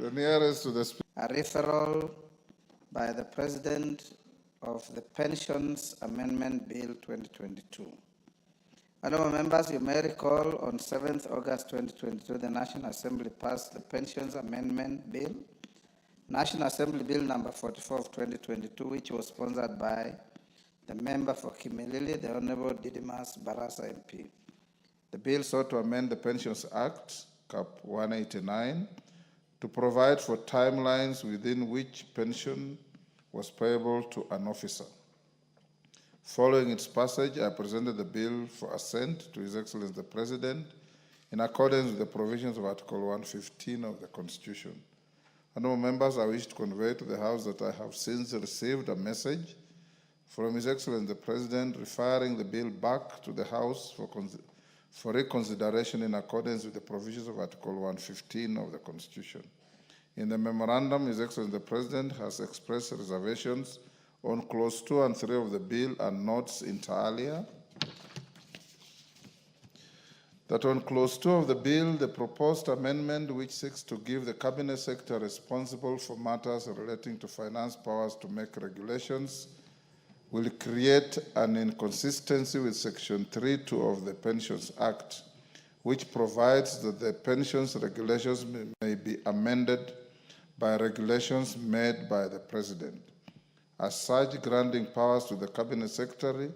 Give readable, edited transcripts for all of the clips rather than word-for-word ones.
The nearest to the speaker. A referral by the President of the Pensions Amendment Bill 2022. Honorable members, you may recall on 7th August 2022, the National Assembly passed the Pensions Amendment Bill, National Assembly Bill number 44 of 2022, which was sponsored by the member for Kimilili, the Honorable Didimas Barasa MP. The bill sought to amend the Pensions Act, Cap 189, to provide for timelines within which pension was payable to an officer. Following its passage, I presented the bill for assent to His Excellency the President in accordance with the provisions of Article 115 of the Constitution. Honourable members, I wish to convey to the House that I have since received a message from His Excellency the President referring the bill back to the House for reconsideration in accordance with the provisions of Article 115 of the Constitution. In the memorandum, His Excellency the President has expressed reservations on Clause 2 and 3 of the bill and notes inter alia that on Clause 2 of the bill, the proposed amendment which seeks to give the Cabinet Secretary responsible for matters relating to finance powers to make regulations will create an inconsistency with Section 3(2) of the Pensions Act, which provides that the pensions regulations may be amended by regulations made by the President. As such, granting powers to the Cabinet Secretary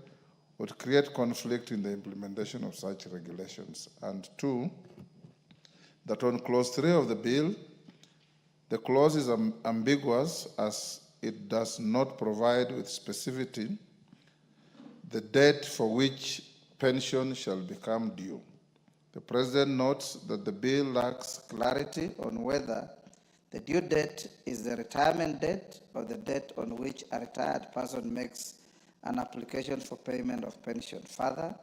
would create conflict in the implementation of such regulations. And two, that on Clause 3 of the bill, the clause is ambiguous as it does not provide with specificity the date for which pension shall become due. The President notes that the bill lacks clarity on whether the due date is the retirement date or the date on which a retired person makes an application for payment of pension. Further,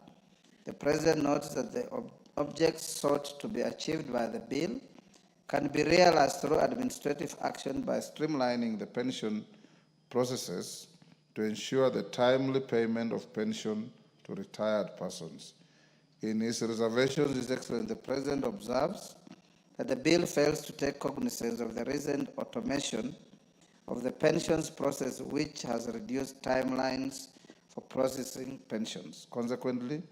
the President notes that the objects sought to be achieved by the bill can be realized through administrative action by streamlining the pension processes to ensure the timely payment of pension to retired persons. In his reservations, His Excellency the President observes that the bill fails to take cognizance of the recent automation of the pensions process, which has reduced timelines for processing pensions. Consequently,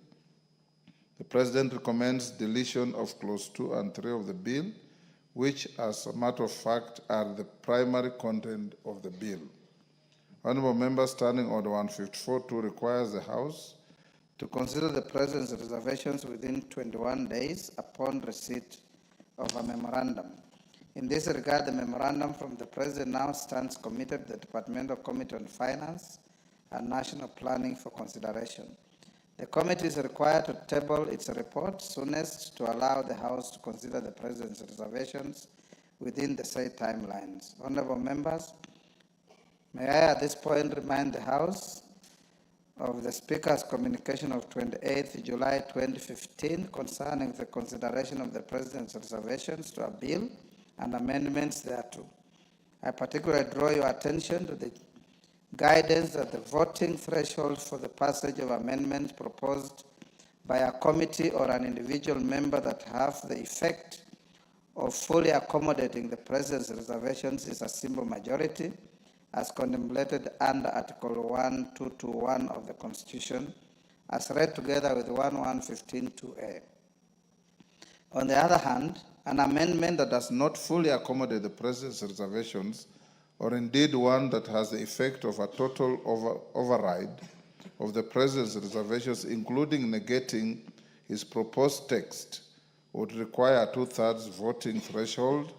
the President recommends deletion of Clause 2 and 3 of the bill, which, as a matter of fact, are the primary content of the bill. Honourable members, Standing Order 154.2 requires the House to consider the President's reservations within 21 days upon receipt of a memorandum. In this regard, the memorandum from the President now stands committed to the Departmental Committee on Finance and National Planning for consideration. The committee is required to table its report soonest to allow the House to consider the President's reservations within the said timelines. Honourable members, may I at this point remind the House of the Speaker's communication of 28th July 2015 concerning the consideration of the President's reservations to a bill and amendments thereto. I particularly draw your attention to the guidance that the voting threshold for the passage of amendments proposed by a committee or an individual member that have the effect of fully accommodating the President's reservations is a simple majority, as contemplated under Article 1221 of the Constitution, as read together with 1115(2)(a). On the other hand, an amendment that does not fully accommodate the President's reservations, or indeed one that has the effect of a total override of the President's reservations, including negating his proposed text, would require a 2/3 voting threshold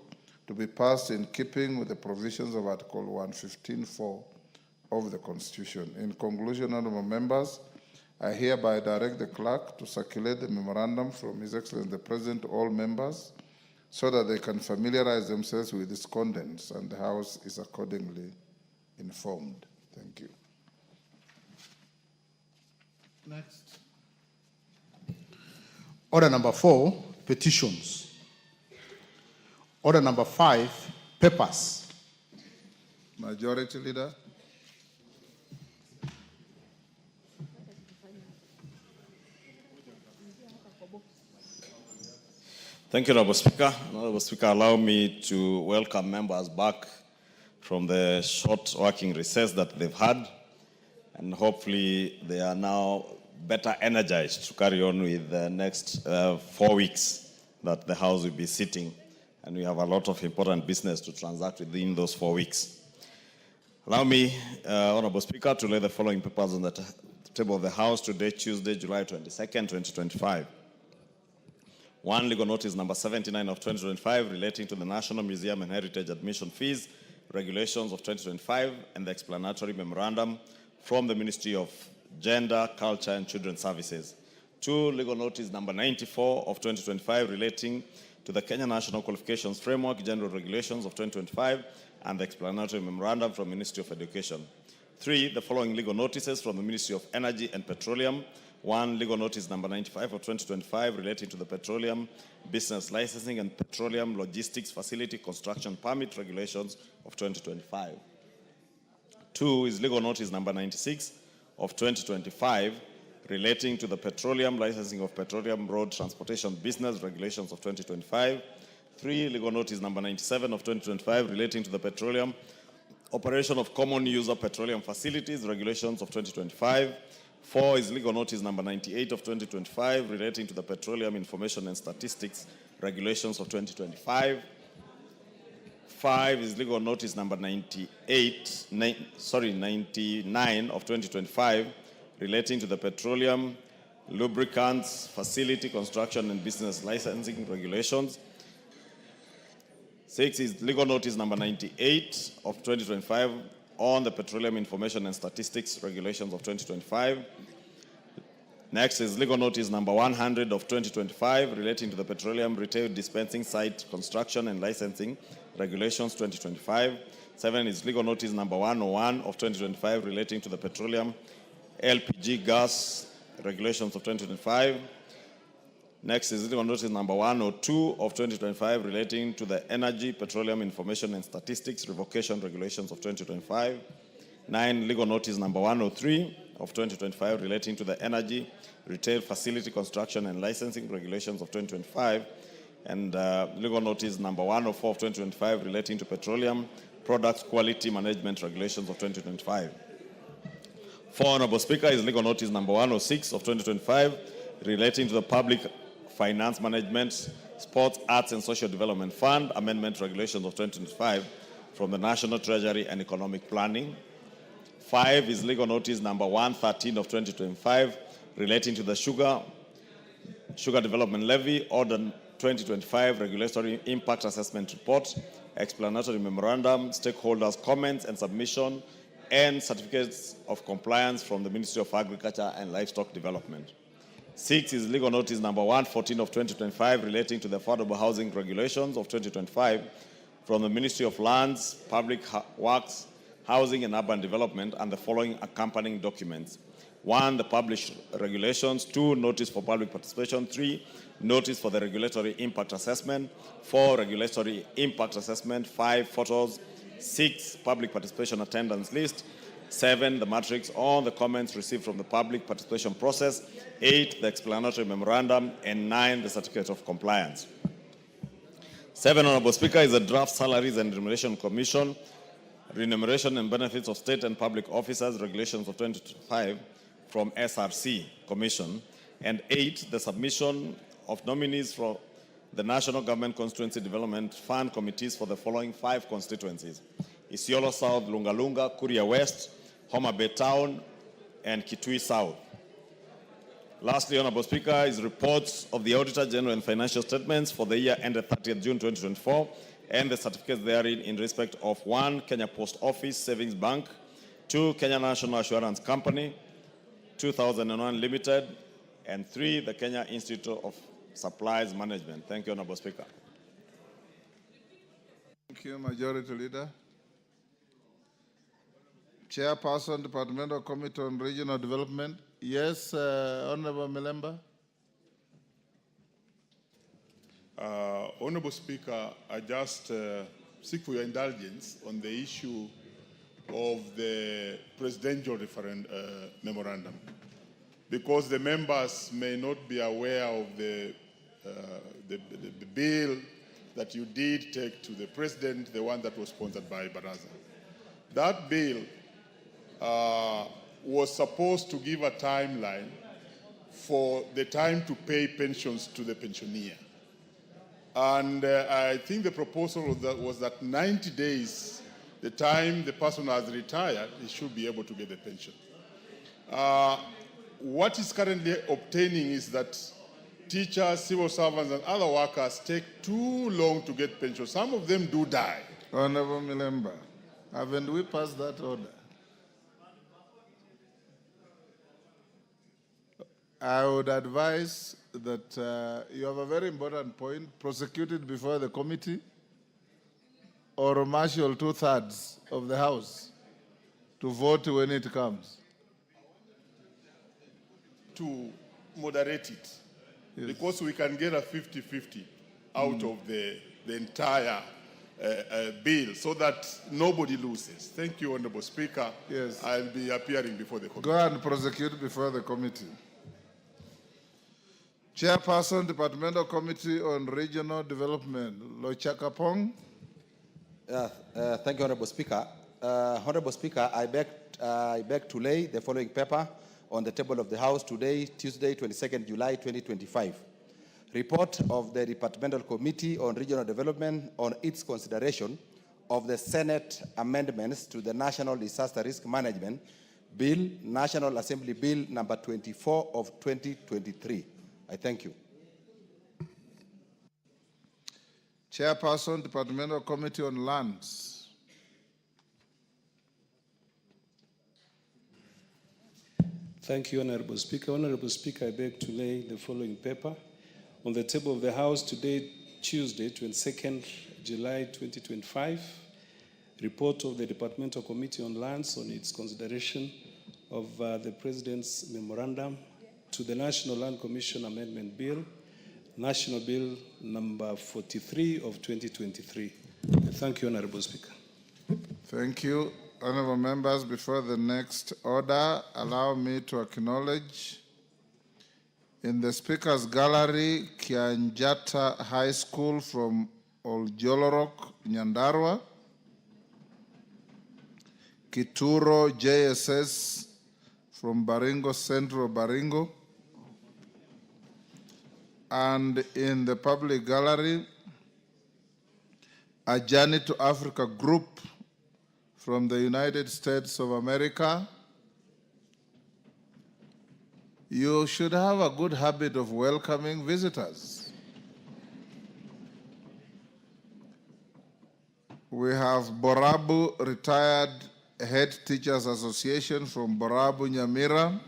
to be passed in keeping with the provisions of Article 115(4) of the Constitution. In conclusion, honourable members, I hereby direct the clerk to circulate the memorandum from His Excellency the President to all members so that they can familiarize themselves with its contents, and the House is accordingly informed. Thank you. Next. Order number 4, petitions. Order number 5, papers. Majority Leader. Thank you, Honorable Speaker. Honorable Speaker, allow me to welcome members back from the short working recess that they've had, and hopefully they are now better energized to carry on with the next 4 weeks that the House will be sitting, and we have a lot of important business to transact within those 4 weeks. Allow me, Honorable Speaker, to lay the following papers on the table of the House today, Tuesday, July 22nd, 2025. One, legal notice number 79 of 2025 relating to the National Museum and Heritage Admission Fees, Regulations of 2025, and the explanatory memorandum from the Ministry of Gender, Culture, and Children's Services. Two, legal notice number 94 of 2025 relating to the Kenya National Qualifications Framework, General Regulations of 2025, and the explanatory memorandum from the Ministry of Education. Three, the following legal notices from the Ministry of Energy and Petroleum. One, legal notice number 95 of 2025 relating to the Petroleum Business Licensing and Petroleum Logistics Facility Construction Permit Regulations of 2025. Two is legal notice number 96 of 2025 relating to the Petroleum Licensing of Petroleum Road Transportation Business Regulations of 2025. Three, legal notice number 97 of 2025 relating to the Petroleum Operation of Common User Petroleum Facilities Regulations of 2025. Four is legal notice number 98 of 2025 relating to the Petroleum Information and Statistics Regulations of 2025. Five is legal notice number 99 of 2025 relating to the Petroleum Lubricants Facility Construction and Business Licensing Regulations. Six is legal notice number 98 of 2025 on the Petroleum Information and Statistics Regulations of 2025. Next is legal notice number 100 of 2025 relating to the Petroleum Retail Dispensing Site Construction and Licensing Regulations 2025. Seven is legal notice number 101 of 2025 relating to the Petroleum LPG Gas Regulations of 2025. Next is legal notice number 102 of 2025 relating to the Energy, Petroleum Information and Statistics Revocation Regulations of 2025. 9, legal notice number 103 of 2025 relating to the Energy, Retail Facility Construction and Licensing Regulations of 2025. And legal notice number 104 of 2025 relating to Petroleum Products Quality Management Regulations of 2025. For Honorable Speaker is legal notice number 106 of 2025 relating to the Public Finance Management, Sports, Arts and Social Development Fund Amendment Regulations of 2025 from the National Treasury and Economic Planning. 5 is legal notice number 113 of 2025 relating to the Sugar Development Levy Order 2025 Regulatory Impact Assessment Report, Explanatory Memorandum, Stakeholders' Comments and Submission, and Certificates of Compliance from the Ministry of Agriculture and Livestock Development. 6 is legal notice number 114 of 2025 relating to the Affordable Housing Regulations of 2025 from the Ministry of Lands, Public Works, Housing and Urban Development, and the following accompanying documents. 1, the published regulations. 2, notice for public participation. 3, notice for the regulatory impact assessment. 4, regulatory impact assessment. 5, photos. 6, public participation attendance list. 7, the matrix on the comments received from the public participation process. 8, the explanatory memorandum. And 9, the certificate of compliance. 7, Honorable Speaker, is the Draft Salaries and Remuneration Commission, Remuneration and Benefits of State and Public Officers Regulations of 2025 from SRC Commission. And 8, the submission of nominees from the National Government Constituency Development Fund committees for the following 5 constituencies: Isiolo South, Lungalunga, Kuria West, Homa Bay Town, and Kitui South. Lastly, Honorable Speaker, is reports of the Auditor General and financial statements for the year ended 30th June 2024 and the certificates therein in respect of 1, Kenya Post Office Savings Bank, 2, Kenya National Assurance Company, 2001 Limited, and 3, the Kenya Institute of Supplies Management. Thank you, Honorable Speaker. Thank you, Majority Leader. Chairperson, Departmental Committee on Regional Development. Yes, Honorable Melemba. Honorable Speaker, I just seek for your indulgence on the issue of the presidential memorandum, because the members may not be aware of the the bill that you did take to the president, the one that was sponsored by Baraza. That bill was supposed to give a timeline for the time to pay pensions to the pensioner. And I think the proposal was that 90 days, the time the person has retired, he should be able to get the pension. What is currently obtaining is that teachers, civil servants, and other workers take too long to get pension. Some of them do die. Honorable Milemba, haven't we passed that order? I would advise that you have a very important point, prosecute it before the committee or marshal 2/3 of the House to vote when it comes. To moderate it, yes, because we can get a 50-50 out of the entire bill so that nobody loses. Thank you, Honorable Speaker. Yes. I'll be appearing before the committee. Go and prosecute before the committee. Chairperson, Departmental Committee on Regional Development, Lochakapong. Thank you, Honorable Speaker. Honorable Speaker, I beg to lay the following paper on the table of the House today, Tuesday, 22nd July 2025. Report of the Departmental Committee on Regional Development on its consideration of the Senate amendments to the National Disaster Risk Management Bill, National Assembly Bill number 24 of 2023. I thank you. Chairperson, Departmental Committee on Lands. Thank you, Honorable Speaker. Honorable Speaker, I beg to lay the following paper on the table of the House today, Tuesday, 22nd July 2025. Report of the Departmental Committee on Lands on its consideration of the President's memorandum to the National Land Commission Amendment Bill, National Bill number 43 of 2023. Thank you, Honorable Speaker. Thank you. Honorable members, before the next order, allow me to acknowledge in the Speaker's Gallery, Kianjata High School from Oljolorok, Nyandarua, Kituro JSS from Baringo Central, Baringo, and in the public gallery, a Journey to Africa group from the United States of America. You should have a good habit of welcoming visitors. We have Borabu Retired Head Teachers Association from Borabu, Nyamira,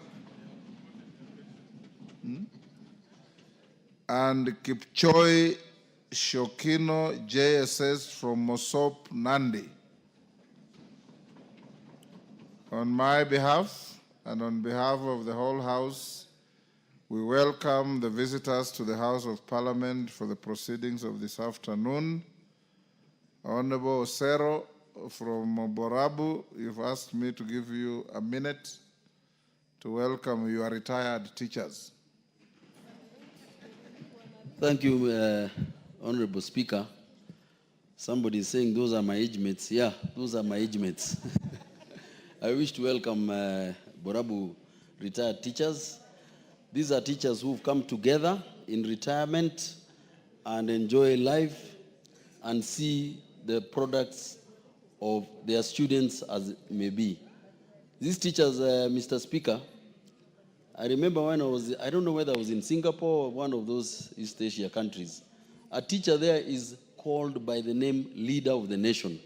and Kipchoi Shokino JSS from Mosop, Nandi. On my behalf and on behalf of the whole House, we welcome the visitors to the House of Parliament for the proceedings of this afternoon. Honorable Osero from Borabu, you've asked me to give you a minute to welcome your retired teachers. Thank you, Honorable Speaker. Somebody is saying those are my age mates. Yeah, those are my age mates. I wish to welcome Borabu retired teachers. These are teachers who've come together in retirement and enjoy life and see the products of their students as it may be. These teachers, Mr. Speaker, I remember when I don't know whether I was in Singapore or one of those East Asia countries. A teacher there is called by the name Leader of the Nation.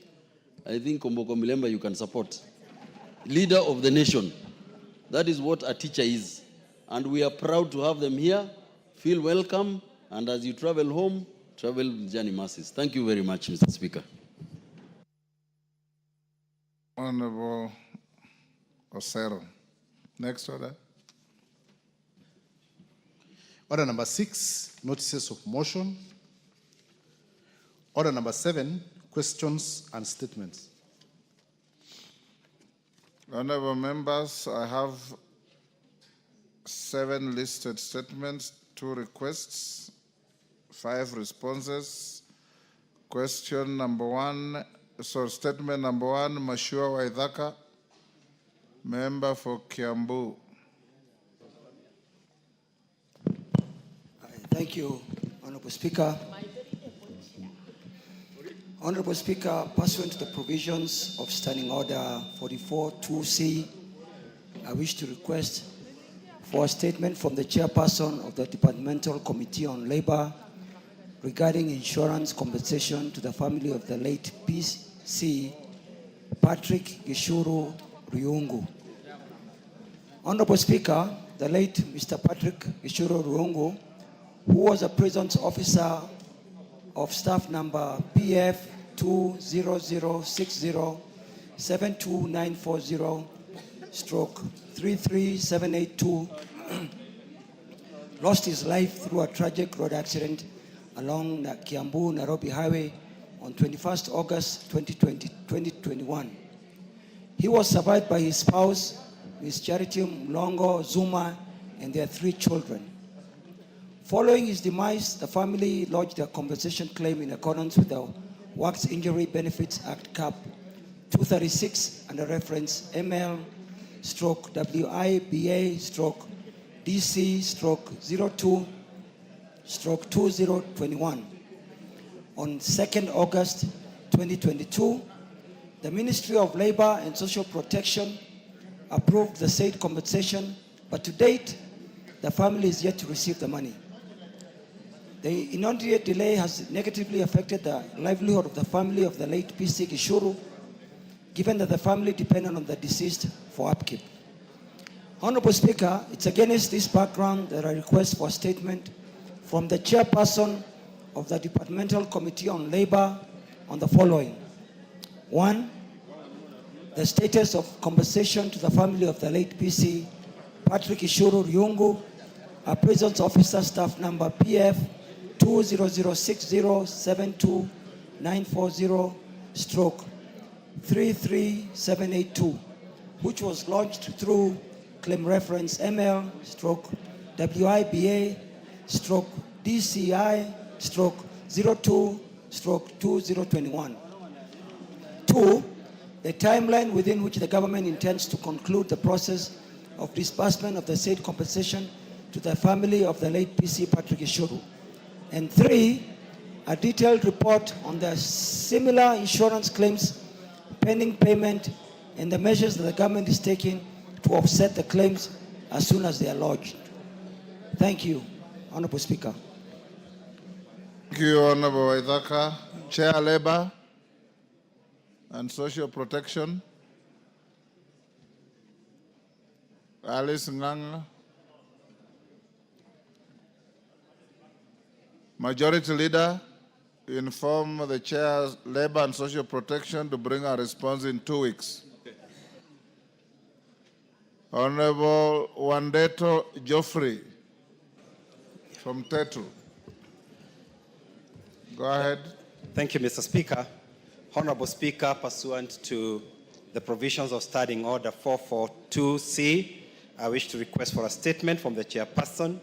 I think Komboko Milemba you can support. Leader of the Nation. That is what a teacher is. And we are proud to have them here. Feel welcome. And as you travel home, travel with journey masses. Thank you very much, Mr. Speaker. Honorable Osero. Next order. Order number 6, notices of motion. Order number 7, questions and statements. Honorable members, I have 7 listed statements, 2 requests, 5 responses. Question number 1, statement number 1, Mashua Waithaka, member for Kiambu. Thank you, Honorable Speaker. Honorable Speaker, pursuant to the provisions of Standing Order 44-2C, I wish to request for a statement from the chairperson of the Departmental Committee on Labor regarding insurance compensation to the family of the late PC Patrick Gishuru Ryungu. Honorable Speaker, the late Mr. Patrick Gishuru Ryungu, who was a prisons officer of staff number PF 20060-72940/33782, lost his life through a tragic road accident along the Kiambu-Nairobi Highway on 21st August 2021. He was survived by his spouse, Ms. Charity Mlongo Zuma, and their 3 children. Following his demise, the family lodged a compensation claim in accordance with the Works Injury Benefits Act Cap 236 under reference ML/WIBA/DC/02/2021. On 2nd August 2022, the Ministry of Labor and Social Protection approved the said compensation, but to date, the family is yet to receive the money. The inordinate delay has negatively affected the livelihood of the family of the late PC Gishuru, given that the family depended on the deceased for upkeep. Honorable Speaker, it's against this background that I request for a statement from the chairperson of the Departmental Committee on Labor on the following. 1, the status of compensation to the family of the late PC Patrick Gishuru Ryungu, a prisons officer, staff number PF 20060-72940/33782, which was launched through claim reference ML/WIBA/DCI/02/2021. 2, the timeline within which the government intends to conclude the process of disbursement of the said compensation to the family of the late PC Patrick Gishuru. And 3, a detailed report on the similar insurance claims, pending payment, and the measures that the government is taking to offset the claims as soon as they are lodged. Thank you, Honorable Speaker. Thank you, Honorable Waithaka. Chair Labor and Social Protection, Alice Nganga. Majority Leader, inform the Chair, Labor and Social Protection, to bring a response in 2 weeks. Okay. Honorable Wandeto Geoffrey from Tetu. Go ahead. Thank you, Mr. Speaker. Honorable Speaker, pursuant to the provisions of Standing Order 442C, I wish to request for a statement from the chairperson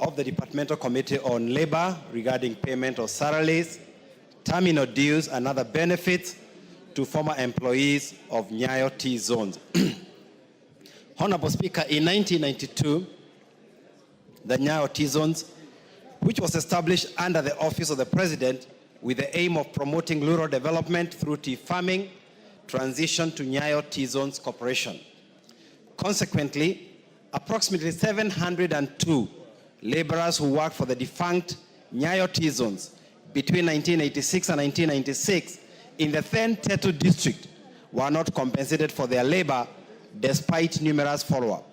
of the Departmental Committee on Labor regarding payment of salaries, terminal dues, and other benefits to former employees of Nyayo T-zones. Honorable Speaker, in 1992, the Nyayo T-zones, which was established under the Office of the President with the aim of promoting rural development through tea farming, transitioned to Nyayo T-zones Corporation. Consequently, approximately 702 laborers who worked for the defunct Nyayo T-zones between 1986 and 1996 in the then Tetu district were not compensated for their labor despite numerous follow-up.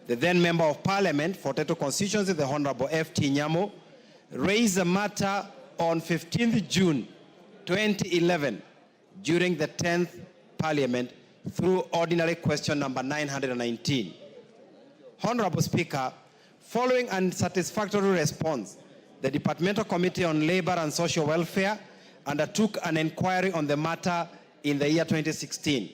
The then Member of Parliament for Tetu constituency, the Honorable F.T. Nyamo, raised the matter on 15th June 2011 during the 10th Parliament through ordinary question number 919. Honorable Speaker, following unsatisfactory response, the Departmental Committee on Labor and Social Welfare undertook an inquiry on the matter in the year 2016.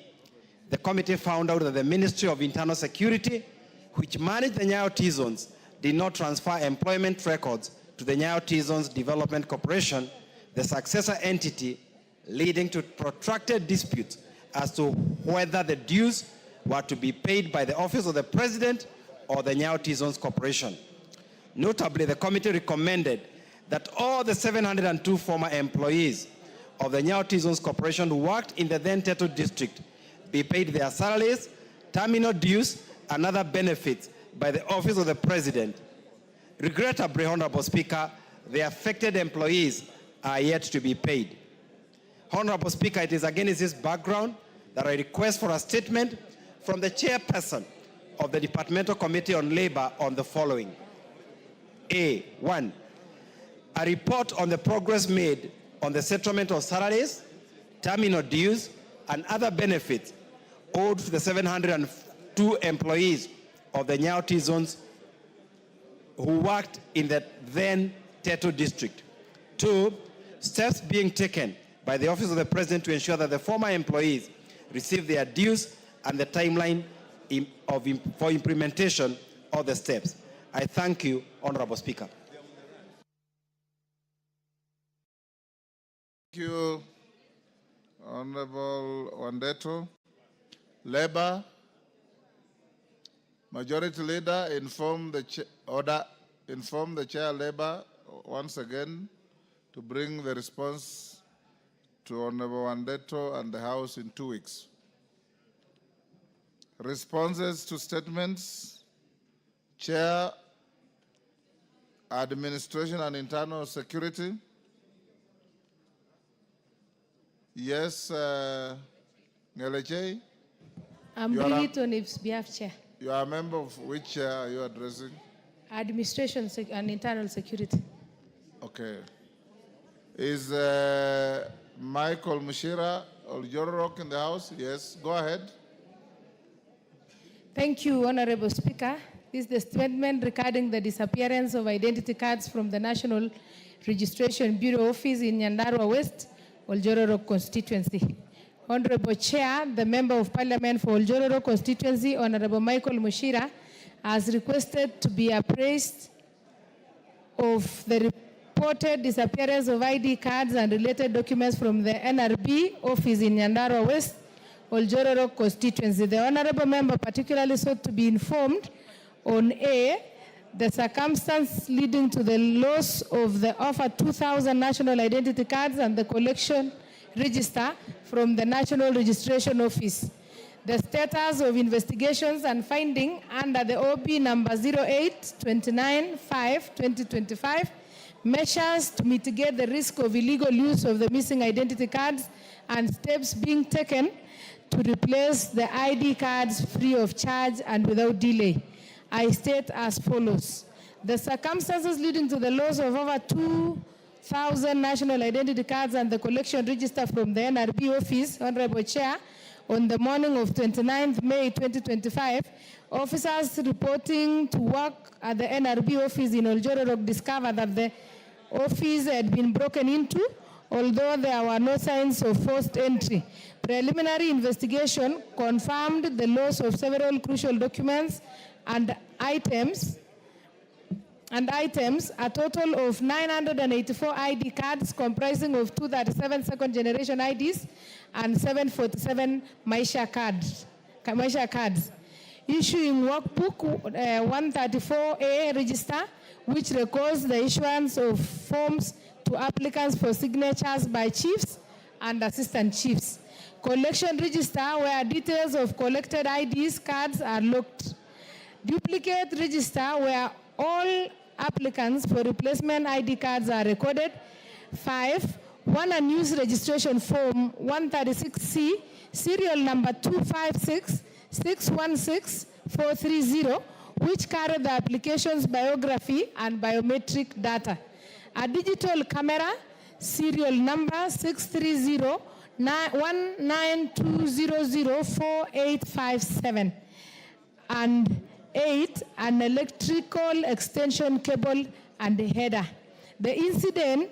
The committee found out that the Ministry of Internal Security, which managed the Nyayo T-zones, did not transfer employment records to the Nyayo T-Zones Development Corporation, the successor entity, leading to protracted disputes as to whether the dues were to be paid by the Office of the President or the Nyayo T-Zones Corporation. Notably, the committee recommended that all the 702 former employees of the Nyayo T-Zones Corporation who worked in the then Teto district be paid their salaries, terminal dues, and other benefits by the Office of the President. Regrettably, Honorable Speaker, the affected employees are yet to be paid. Honorable Speaker, it is against this background that I request for a statement from the chairperson of the Departmental Committee on Labor on the following. A1, a report on the progress made on the settlement of salaries, terminal dues, and other benefits owed to the 702 employees of the Nyayo T-Zones who worked in the then Teto district. 2, steps being taken by the Office of the President to ensure that the former employees receive their dues and the timeline for implementation of the steps. I thank you, Honorable Speaker. Thank you, Honorable Wandeto. Labor, Majority Leader, inform the Chair Labor once again to bring the response to Honorable Wandeto and the House in 2 weeks. Responses to statements. Chair, Administration and Internal Security. Yes, Ngeleche. I'm Brigitte on its behalf, Chair. You are a member of which chair are you addressing? Administration and Internal Security. Okay. Is Michael Mushira Oljororok in the House? Yes, go ahead. Thank you, Honorable Speaker. This is the statement regarding the disappearance of identity cards from the National Registration Bureau office in Nyandarua West, Oljororok constituency. Honorable Chair, the Member of Parliament for Oljororok constituency, Honorable Michael Mushira, has requested to be appraised of the reported disappearance of ID cards and related documents from the NRB office in Nyandarua West, Oljororok constituency. The Honorable Member particularly sought to be informed on A, the circumstance leading to the loss of the over 2,000 national identity cards and the collection register from the National Registration Office. The status of investigations and finding under the OB number 08-29-5-2025, measures to mitigate the risk of illegal use of the missing identity cards and steps being taken to replace the ID cards free of charge and without delay. I state as follows. The circumstances leading to the loss of over 2,000 national identity cards and the collection register from the NRB office, Honorable Chair, on the morning of 29th May 2025, officers reporting to work at the NRB office in Oljororok discovered that the office had been broken into, although there were no signs of forced entry. Preliminary investigation confirmed the loss of several crucial documents and items, a total of 984 ID cards comprising of 237 second-generation IDs and 747 Maisha cards. Issuing workbook 134A register, which records the issuance of forms to applicants for signatures by chiefs and assistant chiefs. Collection register, where details of collected IDs cards are logged. Duplicate register, where all applicants for replacement ID cards are recorded. 5, one unused registration form 136C, serial number 256616430, which carry the application's biography and biometric data. A digital camera, serial number 630-192004857. And 8, an electrical extension cable and header. The incident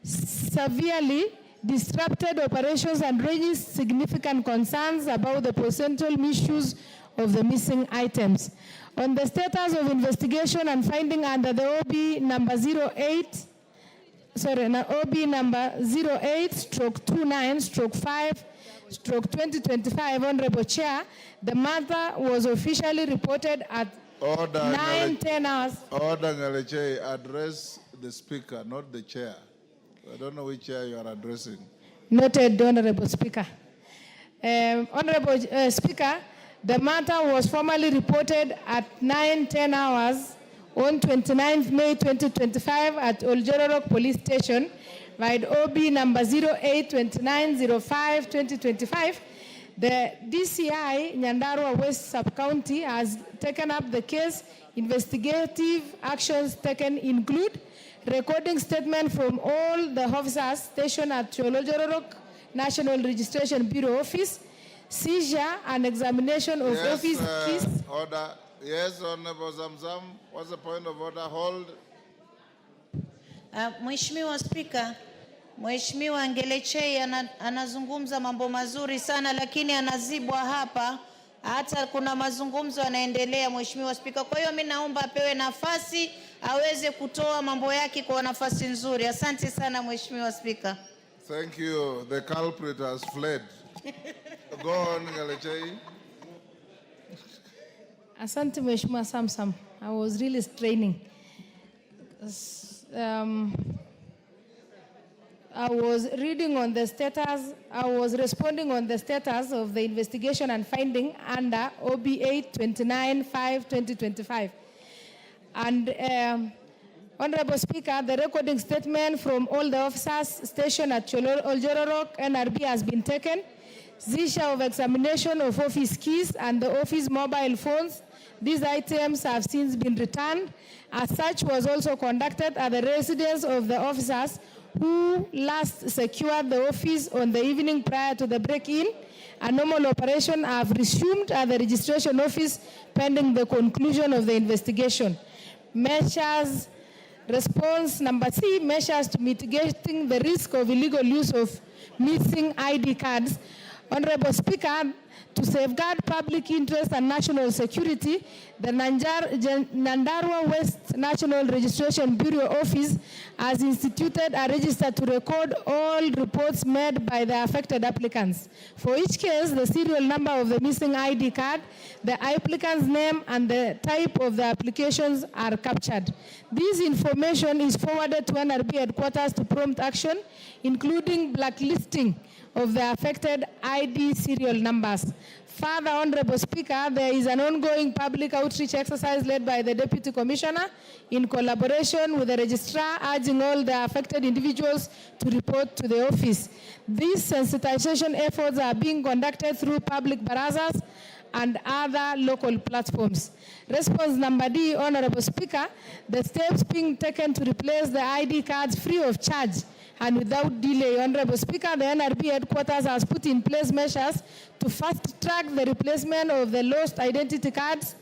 severely disrupted operations and raised significant concerns about the potential misuse of the missing items. On the status of investigation and finding under the OB number 08/29/5/2025, Honorable Chair, the matter was officially reported at Order, 9:10 hours. Order, Ngaleche, address the speaker, not the chair. I don't know which chair you are addressing. Noted, Honorable Speaker. Honorable Speaker, the matter was formally reported at 9:10 hours on 29th May 2025 at Oljororok Police Station by OB number 08/29/05/2025. The DCI Nyandarua West Sub-County has taken up the case. Investigative actions taken include recording statement from all the officers stationed at Oljororok National Registration Bureau office, seizure and examination of office keys. Order. Yes, Honorable Zamzam. What's the point of order? Hold. Mheshimiwa Spika, Mheshimiwa Ngelechei anazungumza mambo mazuri sana, lakini anazibwa hapa. Hata kuna mazungumzo yanaendelea, Mheshimiwa Spika. Kwa hiyo mimi naomba apewe nafasi aweze kutoa mambo yake kwa nafasi nzuri. Asante sana Mheshimiwa Spika. Thank you. The culprit has fled. Go on, Ngelechei. Asante Mheshimiwa Samsam. I was really straining. I was reading on the status, I was responding on the status of the investigation and finding under OB 8/29/5/2025. And Honorable Speaker, the recording statement from all the officers stationed at Oljororok NRB has been taken. Seizure of examination of office keys and the office mobile phones. These items have since been returned. As such was also conducted at the residence of the officers who last secured the office on the evening prior to the break-in. A normal operation have resumed at the registration office pending the conclusion of the investigation. Measures, response number C, measures to mitigating the risk of illegal use of missing ID cards. Honorable Speaker, to safeguard public interest and national security, the Nyandarua West National Registration Bureau Office has instituted a register to record all reports made by the affected applicants. For each case, the serial number of the missing ID card, the applicant's name, and the type of the applications are captured. This information is forwarded to NRB headquarters to prompt action, including blacklisting of the affected ID serial numbers. Further, Honorable Speaker, there is an ongoing public outreach exercise led by the Deputy Commissioner in collaboration with the Registrar, urging all the affected individuals to report to the office. These sensitization efforts are being conducted through public barazas and other local platforms. Response number D, Honorable Speaker, the steps being taken to replace the ID cards free of charge and without delay. Honorable Speaker, the NRB headquarters has put in place measures to fast-track the replacement of the lost identity cards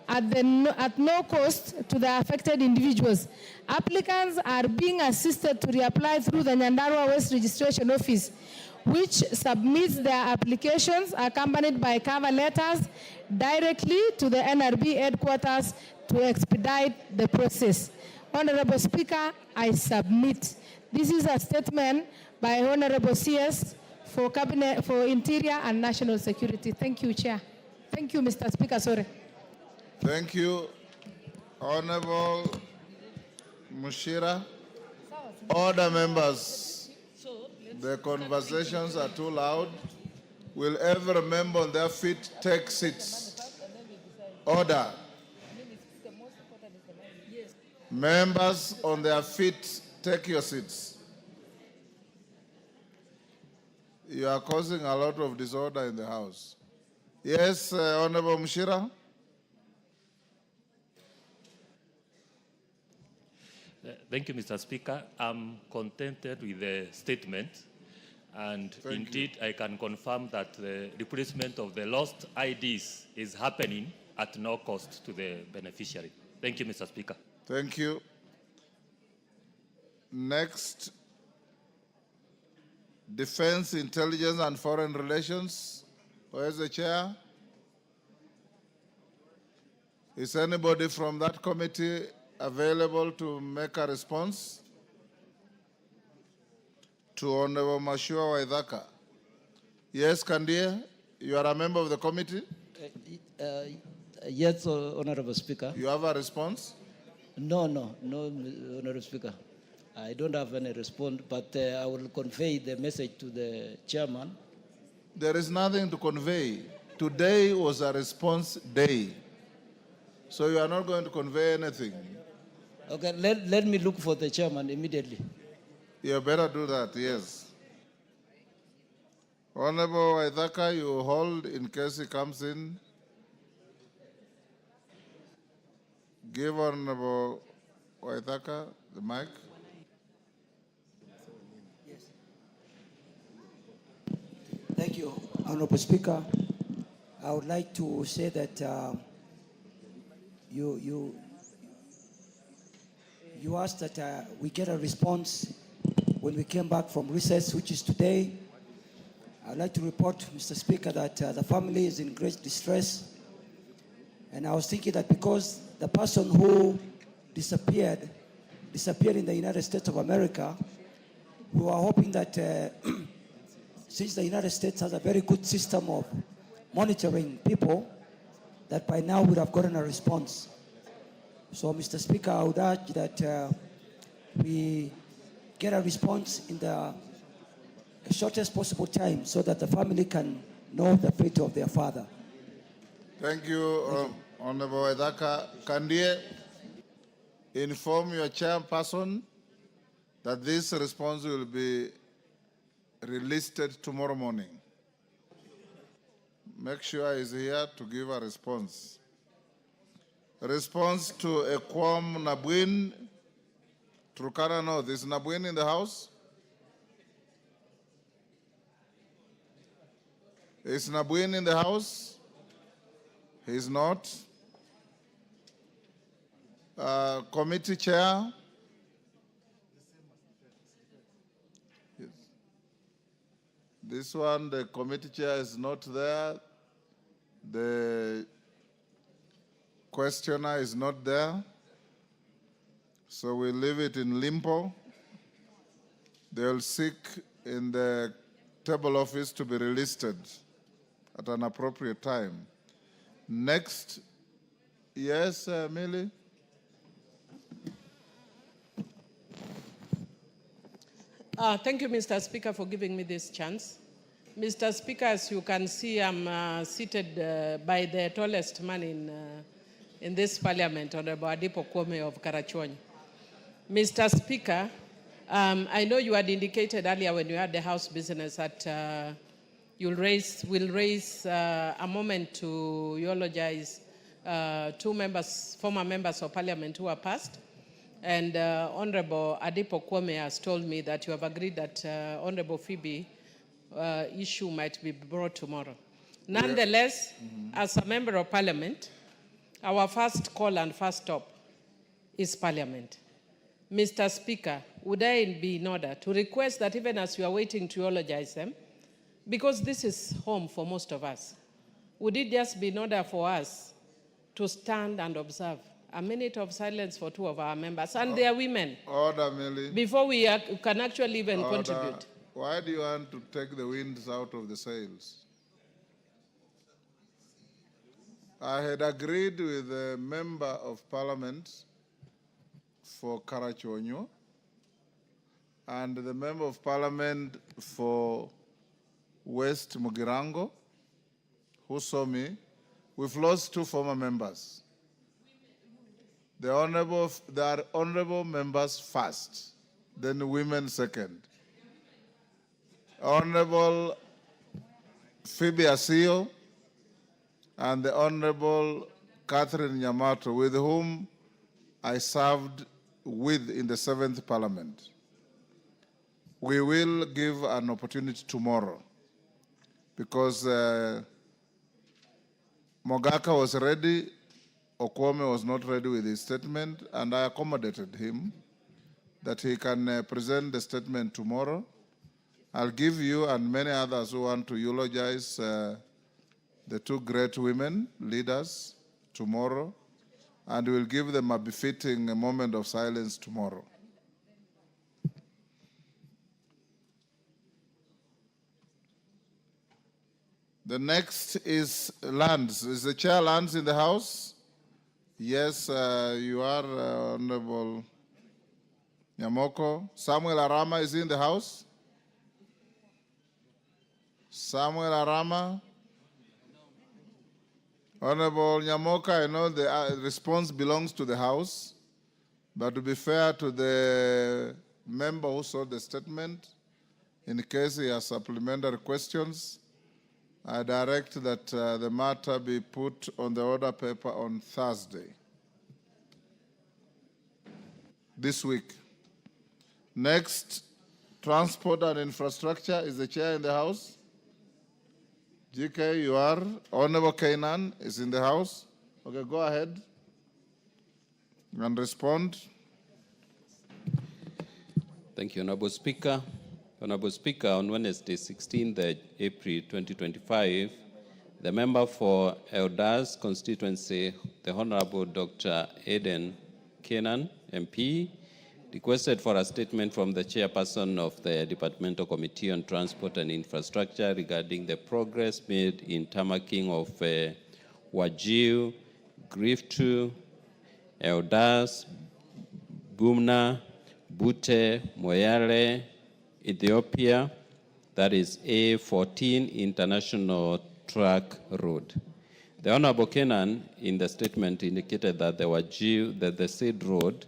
at no cost to the affected individuals. Applicants are being assisted to reapply through the Nyandarua West Registration Office, which submits their applications accompanied by cover letters directly to the NRB headquarters to expedite the process. Honorable Speaker, I submit. This is a statement by Honorable CS for Cabinet, for Interior and National Security. Thank you, Chair. Thank you, Mr. Speaker. Sorry. Thank you, Honorable Mushira. Order, members. The conversations are too loud. Will every member on their feet take seats? Order. Members on their feet, take your seats. You are causing a lot of disorder in the House. Yes, Honorable Mushira. Thank you, Mr. Speaker. I'm contented with the statement, and indeed I can confirm that the replacement of the lost IDs is happening at no cost to the beneficiary. Thank you, Mr. Speaker. Thank you. Next, Defense, Intelligence and Foreign Relations. Where's the chair? Is anybody from that committee available to make a response to Honorable Mashua Waithaka? Yes, Kandia, you are a member of the committee? Yes, Honorable Speaker. You have a response? No, Honorable Speaker. I don't have any response, but I will convey the message to the chairman. There is nothing to convey. Today was a response day. So you are not going to convey anything. Okay, let me look for the chairman immediately. You better do that, yes. Honorable Waithaka, you hold in case he comes in. Give Honorable Waithaka the mic. Thank you, Honorable Speaker. I would like to say that you asked that we get a response when we came back from recess, which is today. I'd like to report, Mr. Speaker, that the family is in great distress. And I was thinking that because the person who disappeared in the United States of America, we were hoping that since the United States has a very good system of monitoring people, that by now we'd have gotten a response. So, Mr. Speaker, I would urge that we get a response in the shortest possible time so that the family can know the fate of their father. Thank you, Honorable Waithaka. Kandie, inform your chairperson that this response will be released tomorrow morning. Make sure he's here to give a response. Response to Ekwam Nabwin, Turkana North. Is Nabwin in the house? Is Nabwin in the house? He's not. Committee chair? Yes. This one, the committee chair is not there. The questioner is not there. So we leave it in limbo. They'll seek in the table office to be relisted at an appropriate time. Next, yes, Millie? Thank you, Mr. Speaker, for giving me this chance. Mr. Speaker, as you can see, I'm seated by the tallest man in this parliament, Honorable Adipo Kwame of Karachuonyo. Mr. Speaker, I know you had indicated earlier when you had the House business that will raise a moment to eulogize two former members of parliament who are passed. And Honorable Adipo Kwame has told me that you have agreed that Honorable Phoebe issue might be brought tomorrow. Nonetheless, as a member of parliament, our first call and first stop is parliament. Mr. Speaker, would I be in order to request that even as we are waiting to eulogize them, because this is home for most of us, would it just be in order for us to stand and observe a minute of silence for two of our members and their women? Order, Millie. Before we can actually even contribute. Why do you want to take the winds out of the sails? I had agreed with a member of parliament for Karachuonyo and the member of parliament for West Mugirango, who saw me. We've lost two former members. There are honorable members first, then women second. Honorable Phoebe Asio and the Honorable Catherine Nyamato, with whom I served in the 7th Parliament. We will give an opportunity tomorrow because Mogaka was ready, Okwame was not ready with his statement, and I accommodated him that he can present the statement tomorrow. I'll give you and many others who want to eulogize the two great women leaders tomorrow and we'll give them a befitting moment of silence tomorrow. The next is lands. Is the chair lands in the house? Yes, you are, Honorable Nyamoko. Samuel Arama is in the house? Samuel Arama? Honorable Nyamoka, I know the response belongs to the House, but to be fair to the member who saw the statement, in case he has supplementary questions, I direct that the matter be put on the order paper on Thursday this week. Next, transport and infrastructure. Is the chair in the House? GK, you are. Honorable Kainan is in the house. Okay, go ahead and respond. Thank you, Honorable Speaker. Honorable Speaker, on Wednesday, 16th April 2025, the member for Eldas constituency, the Honorable Dr. Eden Kenan, MP, requested for a statement from the chairperson of the Departmental Committee on Transport and Infrastructure regarding the progress made in tarmacking of Wajir, Griftu, Eldas, Bumna, Bute, Moyale, Ethiopia, that is A14 International Track Road. The Honorable Kenan in the statement indicated that the Wajir, that the said route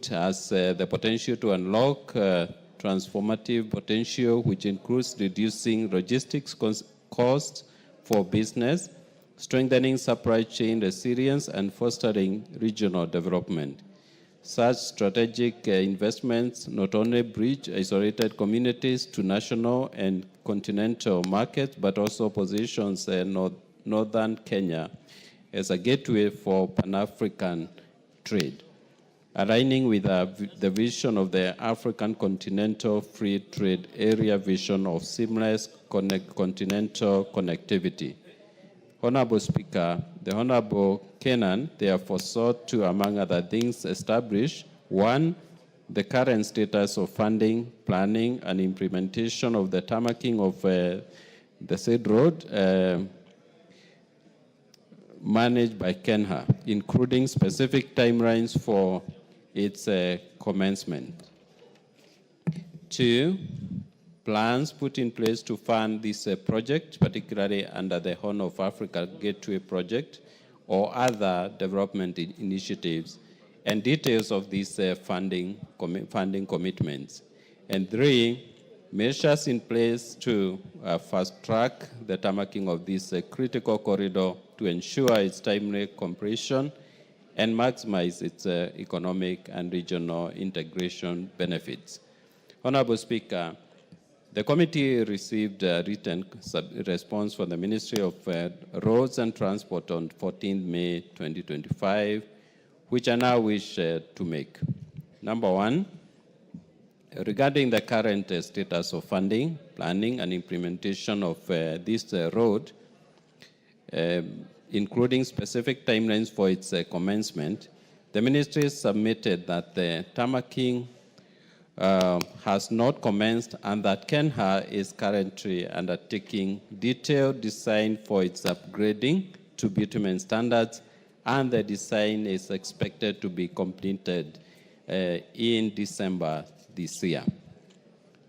has the potential to unlock transformative potential, which includes reducing logistics costs for business, strengthening supply chain resilience, and fostering regional development. Such strategic investments not only bridge isolated communities to national and continental markets, but also positions northern Kenya as a gateway for Pan-African trade, aligning with the vision of the African Continental Free Trade Area vision of seamless continental connectivity. Honorable Speaker, the Honorable Kenan therefore sought to, among other things, establish, one, the current status of funding, planning, and implementation of the tarmacking of the said road managed by KENHA, including specific timelines for its commencement. Two, plans put in place to fund this project, particularly under the Horn of Africa Gateway Project or other development initiatives, and details of these funding commitments. And three, measures in place to fast-track the tarmacking of this critical corridor to ensure its timely completion and maximize its economic and regional integration benefits. Honorable Speaker, the committee received a written response from the Ministry of Roads and Transport on 14 May 2025, which I now wish to make. Number one, regarding the current status of funding, planning, and implementation of this road, including specific timelines for its commencement, the ministry submitted that the tarmacking has not commenced and that KENHA is currently undertaking detailed design for its upgrading to bitumen standards, and the design is expected to be completed in December this year.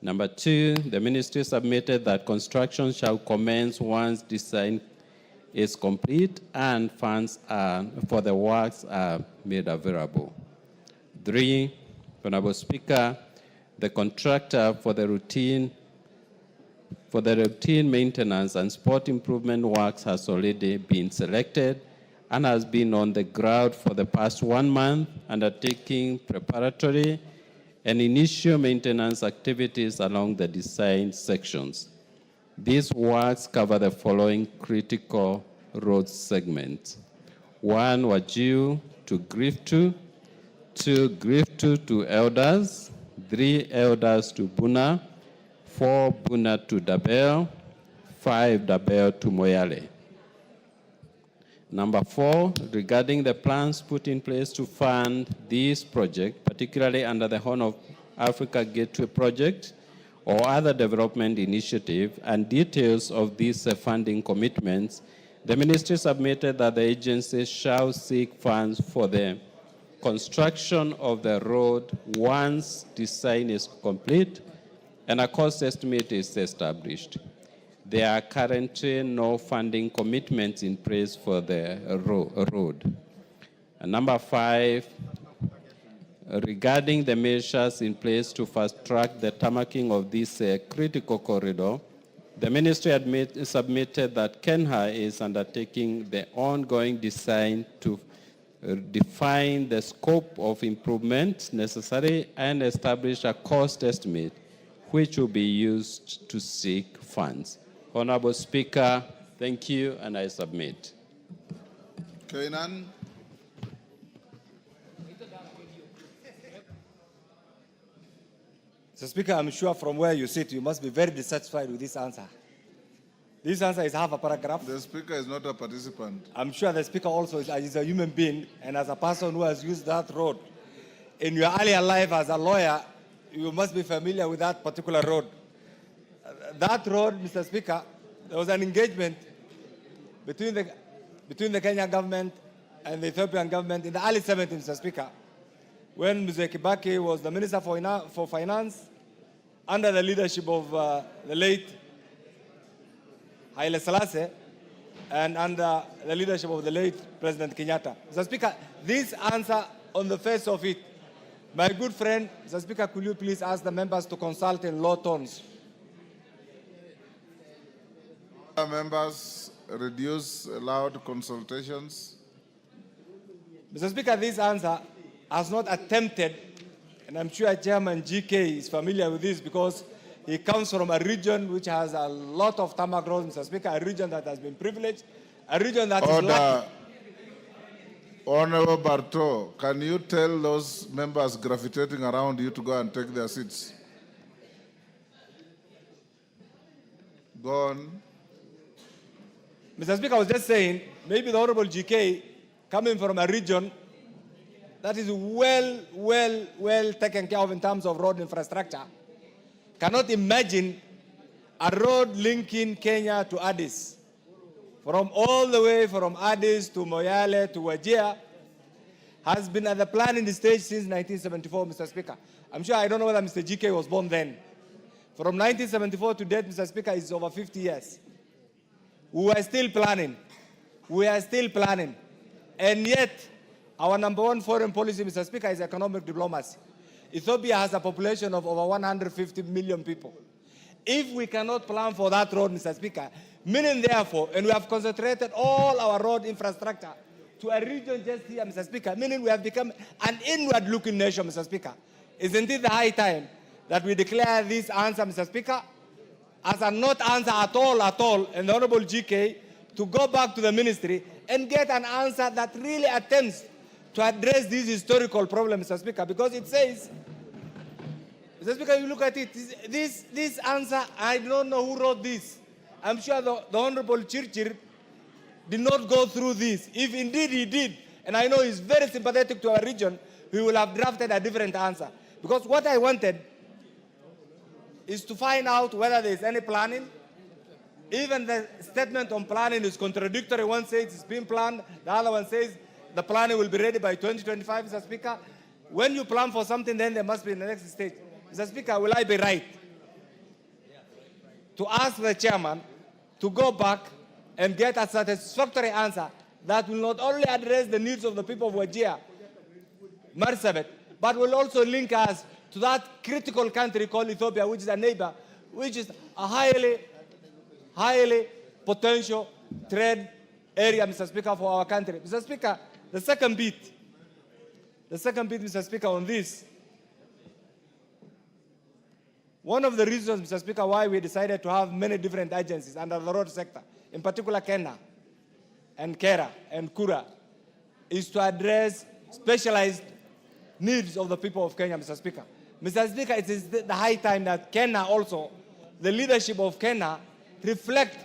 Number two, the ministry submitted that construction shall commence once design is complete and funds for the works are made available. Three, Honorable Speaker, the contractor for the routine maintenance and sport improvement works has already been selected and has been on the ground for the past 1 month, undertaking preparatory and initial maintenance activities along the design sections. These works cover the following critical road segments: 1, Wajir to Griftu; 2, Griftu to Elders; 3, Elders to Buna; 4, Buna to Dabel; 5, Dabel to Moyale. Number 4, regarding the plans put in place to fund this project, particularly under the Horn of Africa Gateway Project or other development initiative, and details of these funding commitments, the ministry submitted that the agency shall seek funds for the construction of the road once design is complete and a cost estimate is established. There are currently no funding commitments in place for the road. And number 5, regarding the measures in place to fast-track the tarmacking of this critical corridor, the ministry submitted that KENHA is undertaking the ongoing design to define the scope of improvement necessary and establish a cost estimate which will be used to seek funds. Honorable Speaker, thank you, and I submit. Kainan. Mr. Speaker, I'm sure from where you sit, you must be very dissatisfied with this answer. This answer is half a paragraph. The Speaker is not a participant. I'm sure the Speaker also is a human being, and as a person who has used that road, in your earlier life as a lawyer, you must be familiar with that particular road. That road, Mr. Speaker, there was an engagement between the Kenyan government and the Ethiopian government in the early 70s, Mr. Speaker, when Mzee Kibaki was the Minister for Finance under the leadership of the late Haile Selassie and under the leadership of the late President Kenyatta. Mr. Speaker, this answer on the face of it, my good friend, Mr. Speaker, could you please ask the members to consult in low tones? Members, reduce loud consultations. Mr. Speaker, this answer has not attempted, and I'm sure Chairman GK is familiar with this because he comes from a region which has a lot of tarmac roads, Mr. Speaker, a region that has been privileged, a region that is lucky. Honorable Barto, can you tell those members gravitating around you to go and take their seats? Go on. Mr. Speaker, I was just saying, maybe the Honorable GK, coming from a region that is well taken care of in terms of road infrastructure, cannot imagine a road linking Kenya to Addis. From all the way from Addis to Moyale to Wajir, has been at the planning stage since 1974, Mr. Speaker. I'm sure I don't know whether Mr. GK was born then. From 1974 to date, Mr. Speaker, is over 50 years. We are still planning. We are still planning. And yet, our number one foreign policy, Mr. Speaker, is economic diplomacy. Ethiopia has a population of over 150 million people. If we cannot plan for that road, Mr. Speaker, meaning therefore, and we have concentrated all our road infrastructure to a region just here, Mr. Speaker, meaning we have become an inward-looking nation, Mr. Speaker. Isn't it the high time that we declare this answer, Mr. Speaker, as a not answer at all, and the Honorable GK to go back to the ministry and get an answer that really attempts to address this historical problem, Mr. Speaker, because it says, Mr. Speaker, you look at it, this answer, I don't know who wrote this. I'm sure the Honorable Chirchir did not go through this. If indeed he did, and I know he's very sympathetic to our region, he will have drafted a different answer. Because what I wanted is to find out whether there's any planning. Even the statement on planning is contradictory. One says it's been planned, the other one says the planning will be ready by 2025, Mr. Speaker. When you plan for something, then there must be the next stage. Mr. Speaker, will I be right to ask the chairman to go back and get a satisfactory answer that will not only address the needs of the people of Wajir, Marsabit, but will also link us to that critical country called Ethiopia, which is a neighbor, which is a highly potential trade area, Mr. Speaker, for our country. Mr. Speaker, the second bit, Mr. Speaker, on this, one of the reasons, Mr. Speaker, why we decided to have many different agencies under the road sector, in particular KENHA and KERA and KURA, is to address specialized needs of the people of Kenya, Mr. Speaker. Mr. Speaker, it is the high time that KENHA also, the leadership of KENHA, reflect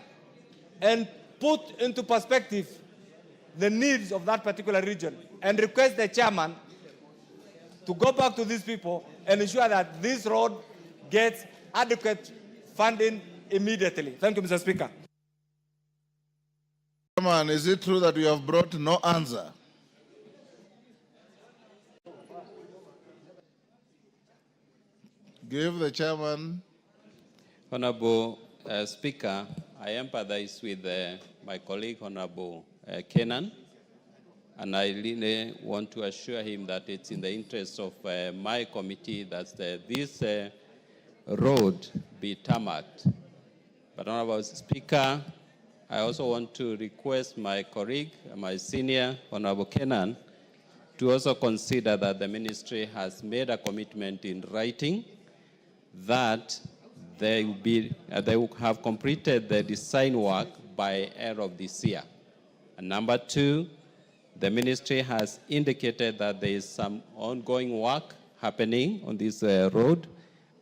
and put into perspective the needs of that particular region and request the chairman to go back to these people and ensure that this road gets adequate funding immediately. Thank you, Mr. Speaker. Chairman, is it true that we have brought no answer? Give the chairman. Honorable Speaker, I empathize with my colleague, Honorable Kenan, and I really want to assure him that it's in the interest of my committee that this road be tarmacked. But Honorable Speaker, I also want to request my colleague, my senior, Honorable Kenan, to also consider that the ministry has made a commitment in writing that they will have completed the design work by end of this year. And number two, the ministry has indicated that there is some ongoing work happening on this road,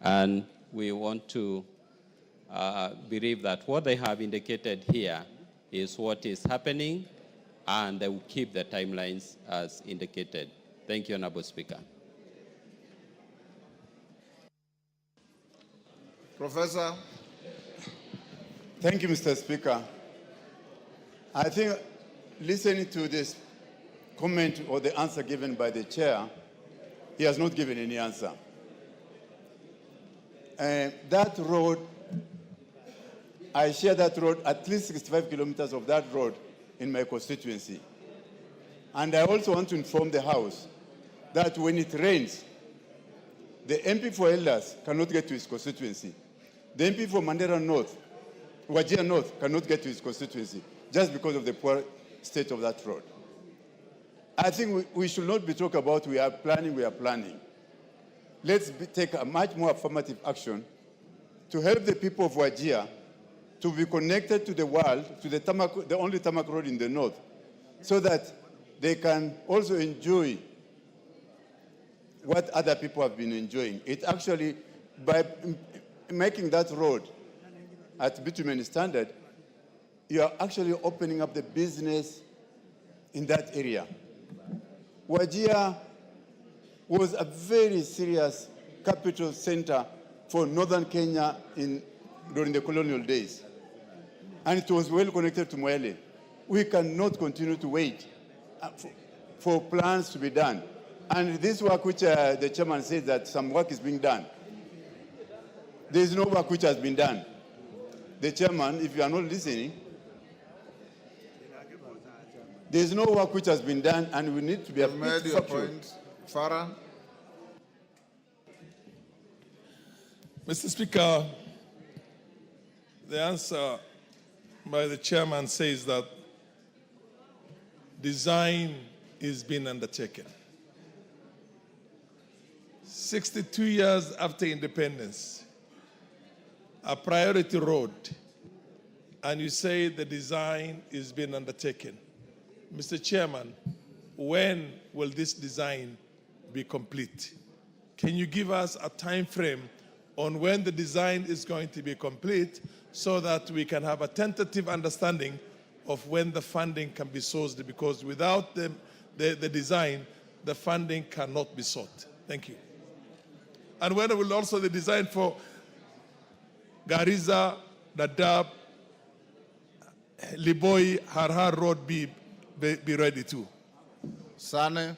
and we want to believe that what they have indicated here is what is happening, and they will keep the timelines as indicated. Thank you, Honorable Speaker. Professor. Thank you, Mr. Speaker. I think listening to this comment or the answer given by the chair, he has not given any answer. That road, I share that road, at least 65 kilometers of that road in my constituency. And I also want to inform the House that when it rains, the MP for Elders cannot get to his constituency. The MP for Mandera North, Wajir North, cannot get to his constituency just because of the poor state of that road. I think we should not be talking about we are planning. Let's take a much more affirmative action to help the people of Wajir to be connected to the world, to the only tarmac road in the north, so that they can also enjoy what other people have been enjoying. It actually, by making that road at bitumen standard, you are actually opening up the business in that area. Wajir was a very serious capital center for northern Kenya during the colonial days. And it was well connected to Moyale. We cannot continue to wait for plans to be done. And this work which the chairman said that some work is being done, there is no work which has been done. The chairman, if you are not listening, there is no work which has been done, and we need to be made your point. Farah. Mr. Speaker, the answer by the chairman says that design is being undertaken. 62 years after independence, a priority road, and you say the design is being undertaken. Mr. Chairman, when will this design be complete? Can you give us a time frame on when the design is going to be complete so that we can have a tentative understanding of when the funding can be sourced? Because without the design, the funding cannot be sought. Thank you. And when will also the design for Garissa, Dadaab, Liboi, Harhar Road be ready too? Sane.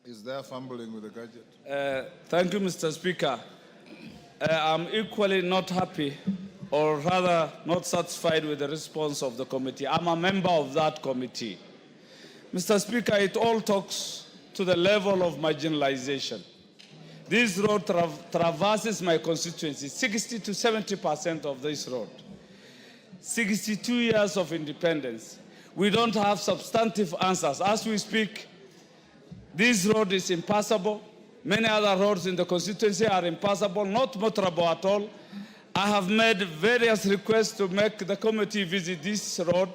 Is there fumbling with the gadget? Thank you, Mr. Speaker. I'm equally not happy, or rather not satisfied with the response of the committee. I'm a member of that committee. Mr. Speaker, it all talks to the level of marginalization. This road traverses my constituency, 60 to 70% of this road. 62 years of independence. We don't have substantive answers. As we speak, this road is impassable. Many other roads in the constituency are impassable, not motorable at all. I have made various requests to make the committee visit this road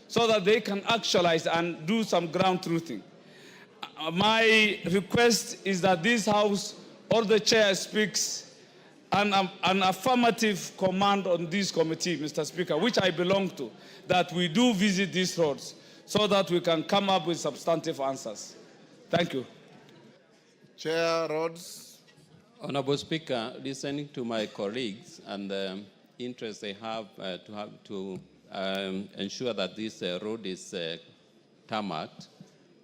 so that they can actualize and do some ground truthing. my request is that this House or the chair speaks an affirmative command on this committee, Mr. Speaker, which I belong to, that we do visit these roads so that we can come up with substantive answers. Thank you. Chair Rhodes. Honorable Speaker, listening to my colleagues and the interest they have to ensure that this road is tarmacked,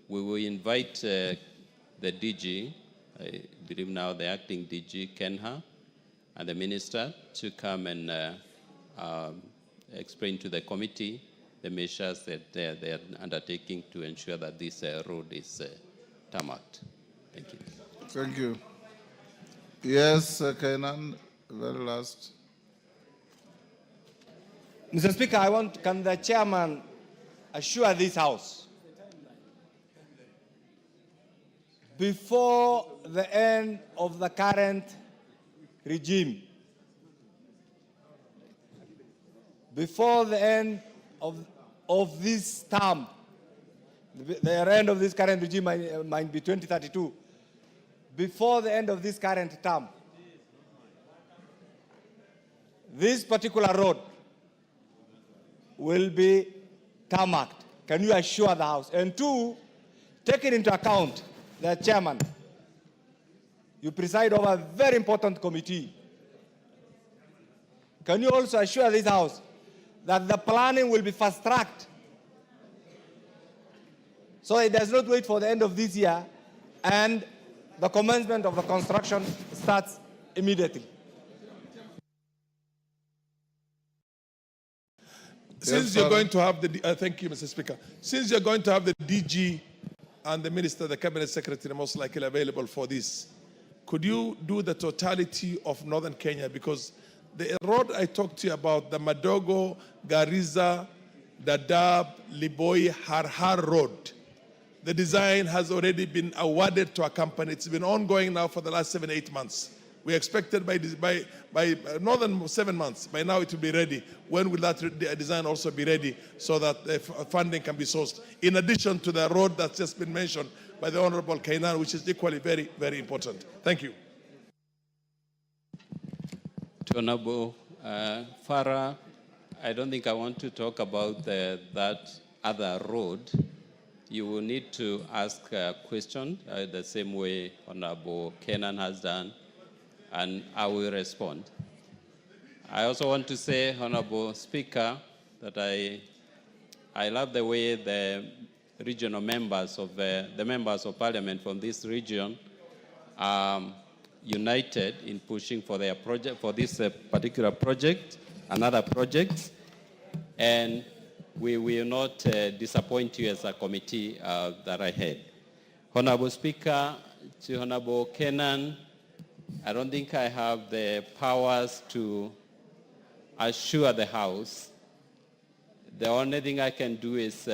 we will invite the DG, I believe now the acting DG, Kenha, and the minister to come and explain to the committee the measures that they are undertaking to ensure that this road is tarmacked. Thank you. Thank you. Yes, Kainan, very last. Mr. Speaker, can the chairman assure this House before the end of the current regime, before the end of this term, the end of this current regime might be 2032, before the end of this current term, this particular road will be tarmacked. Can you assure the House? And two, taking into account that, Chairman, you preside over a very important committee. Can you also assure this House that the planning will be fast-tracked so it does not wait for the end of this year and the commencement of the construction starts immediately? Since you're going to have the, thank you, Mr. Speaker. Since you're going to have the DG and the Minister, the Cabinet Secretary most likely available for this, could you do the totality of Northern Kenya? Because the road I talked to you about, the Madogo, Garissa, Dadaab, Liboi, Harhar Road, the design has already been awarded to a company. It's been ongoing now for the last 7-8 months. We expected by more than 7 months. By now it will be ready. When will that design also be ready so that funding can be sourced? In addition to the road that's just been mentioned by the Honorable Kainan, which is equally very, very important. Thank you. To Honorable Farah, I don't think I want to talk about that other road. You will need to ask a question the same way Honorable Kenan has done, and I will respond. I also want to say, Honorable Speaker, that I love the way the regional members of the members of parliament from this region are united in pushing for their project, for this particular project, another project, and we will not disappoint you as a committee that I had. Honorable Speaker, to Honorable Kenan, I don't think I have the powers to assure the House. The only thing I can do is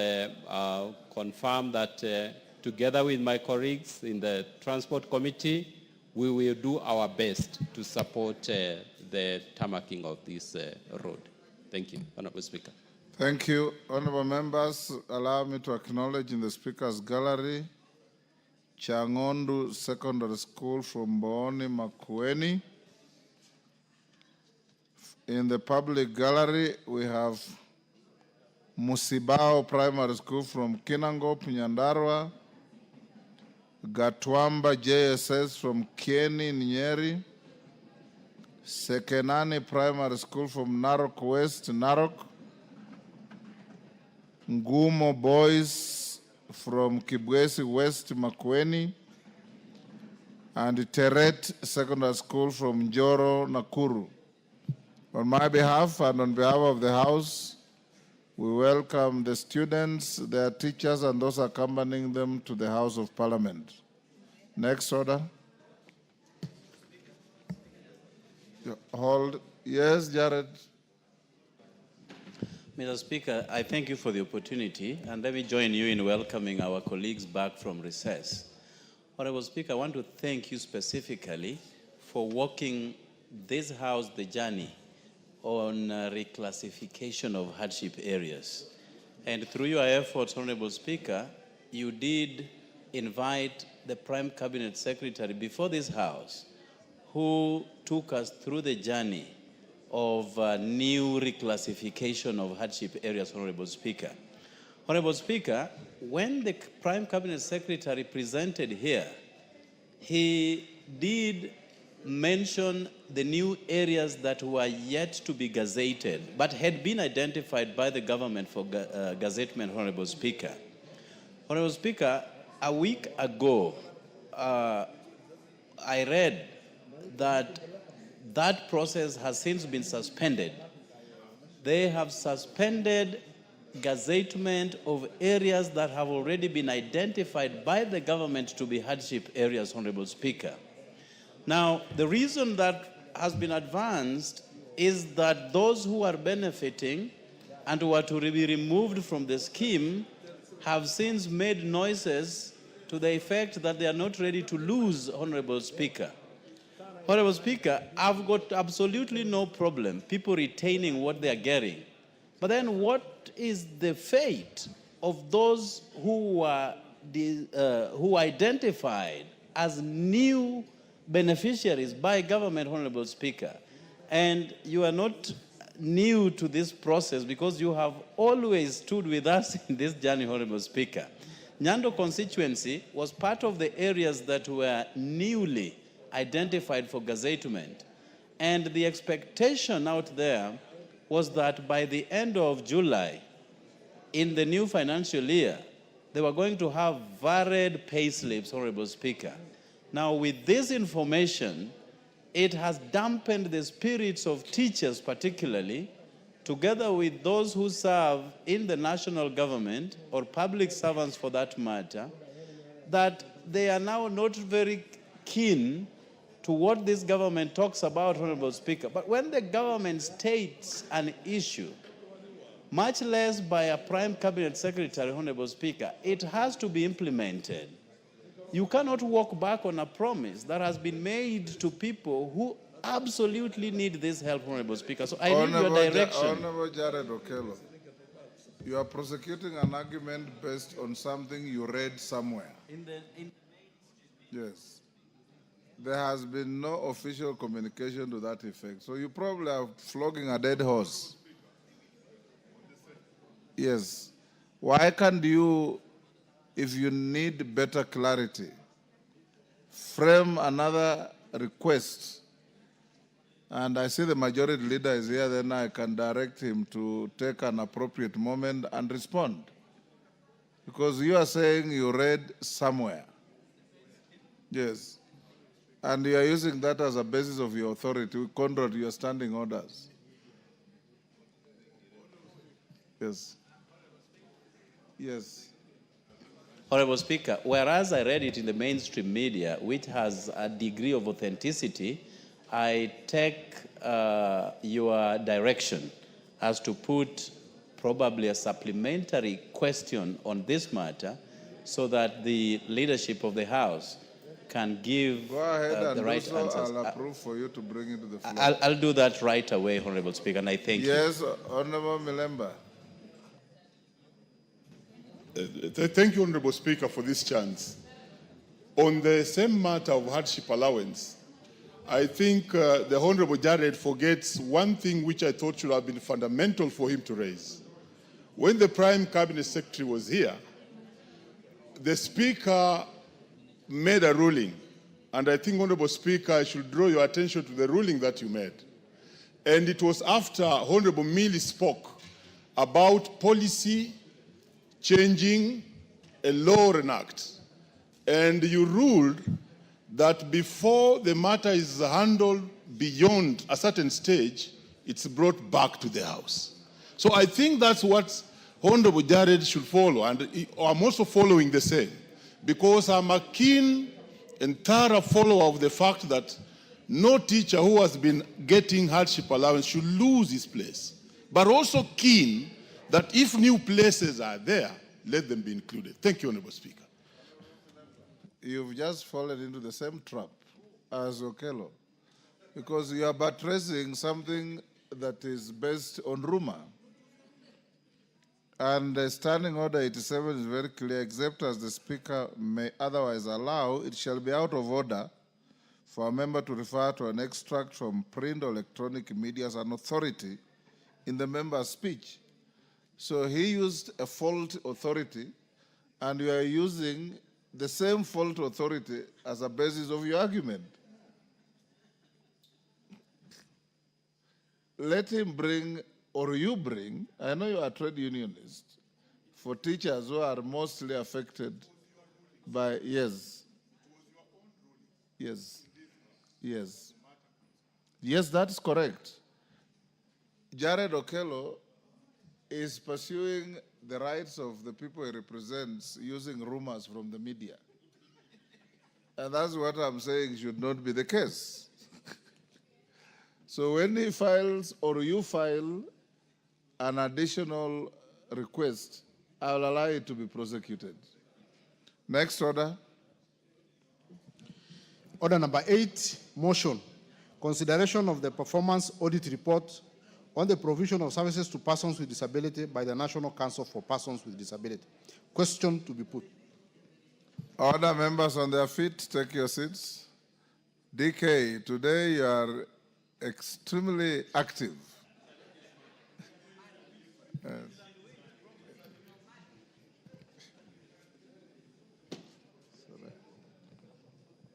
confirm that together with my colleagues in the Transport Committee, we will do our best to support the tarmacking of this road. Thank you, Honorable Speaker. Thank you. Honorable members, allow me to acknowledge in the Speaker's gallery Changondu Secondary School from Booni Makueni. In the public gallery, we have Musibao Primary School from Kinangop, Nyandarua, Gatwamba JSS from Kieni, Nyeri, Sekenani Primary School from Narok West, Narok, Ngumo Boys from Kibwezi West, Makueni, and Teret Secondary School from Njoro, Nakuru. On my behalf and on behalf of the House, we welcome the students, their teachers, and those accompanying them to the House of Parliament. Next order. Hold. Yes, Jared. Mr. Speaker, I thank you for the opportunity, and let me join you in welcoming our colleagues back from recess. Honorable Speaker, I want to thank you specifically for walking this House the journey on reclassification of hardship areas. And through your efforts, Honorable Speaker, you did invite the Prime Cabinet Secretary before this House, who took us through the journey of new reclassification of hardship areas, Honorable Speaker. Honorable Speaker, when the Prime Cabinet Secretary presented here, he did mention the new areas that were yet to be gazetted, but had been identified by the government for gazettement, Honorable Speaker. Honorable Speaker, a week ago, I read that that process has since been suspended. They have suspended gazettement of areas that have already been identified by the government to be hardship areas, Honorable Speaker. Now, the reason that has been advanced is that those who are benefiting and who are to be removed from the scheme have since made noises to the effect that they are not ready to lose, Honorable Speaker. Honorable Speaker, I've got absolutely no problem people retaining what they are getting. But then what is the fate of those who are identified as new beneficiaries by government, Honorable Speaker? And you are not new to this process because you have always stood with us in this journey, Honorable Speaker. Nyando constituency was part of the areas that were newly identified for gazettement. And the expectation out there was that by the end of July, in the new financial year, they were going to have varied pay slips, Honorable Speaker. Now, with this information, it has dampened the spirits of teachers particularly, together with those who serve in the national government, or public servants for that matter, that they are now not very keen to what this government talks about, Honorable Speaker. But when the government states an issue, much less by a Prime Cabinet Secretary, Honorable Speaker, it has to be implemented. You cannot walk back on a promise that has been made to people who absolutely need this help, Honorable Speaker. So I need your direction. Honorable Jared Okello, you are prosecuting an argument based on something you read somewhere. Yes. There has been no official communication to that effect. So you probably are flogging a dead horse. Yes. Why can't you, if you need better clarity, frame another request? And I see the majority leader is here, then I can direct him to take an appropriate moment and respond. Because you are saying you read somewhere. Yes. And you are using that as a basis of your authority, contrary to your standing orders. Yes. Yes. Honorable Speaker, whereas I read it in the mainstream media, which has a degree of authenticity, I take your direction as to put probably a supplementary question on this matter so that the leadership of the House can give Go ahead the right and answers. I'll approve for you to bring it to the floor. I'll do that right away, Honorable Speaker, and I thank you. Yes, Honorable Milemba. Thank you, Honorable Speaker, for this chance. On the same matter of hardship allowance, I think the Honorable Jared forgets one thing which I thought should have been fundamental for him to raise. When the Prime Cabinet Secretary was here, the Speaker made a ruling, and I think, Honorable Speaker, I should draw your attention to the ruling that you made. And it was after Honorable Milley spoke about policy changing a law or an act. And you ruled that before the matter is handled beyond a certain stage, it's brought back to the House. So I think that's what Honorable Jared should follow, and I'm also following the same, because I'm a keen and thorough follower of the fact that no teacher who has been getting hardship allowance should lose his place, but also keen that if new places are there, let them be included. Thank you, Honorable Speaker. You've just fallen into the same trap as Okello, because you are buttressing something that is based on rumor. And Standing Order 87 is very clear, except as the Speaker may otherwise allow, it shall be out of order for a member to refer to an extract from print or electronic media as an authority in the member's speech. So he used a fault authority, and you are using the same fault authority as a basis of your argument. Let him bring, or you bring, I know you are a trade unionist, for teachers who are mostly affected by, yes, that's correct. Jared Okello is pursuing the rights of the people he represents using rumors from the media. And that's what I'm saying should not be the case. So when he files or you file an additional request, I will allow it to be prosecuted. Next order. Order number 8, motion. Consideration of the performance audit report on the provision of services to persons with disability by the National Council for Persons with Disability. Question to be put. Order, members on their feet, take your seats. DK, today you are extremely active.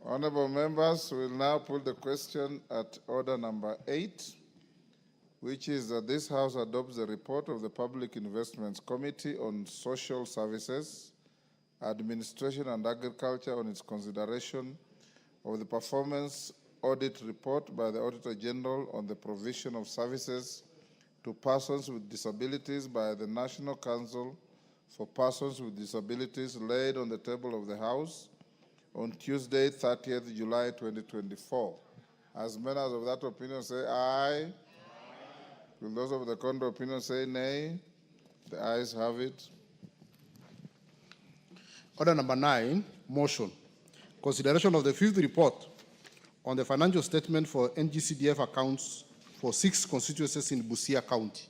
Honorable members, we will now put the question at order number 8, which is that this House adopts the report of the Public Investments Committee on Social Services, Administration and Agriculture on its consideration of the performance audit report by the Auditor General on the provision of services to persons with disabilities by the National Council for Persons with Disabilities laid on the table of the House on Tuesday, 30th July 2024. As members of that opinion say aye. Will those of the contrary opinion say nay? The ayes have it. Order number 9, motion. Consideration of the 5th report on the financial statement for NGCDF accounts for 6 constituencies in Busia County.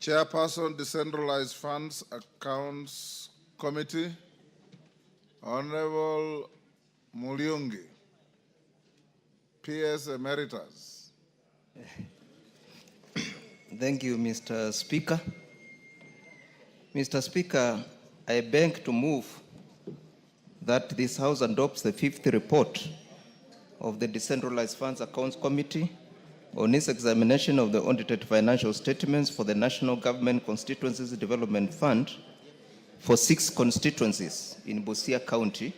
Chairperson, Decentralized Funds Accounts Committee, Honorable Muliungi, PS Emeritus. Thank you, Mr. Speaker. Mr. Speaker, I beg to move that this House adopts the 5th report of the Decentralized Funds Accounts Committee on its examination of the audited financial statements for the National Government Constituencies Development Fund for 6 constituencies in Busia County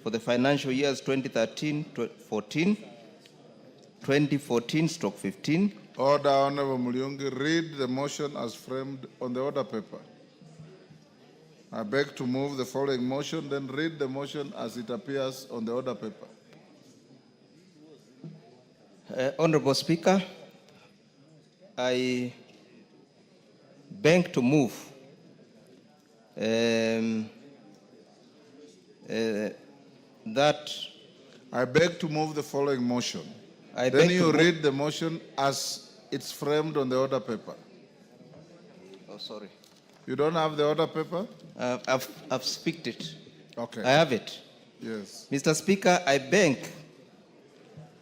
for the financial years 2013-14, 2014-15. Order, Honorable Muliungi. Read the motion as framed on the order paper. I beg to move the following motion, then read the motion as it appears on the order paper. Honorable Speaker, I beg to move that I beg to move the following motion. Then you read the motion as it's framed on the order paper. Oh, sorry. You don't have the order paper? I've speaked it. Okay. I have it. Yes. Mr. Speaker, I beg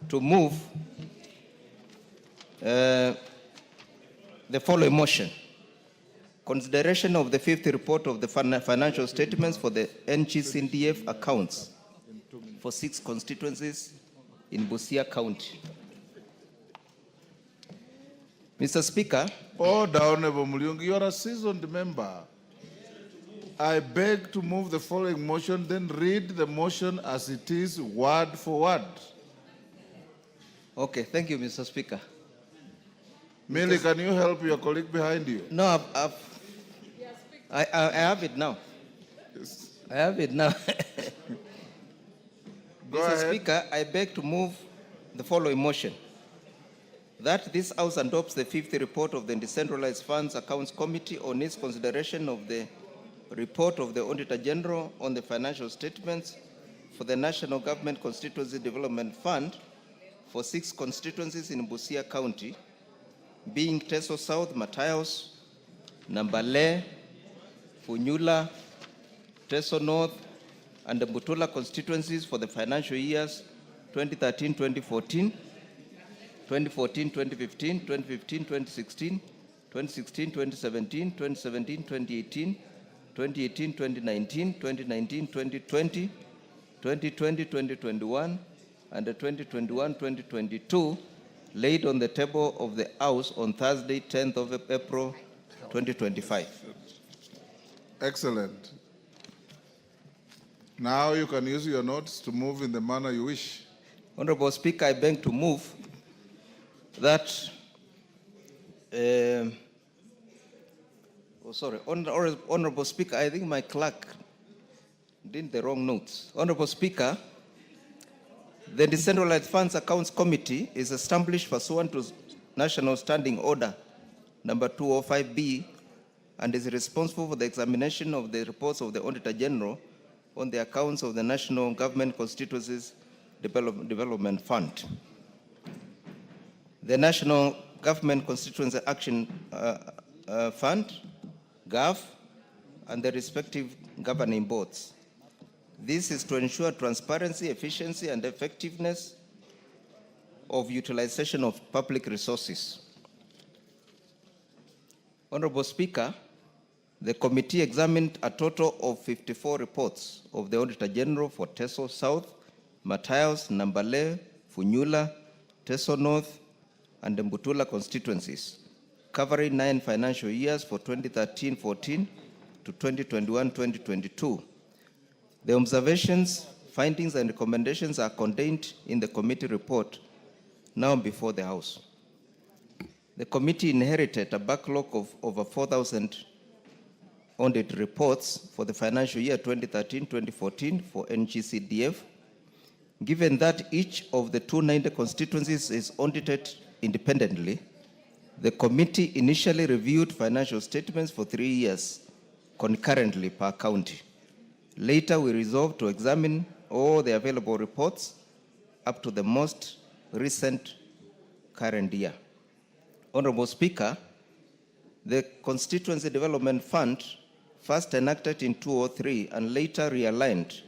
to move the following motion. Consideration of the 5th report of the financial statements for the NGCDF accounts for 6 constituencies in Busia County. Mr. Speaker. Order, Honorable Muliungi. You are a seasoned member. I beg to move the following motion, then read the motion as it is, word for word. Okay, thank you, Mr. Speaker. Millie, can you help your colleague behind you? No, I have it now. Yes. I have it now. Go Mr. ahead. Speaker, I beg to move the following motion. That this House adopts the 5th report of the Decentralized Funds Accounts Committee on its consideration of the report of the Auditor General on the financial statements for the National Government Constituency Development Fund for 6 constituencies in Busia County being Teso South, Matayos, Nambale, Funyula, Teso North, and the Butula constituencies for the financial years 2013-2014, 2014-2015, 2015-2016, 2016-2017, 2017-2018, 2018-2019, 2019-2020, 2020-2021, and the 2021-2022 laid on the table of the House on Thursday, 10th of April, 2025. Excellent. Now you can use your notes to move in the manner you wish. Honorable Speaker, I beg to move that, Honorable Speaker, I think my clerk did the wrong notes. Honorable Speaker, the Decentralized Funds Accounts Committee is established pursuant to National Standing Order number 205B and is responsible for the examination of the reports of the Auditor General on the accounts of the National Government Constituencies Development Fund, the National Government Constituency Action Fund, GAF, and the respective governing boards. This is to ensure transparency, efficiency, and effectiveness of utilization of public resources. Honorable Speaker, the committee examined a total of 54 reports of the Auditor General for Teso South, Matayos, Nambale, Funyula, Teso North, and the Mbutula constituencies, covering 9 financial years for 2013-14 to 2021-2022. The observations, findings, and recommendations are contained in the committee report now before the House. The committee inherited a backlog of over 4,000 audit reports for the financial year 2013-2014 for NGCDF. Given that each of the 290 constituencies is audited independently, the committee initially reviewed financial statements for 3 years concurrently per county. Later, we resolved to examine all the available reports up to the most recent current year. Honorable Speaker, the Constituency Development Fund, first enacted in 2003 and later realigned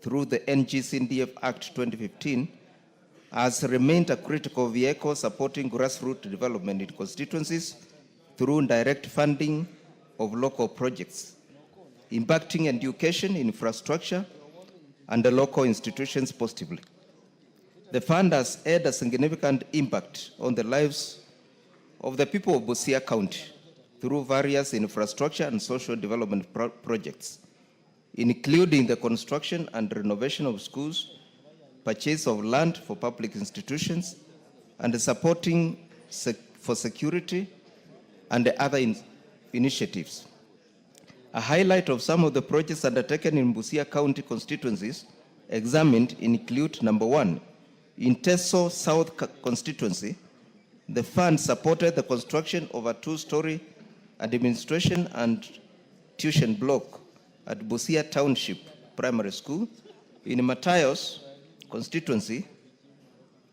through the NGCDF Act 2015, has remained a critical vehicle supporting grassroots development in constituencies through direct funding of local projects, impacting education, infrastructure, and the local institutions positively. The fund has had a significant impact on the lives of the people of Busia County through various infrastructure and social development projects, including the construction and renovation of schools, purchase of land for public institutions, and the supporting for security and the other initiatives. A highlight of some of the projects undertaken in Busia County constituencies examined include: number 1, in Teso South constituency, the fund supported the construction of a 2-story administration and tuition block at Busia Township Primary School. In Matayos constituency,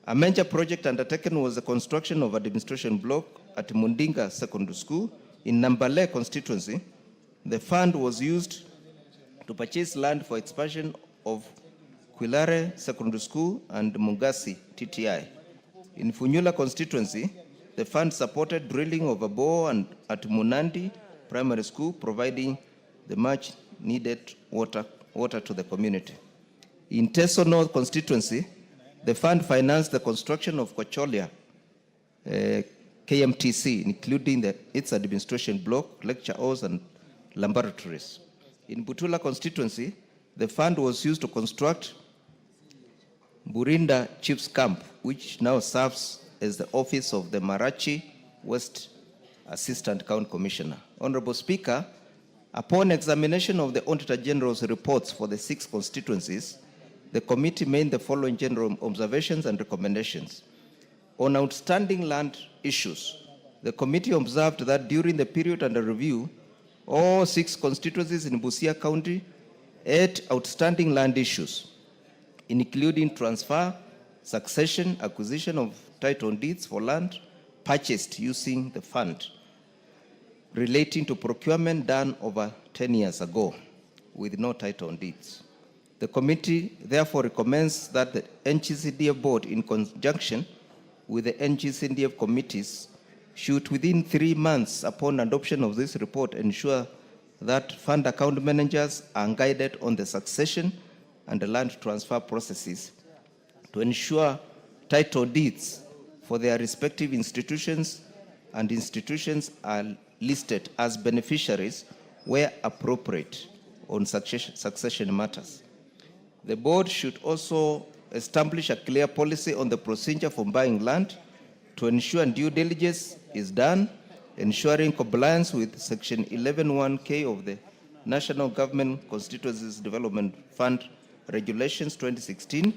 a major project undertaken was the construction of administration block at Mundinga Secondary School. In Nambale constituency, the fund was used to purchase land for expansion of Quilare Secondary School and Mungasi TTI. In Funyula constituency, the fund supported drilling of a bore at Munandi Primary School, providing the much needed water to the community. In Teso North constituency, the fund financed the construction of Kocholia KMTC, including its administration block, lecture halls, and laboratories. In Butula constituency, the fund was used to construct Burinda Chiefs Camp, which now serves as the office of the Marachi West Assistant County Commissioner. Honorable Speaker, upon examination of the Auditor General's reports for the 6 constituencies, the committee made the following general observations and recommendations. On outstanding land issues, the committee observed that during the period under review, all 6 constituencies in Busia County had outstanding land issues, including transfer, succession, acquisition of title deeds for land, purchased using the fund relating to procurement done over 10 years ago with no title on deeds. The committee therefore recommends that the NGCDF board, in conjunction with the NGCDF committees, should within 3 months upon adoption of this report ensure that fund account managers are guided on the succession and the land transfer processes to ensure title deeds for their respective institutions, and institutions are listed as beneficiaries where appropriate on succession matters. The board should also establish a clear policy on the procedure for buying land to ensure due diligence is done, ensuring compliance with Section 11(1)(k) of the National Government Constituencies Development Fund Regulations 2016,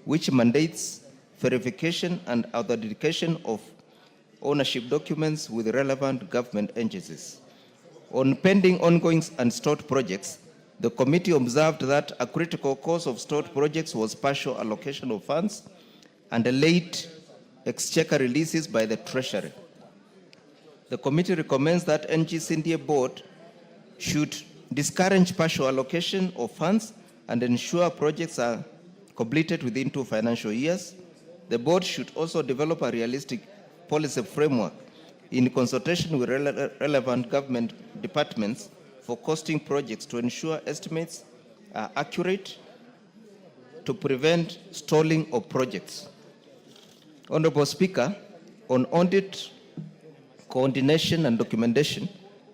which mandates verification and authentication of ownership documents with relevant government agencies. On pending, ongoing, and stored projects, the committee observed that a critical cause of stored projects was partial allocation of funds and late exchequer releases by the Treasury. The committee recommends that NGCDA board should discourage partial allocation of funds and ensure projects are completed within 2 financial years. The board should also develop a realistic policy framework in consultation with relevant government departments for costing projects to ensure estimates are accurate to prevent stalling of projects. Honorable Speaker, on audit, coordination and documentation,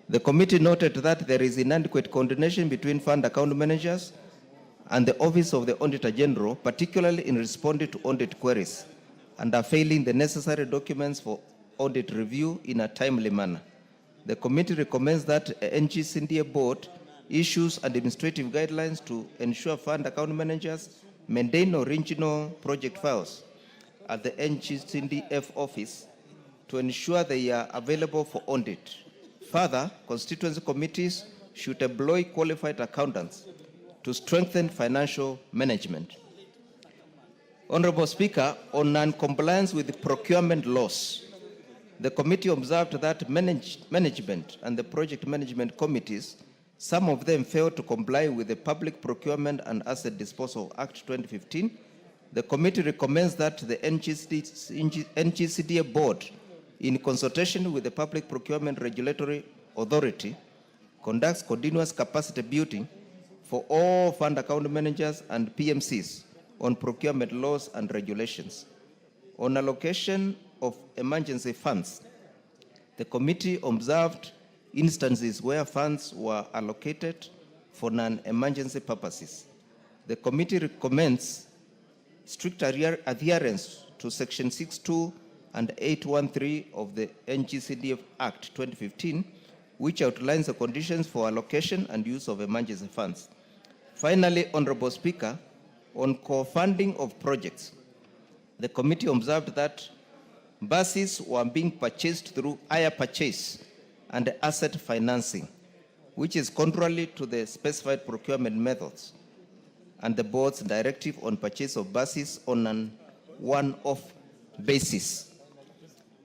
the committee noted that there is inadequate coordination between fund account managers and the Office of the Auditor General, particularly in responding to audit queries, and are failing the necessary documents for audit review in a timely manner. The committee recommends that NGCDA board issues administrative guidelines to ensure fund account managers maintain original project files at the NGCDF office to ensure they are available for audit. Further, constituency committees should employ qualified accountants to strengthen financial management. Honorable Speaker, on non-compliance with procurement laws, the committee observed that management and the project management committees, some of them failed to comply with the Public Procurement and Asset Disposal Act 2015. The committee recommends that the NGCDA board, in consultation with the Public Procurement Regulatory Authority, conducts continuous capacity building for all fund account managers and PMCs on procurement laws and regulations. On allocation of emergency funds, the committee observed instances where funds were allocated for non-emergency purposes. The committee recommends strict adherence to Section 6.2 and 813 of the NGCDF Act 2015, which outlines the conditions for allocation and use of emergency funds. Finally, Honorable Speaker, on co-funding of projects, the committee observed that buses were being purchased through hire purchase and asset financing, which is contrary to the specified procurement methods and the board's directive on purchase of buses on an one-off basis.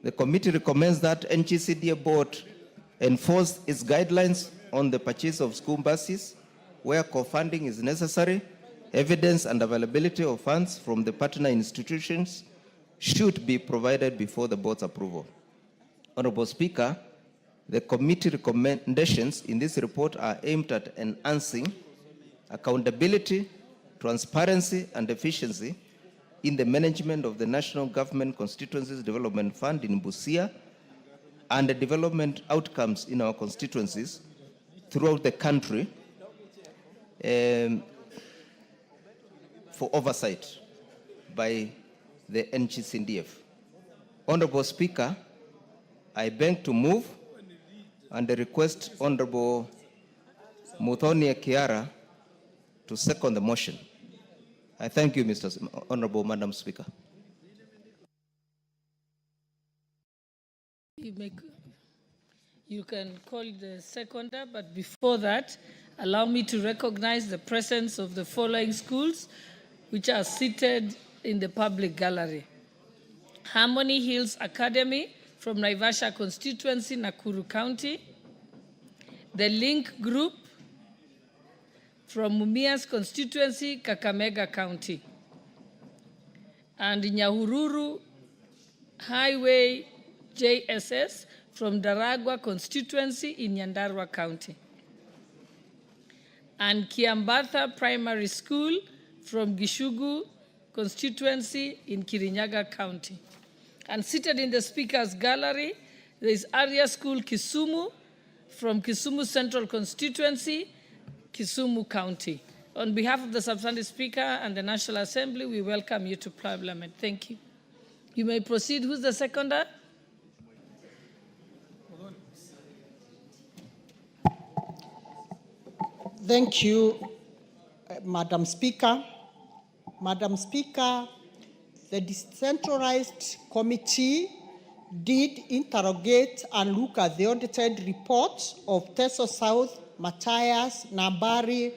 The committee recommends that NGCDA board enforce its guidelines on the purchase of school buses where co-funding is necessary. Evidence and availability of funds from the partner institutions should be provided before the board's approval. Honorable Speaker, the committee recommendations in this report are aimed at enhancing accountability, transparency, and efficiency in the management of the National Government Constituencies Development Fund in Busia and the development outcomes in our constituencies throughout the country for oversight by the NGCDF. Honorable Speaker, I beg to move and request Honorable Muthoni Kiara to second the motion. I thank you, Honorable Madam Speaker. You can call the seconder, but before that, allow me to recognize the presence of the following schools which are seated in the public gallery. Harmony Hills Academy from Naivasha constituency, Nakuru County. The Link Group from Mumias constituency, Kakamega County. And Nyahururu Highway JSS from Daragwa constituency in Nyandarua County. And Kiambatha Primary School from Gishugu constituency in Kirinyaga County. And seated in the speaker's gallery, there is Area School Kisumu from Kisumu Central constituency, Kisumu County. On behalf of the substantive speaker and the National Assembly, we welcome you to Parliament. Thank you. You may proceed. Who's the seconder? Thank you, Madam Speaker. Madam Speaker, the decentralized committee did interrogate and look at the audited report of Teso South, Matthias, Nambari,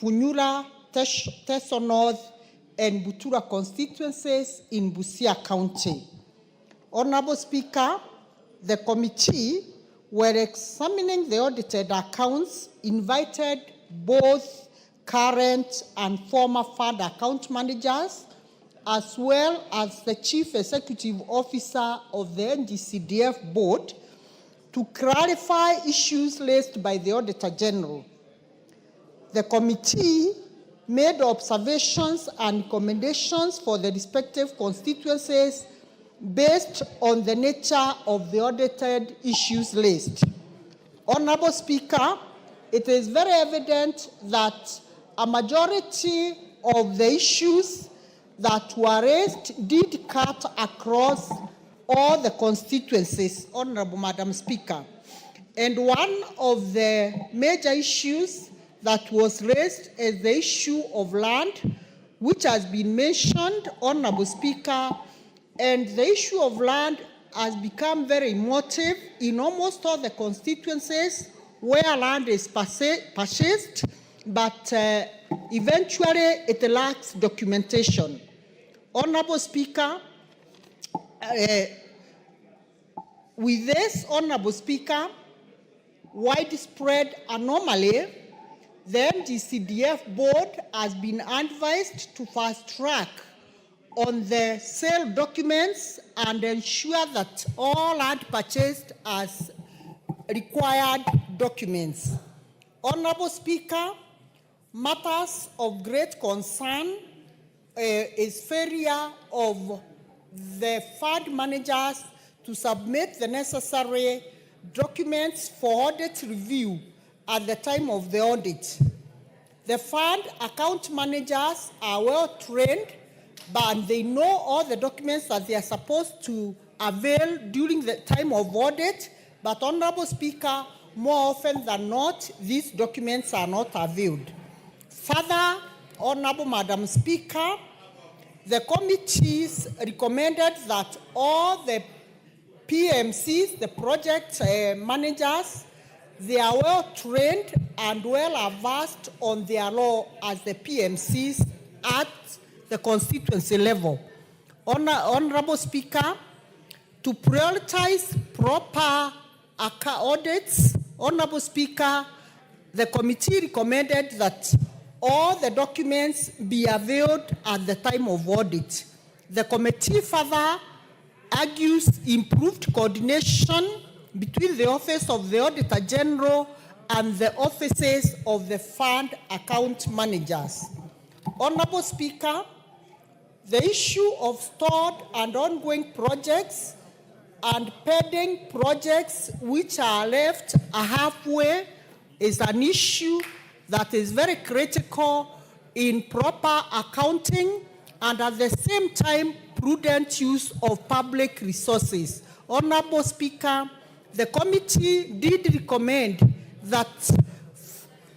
Funyula, Teso North, and Butura constituencies in Busia County. Honorable Speaker, the committee were examining the audited accounts, invited both current and former fund account managers, as well as the Chief Executive Officer of the NGCDF Board to clarify issues raised by the Auditor General. The committee made observations and recommendations for the respective constituencies based on the nature of the audited issues raised. Honorable Speaker, it is very evident that a majority of the issues that were raised did cut across all the constituencies, Honorable Madam Speaker. And one of the major issues that was raised is the issue of land, which has been mentioned, Honorable Speaker, and the issue of land has become very emotive in almost all the constituencies where land is purchased, but eventually it lacks documentation. Honorable Speaker, with this, Honorable Speaker, widespread anomaly, the NGCDF board has been advised to fast track on the sale documents and ensure that all land purchased as required documents. Honorable Speaker, matters of great concern is failure of the fund managers to submit the necessary documents for audit review at the time of the audit. The fund account managers are well trained, but they know all the documents that they are supposed to avail during the time of audit. But Honorable Speaker, more often than not, these documents are not availed. Further, Honorable Madam Speaker, the committees recommended that all the PMCs, the project managers, they are well trained and well versed on their law as the PMCs at the constituency level. Honorable Speaker, to prioritize proper audits, Honorable Speaker, the committee recommended that all the documents be availed at the time of audit. The committee further argues improved coordination between the Office of the Auditor General and the offices of the fund account managers. Honorable Speaker, the issue of stored and ongoing projects and pending projects which are left halfway is an issue that is very critical in proper accounting and at the same time prudent use of public resources. Honorable Speaker, the committee did recommend that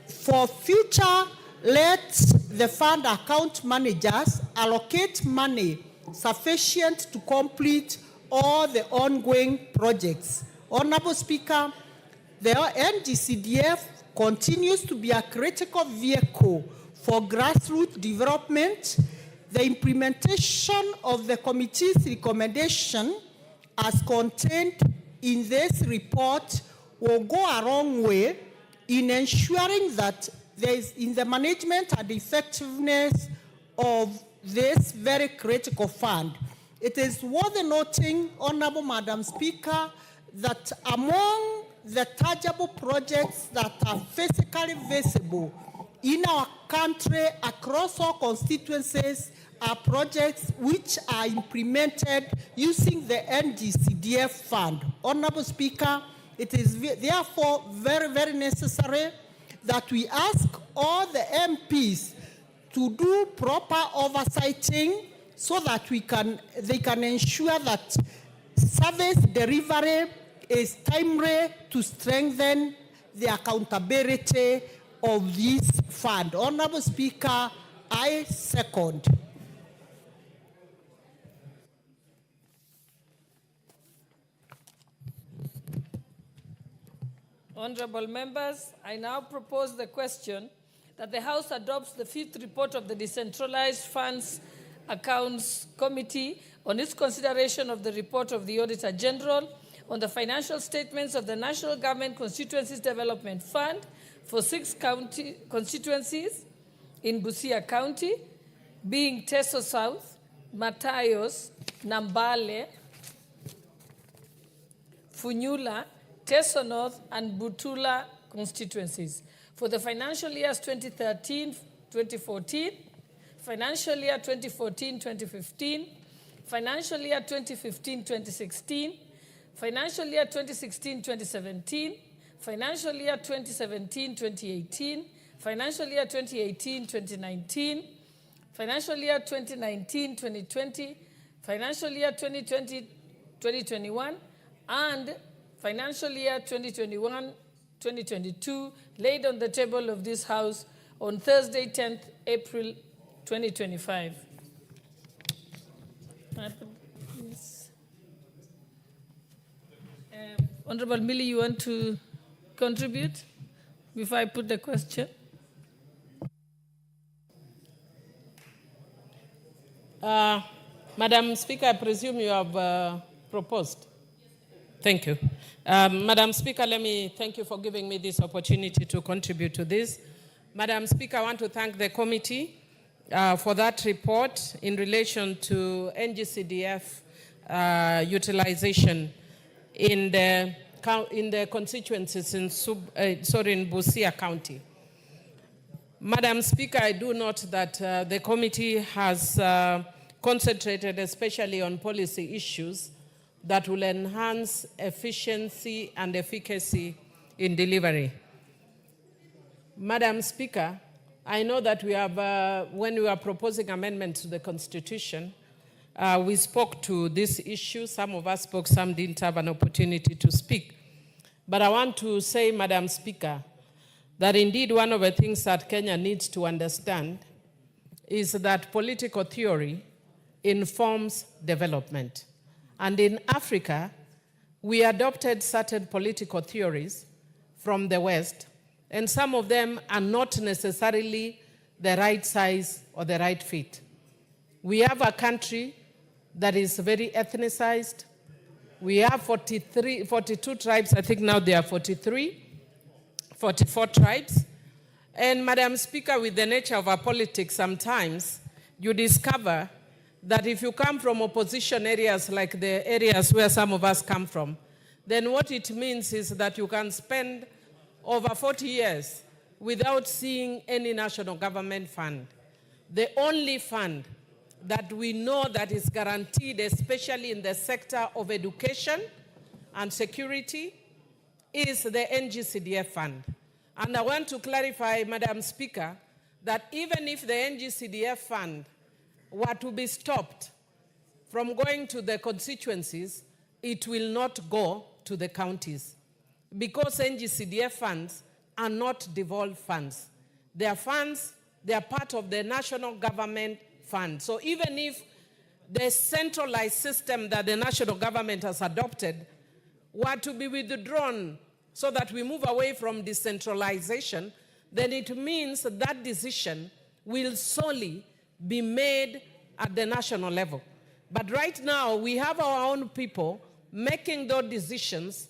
for future, let the fund account managers allocate money sufficient to complete all the ongoing projects. Honorable Speaker, the NGCDF continues to be a critical vehicle for grassroots development. The implementation of the committee's recommendation as contained in this report will go a long way in ensuring that there is in the management and effectiveness of this very critical fund. It is worth noting, Honorable Madam Speaker, that among the tangible projects that are physically visible in our country across all constituencies are projects which are implemented using the NGCDF fund. Honorable Speaker, it is therefore very, very necessary that we ask all the MPs to do proper oversighting so that they can ensure that service delivery is timely to strengthen the accountability of this fund. Honorable Speaker, I second. Honorable members, I now propose the question that the House adopts the 5th report of the Decentralized Funds Accounts Committee on its consideration of the report of the Auditor General on the financial statements of the National Government Constituencies Development Fund for 6 county constituencies in Busia County, being Teso South, Matayos, Nambale, Funyula, Teso North, and Butula constituencies for the financial years 2013-2014, financial year 2014-2015, financial year 2015-2016, financial year 2016-2017, financial year 2017-2018, financial year 2018-2019, financial year 2019-2020, financial year 2020-2021, and financial year 2021-2022, laid on the table of this House on Thursday, 10th April 2025. Honorable Millie, you want to contribute before I put the question? Madam Speaker, I presume you have proposed. Thank you. Madam Speaker, let me thank you for giving me this opportunity to contribute to this. Madam Speaker, I want to thank the committee for that report in relation to NGCDF utilization in the constituencies in Busia County. Madam Speaker, I do note that the committee has concentrated especially on policy issues that will enhance efficiency and efficacy in delivery. Madam Speaker, I know that we have, when we were proposing amendments to the Constitution, we spoke to this issue. Some of us spoke, some didn't have an opportunity to speak. But I want to say, Madam Speaker, that indeed one of the things that Kenya needs to understand is that political theory informs development. And in Africa, we adopted certain political theories from the West, and some of them are not necessarily the right size or the right fit. We have a country that is very ethnicized. We have 42 tribes. I think now there are 44 tribes. And Madam Speaker, with the nature of our politics, sometimes you discover that if you come from opposition areas like the areas where some of us come from, then what it means is that you can spend over 40 years without seeing any national government fund. The only fund that we know that is guaranteed, especially in the sector of education and security, is the NGCDF fund. And I want to clarify, Madam Speaker, that even if the NGCDF fund were to be stopped from going to the constituencies, it will not go to the counties, because NGCDF funds are not devolved funds. They are funds, they are part of the national government fund. So even if the centralized system that the national government has adopted were to be withdrawn so that we move away from decentralization, then it means that decision will solely be made at the national level. But right now, we have our own people making those decisions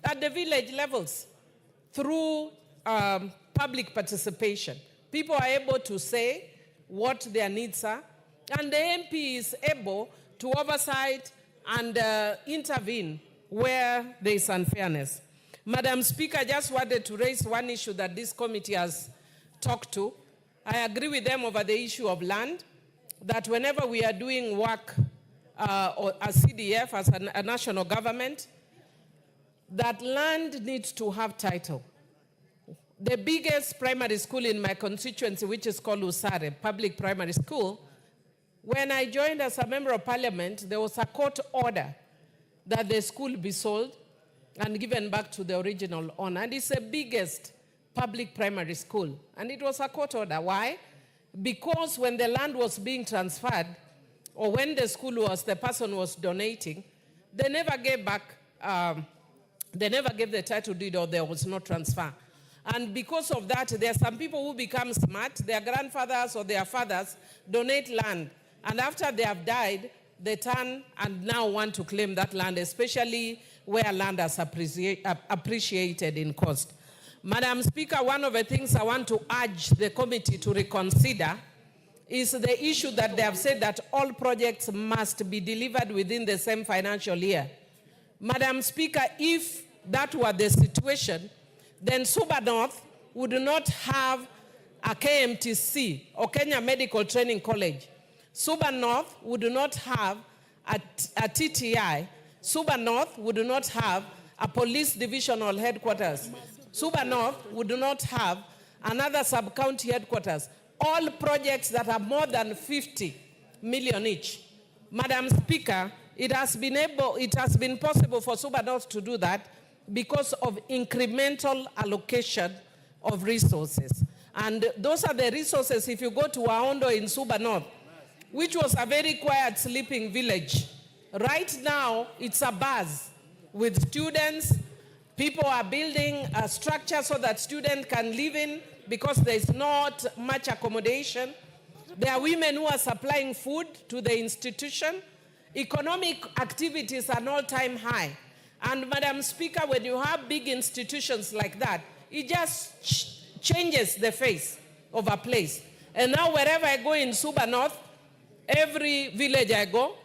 at the village levels through public participation. People are able to say what their needs are, and the MP is able to oversight and intervene where there is unfairness. Madam Speaker, I just wanted to raise one issue that this committee has talked to. I agree with them over the issue of land, that whenever we are doing work or as CDF, as a national government, that land needs to have title. The biggest primary school in my constituency, which is called Usare, public primary school, when I joined as a member of parliament, there was a court order that the school be sold and given back to the original owner. And it's the biggest public primary school. And it was a court order. Why? Because when the land was being transferred, or when the person was donating, they never gave back, they never gave the title deed, or there was no transfer. And because of that, there are some people who become smart, their grandfathers or their fathers donate land. And after they have died, they turn and now want to claim that land, especially where land has appreciated in cost. Madam Speaker, one of the things I want to urge the committee to reconsider is the issue that they have said that all projects must be delivered within the same financial year. Madam Speaker, if that were the situation, then Suba North would not have a KMTC or Kenya Medical Training College. Suba North would not have a TTI. Suba North would not have a police divisional headquarters. Suba North would not have another sub-county headquarters. All projects that are more than 50 million each. Madam Speaker, it has been possible for Suba North to do that because of incremental allocation of resources. And those are the resources. If you go to Waondo in Suba North, which was a very quiet sleeping village, right now it's a buzz with students. People are building a structure so that students can live in, because there's not much accommodation. There are women who are supplying food to the institution. Economic activities are an all-time high. And Madam Speaker, when you have big institutions like that, it just changes the face of a place. And now wherever I go in Suba North, every village I go,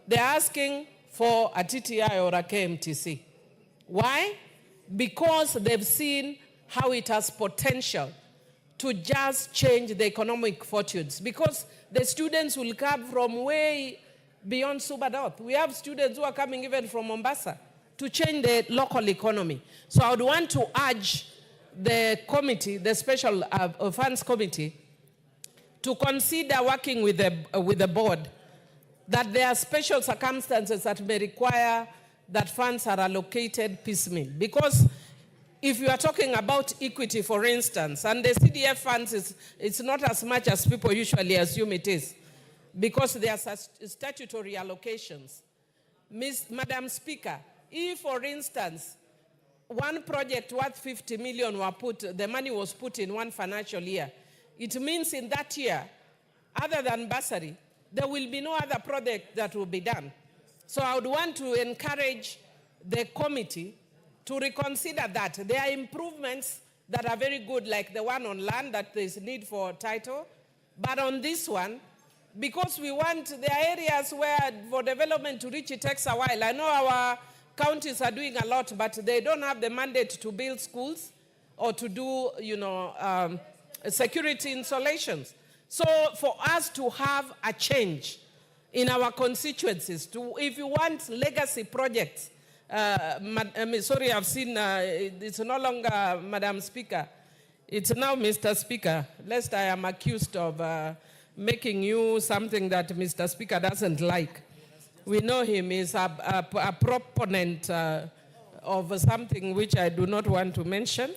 they're asking for a TTI or a KMTC. Why? Because they've seen how it has potential to just change the economic fortunes. Because the students will come from way beyond Suba North. We have students who are coming even from Mombasa to change the local economy. So I would want to urge the committee, the Special Funds Committee, to consider working with the board, that there are special circumstances that may require that funds are allocated piecemeal. Because if you are talking about equity, for instance, and the CDF funds, it's not as much as people usually assume it is, because there are statutory allocations. Madam Speaker, if, for instance, one project worth 50 million the money was put in one financial year, it means in that year, other than bursary, there will be no other project that will be done. So I would want to encourage the committee to reconsider that. There are improvements that are very good, like the one on land, that there is need for title. But on this one, because we want, there are areas where for development to reach, it takes a while. I know our counties are doing a lot, but they don't have the mandate to build schools or to do, security installations. So for us to have a change in our constituencies, if you want legacy projects, sorry, I've seen, it's no longer Madam Speaker, it's now Mr. Speaker, lest I am accused of making you something that Mr. Speaker doesn't like. We know him, he's a proponent of something which I do not want to mention,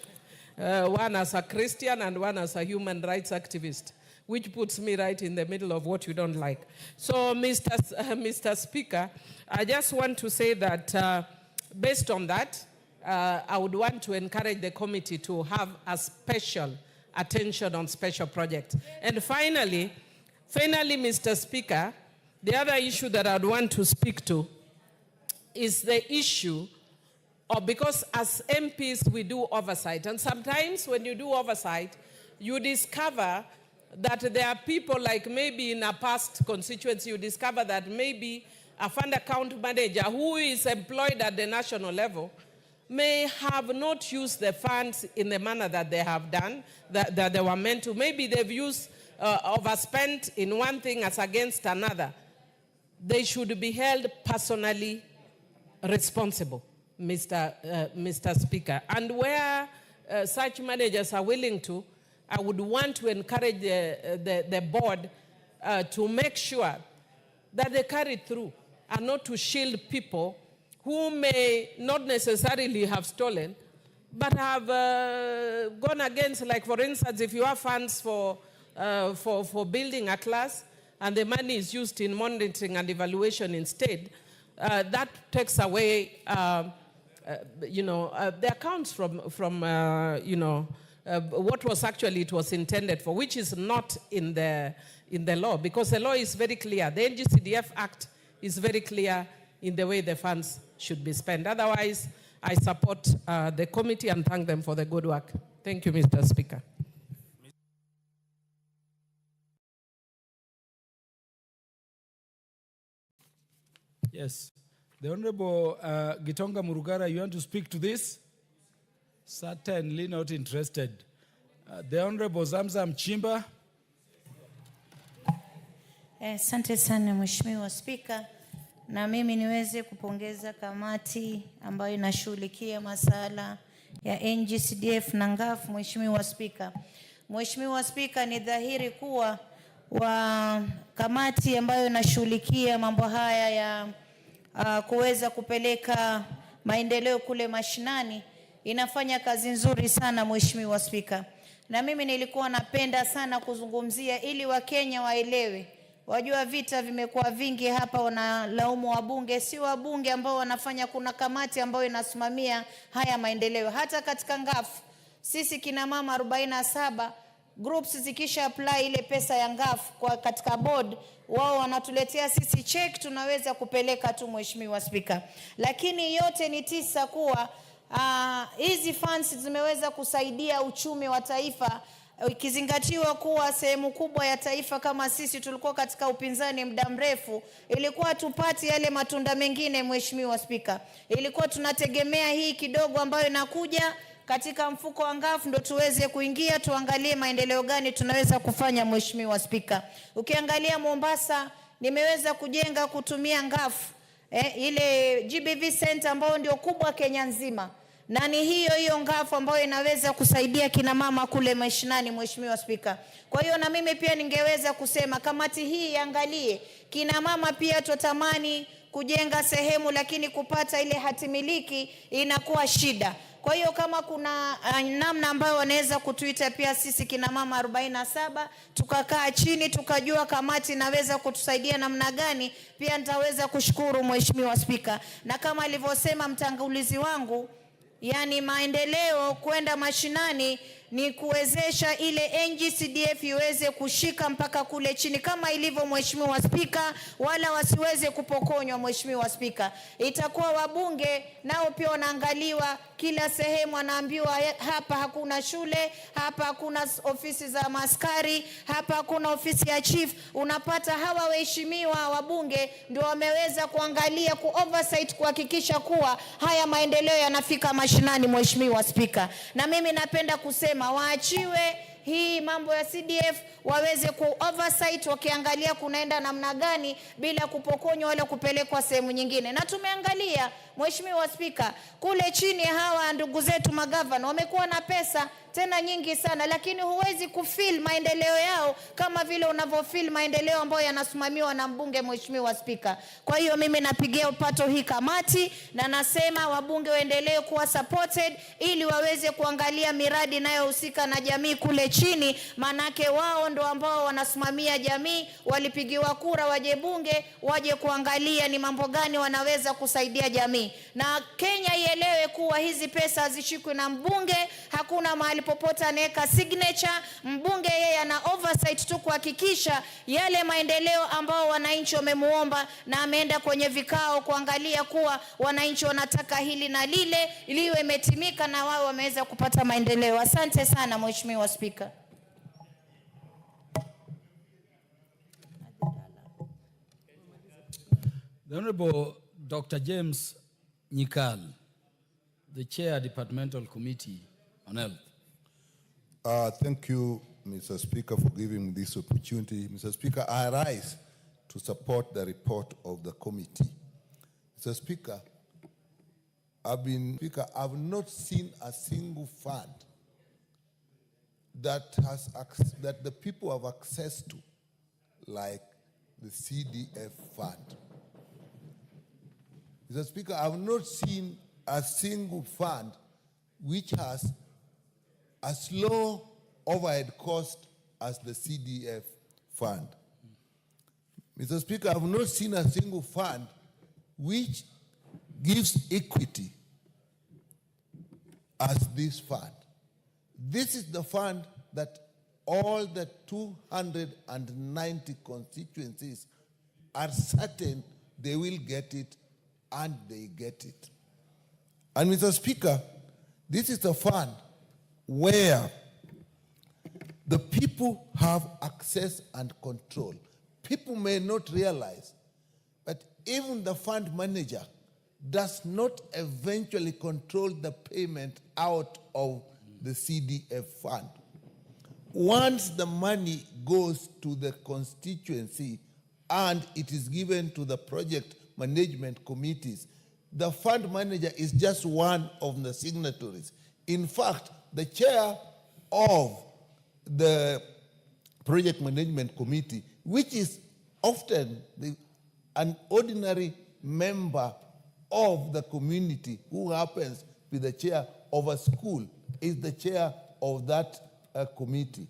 one as a Christian and one as a human rights activist, which puts me right in the middle of what you don't like. So, Mr. Speaker, I just want to say that based on that, I would want to encourage the committee to have a special attention on special projects. And finally, Mr. Speaker, the other issue that I'd want to speak to is the issue of, because as MPs we do oversight, and sometimes when you do oversight, you discover that there are people, like maybe in a past constituency, you discover that maybe a fund account manager who is employed at the national level may have not used the funds in the manner that they have done, that they were meant to. Maybe they've used overspent in one thing as against another. They should be held personally responsible, Mr. Speaker. And where such managers are willing to, I would want to encourage the board to make sure that they carry through and not to shield people who may not necessarily have stolen, but have gone against, like for instance, if you have funds for building a class and the money is used in monitoring and evaluation instead, that takes away, the accounts from what was actually it was intended for, which is not in the law, because the law is very clear. The NGCDF Act is very clear in the way the funds should be spent. Otherwise, I support the committee and thank them for the good work. Thank you, Mr. Speaker. Yes. The Honorable Gitonga Murugara, you want to speak to this? Certainly not interested. The Honorable Zamzam Chimba. Asante sana Mheshimiwa Spika, na mimi niweze kupongeza kamati ambayo inashughulikia masala ya NGCDF na ngafu. Mheshimiwa Spika, Mheshimiwa Spika, ni dhahiri kuwa kamati ambayo inashughulikia mambo haya ya kuweza kupeleka maendeleo kule mashinani inafanya kazi nzuri sana Mheshimiwa Spika. Na mimi nilikuwa napenda sana kuzungumzia ili Wakenya waelewe. Wajua vita vimekuwa vingi hapa, wanalaumu wabunge, si wabunge ambao wanafanya, kuna kamati ambayo inasimamia haya maendeleo. Hata katika ngafu, sisi kina mama 47 groups zikisha apply ile pesa ya ngafu kwa katika board, wao wanatuletea sisi check, tunaweza kupeleka tu Mheshimiwa Spika. Lakini yote ni tisa kuwa hizi funds zimeweza kusaidia uchumi wa taifa, ikizingatiwa kuwa sehemu kubwa ya taifa kama sisi tulikuwa katika upinzani muda mrefu, ilikuwa tupati yale matunda mengine Mheshimiwa Spika. Ilikuwa tunategemea hii kidogo ambayo inakuja katika mfuko wa ngafu ndo tuweze kuingia tuangalie maendeleo gani tunaweza kufanya Mheshimiwa Spika. Ukiangalia Mombasa nimeweza kujenga kutumia ngafu ile GBV Center ambayo ndio kubwa Kenya nzima. Na ni hiyo ngafu ambayo inaweza kusaidia kina mama kule mashinani Mheshimiwa Spika. Kwa hiyo na mimi pia ningeweza kusema kamati hii iangalie kina mama pia tutamani kujenga sehemu, lakini kupata ile hatimiliki inakuwa shida. Kwa hiyo kama kuna namna ambayo wanaweza kutuita pia sisi kina mama 47 tukakaa chini tukajua kamati inaweza kutusaidia namna gani, pia nitaweza kushukuru Mheshimiwa Spika. Na kama alivyosema mtangulizi wangu, yani maendeleo kwenda mashinani ni kuwezesha ile NGCDF iweze kushika mpaka kule chini kama ilivyo Mheshimiwa Spika, wala wasiweze kupokonywa Mheshimiwa Spika. Itakuwa wabunge nao pia wanaangaliwa kila sehemu, anaambiwa hapa hakuna shule, hapa hakuna ofisi za maskari, hapa hakuna ofisi ya chief. Unapata hawa waheshimiwa wabunge ndio wameweza kuangalia oversight kuhakikisha kuwa haya maendeleo yanafika mashinani Mheshimiwa Spika. Na mimi napenda kusema waachiwe hii mambo ya CDF, waweze oversight wakiangalia kunaenda namna gani bila kupokonywa wala kupelekwa sehemu nyingine. Na tumeangalia Mheshimiwa Spika, kule chini hawa ndugu zetu magavana wamekuwa na pesa tena nyingi sana, lakini huwezi kufeel maendeleo yao kama vile unavyofeel maendeleo ambayo yanasimamiwa na mbunge Mheshimiwa Spika. Kwa hiyo mimi napigia upato hii kamati na nasema wabunge waendelee kuwa supported ili waweze kuangalia miradi inayohusika na jamii kule chini, manake wao ndo ambao wanasimamia jamii, walipigiwa kura waje bunge waje kuangalia ni mambo gani wanaweza kusaidia jamii. Na Kenya ielewe kuwa hizi pesa hazishikwi na mbunge, hakuna mahali popote anaweka signature. Mbunge yeye ana oversight tu kuhakikisha yale maendeleo ambao wananchi wamemuomba, na ameenda kwenye vikao kuangalia kuwa wananchi wanataka hili na lile liwe imetimika na wao wameweza kupata maendeleo. Asante sana Mheshimiwa Spika. The Honorable Dr. James Nyikal, the Chair, Departmental Committee on Health. Thank you, Mr. Speaker, for giving me this opportunity. Mr. Speaker, I rise to support the report of the committee. Mr. Speaker, I've not seen a single fund that the people have access to, like the CDF fund. Mr. Speaker, I've not seen a single fund which has as low overhead cost as the CDF fund. Mr. Speaker, I've not seen a single fund which gives equity as this fund. This is the fund that all the 290 constituencies are certain they will get it, and they get it. And Mr. Speaker, this is a fund where the people have access and control. People may not realize, but even the fund manager does not eventually control the payment out of the CDF fund. Once the money goes to the constituency and it is given to the project management committees, the fund manager is just one of the signatories. In fact, the chair of the project management committee, which is often an ordinary member of the community who happens to be the chair of a school, is the chair of that committee.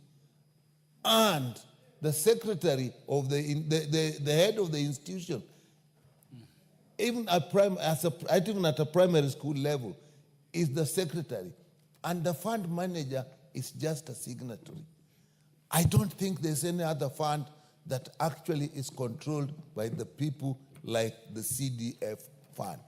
And the secretary of the head of the institution, even at a primary school level, is the secretary. And the fund manager is just a signatory. I don't think there's any other fund that actually is controlled by the people like the CDF fund.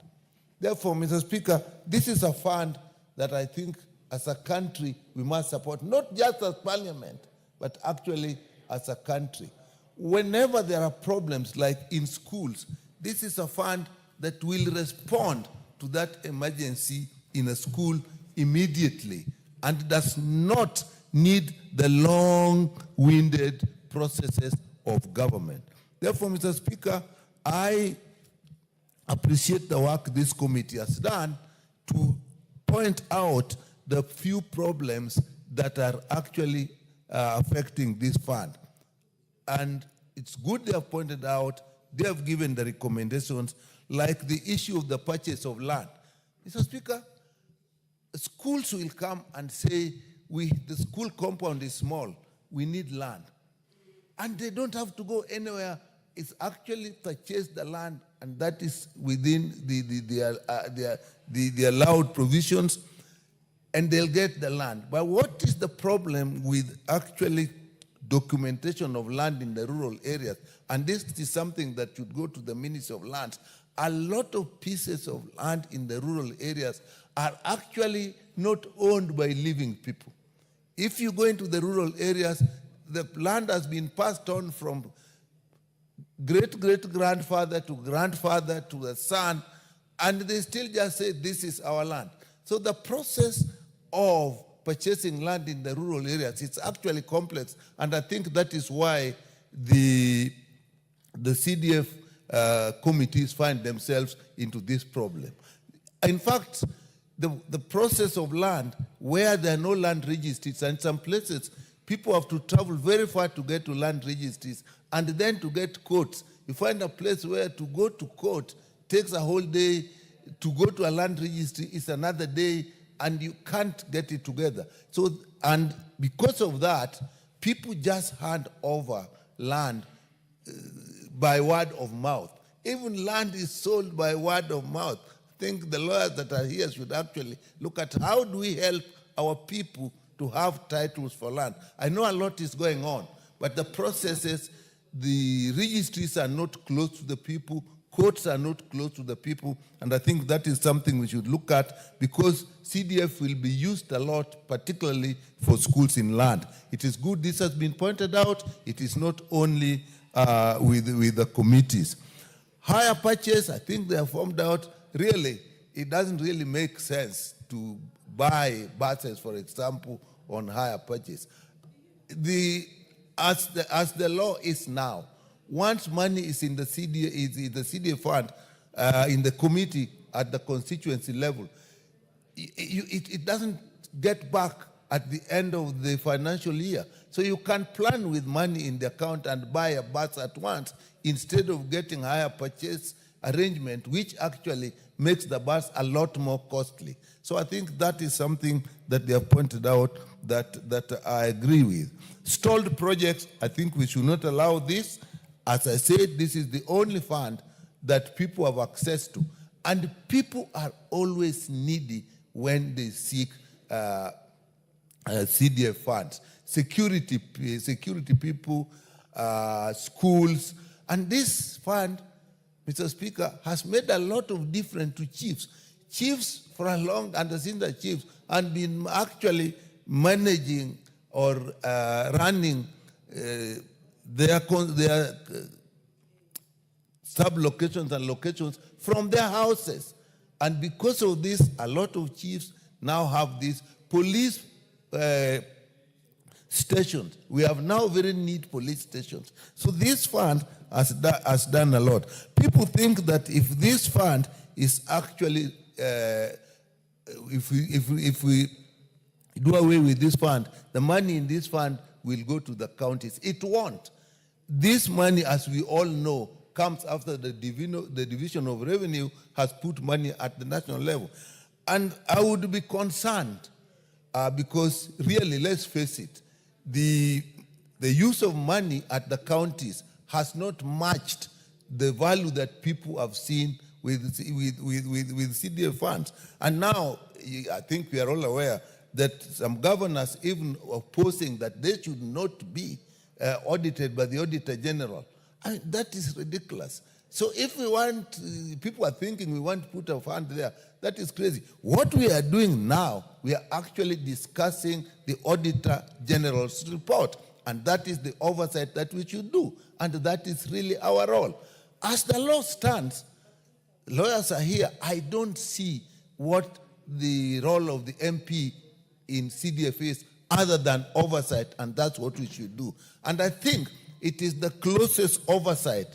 Therefore, Mr. Speaker, this is a fund that I think as a country we must support, not just as parliament, but actually as a country. Whenever there are problems like in schools, this is a fund that will respond to that emergency in a school immediately and does not need the long-winded processes of government. Therefore, Mr. Speaker, I appreciate the work this committee has done to point out the few problems that are actually affecting this fund. And it's good they have pointed out, they have given the recommendations, like the issue of the purchase of land. Mr. Speaker, schools will come and say, the school compound is small, we need land. And they don't have to go anywhere. It's actually purchase the land, and that is within the allowed provisions, and they'll get the land. But what is the problem with actually documentation of land in the rural areas? And this is something that should go to the Ministry of Lands. A lot of pieces of land in the rural areas are actually not owned by living people. If you go into the rural areas, the land has been passed on from great-great-grandfather to grandfather to the son, and they still just say, this is our land. So the process of purchasing land in the rural areas, it's actually complex, and I think that is why the CDF committees find themselves into this problem. In fact, the process of land, where there are no land registries, and in some places, people have to travel very far to get to land registries, and then to get courts. You find a place where to go to court takes a whole day, to go to a land registry is another day, and you can't get it together. So, and because of that, people just hand over land by word of mouth. Even land is sold by word of mouth. I think the lawyers that are here should actually look at how do we help our people to have titles for land. I know a lot is going on, but the processes, the registries are not close to the people, courts are not close to the people, and I think that is something we should look at, because CDF will be used a lot, particularly for schools in land. It is good this has been pointed out. It is not only with the committees. Higher purchase, I think they have formed out, really, it doesn't really make sense to buy buses, for example, on higher purchase. As the law is now, once money is in the CDA fund, in the committee at the constituency level, it doesn't get back at the end of the financial year. So you can plan with money in the account and buy a bus at once instead of getting higher purchase arrangement, which actually makes the bus a lot more costly. So I think that is something that they have pointed out that I agree with. Stalled projects, I think we should not allow this. As I said, this is the only fund that people have access to. And people are always needy when they seek CDF funds. Security people, schools. And this fund, Mr. Speaker, has made a lot of difference to chiefs. Chiefs for a long, and the senior chiefs, and been actually managing or running their sub-locations and locations from their houses. And because of this, a lot of chiefs now have these police stations. We have now very neat police stations. So this fund has done a lot. People think that if this fund is actually, if we do away with this fund, the money in this fund will go to the counties. It won't. This money, as we all know, comes after the division of revenue has put money at the national level. And I would be concerned because really, let's face it, the use of money at the counties has not matched the value that people have seen with CDF funds. And now, I think we are all aware that some governors even opposing that they should not be audited by the Auditor General. And that is ridiculous. So if we want, people are thinking we want to put a fund there, that is crazy. What we are doing now, we are actually discussing the Auditor General's report, and that is the oversight that we should do, and that is really our role. As the law stands, lawyers are here, I don't see what the role of the MP in CDF is other than oversight, and that's what we should do. And I think it is the closest oversight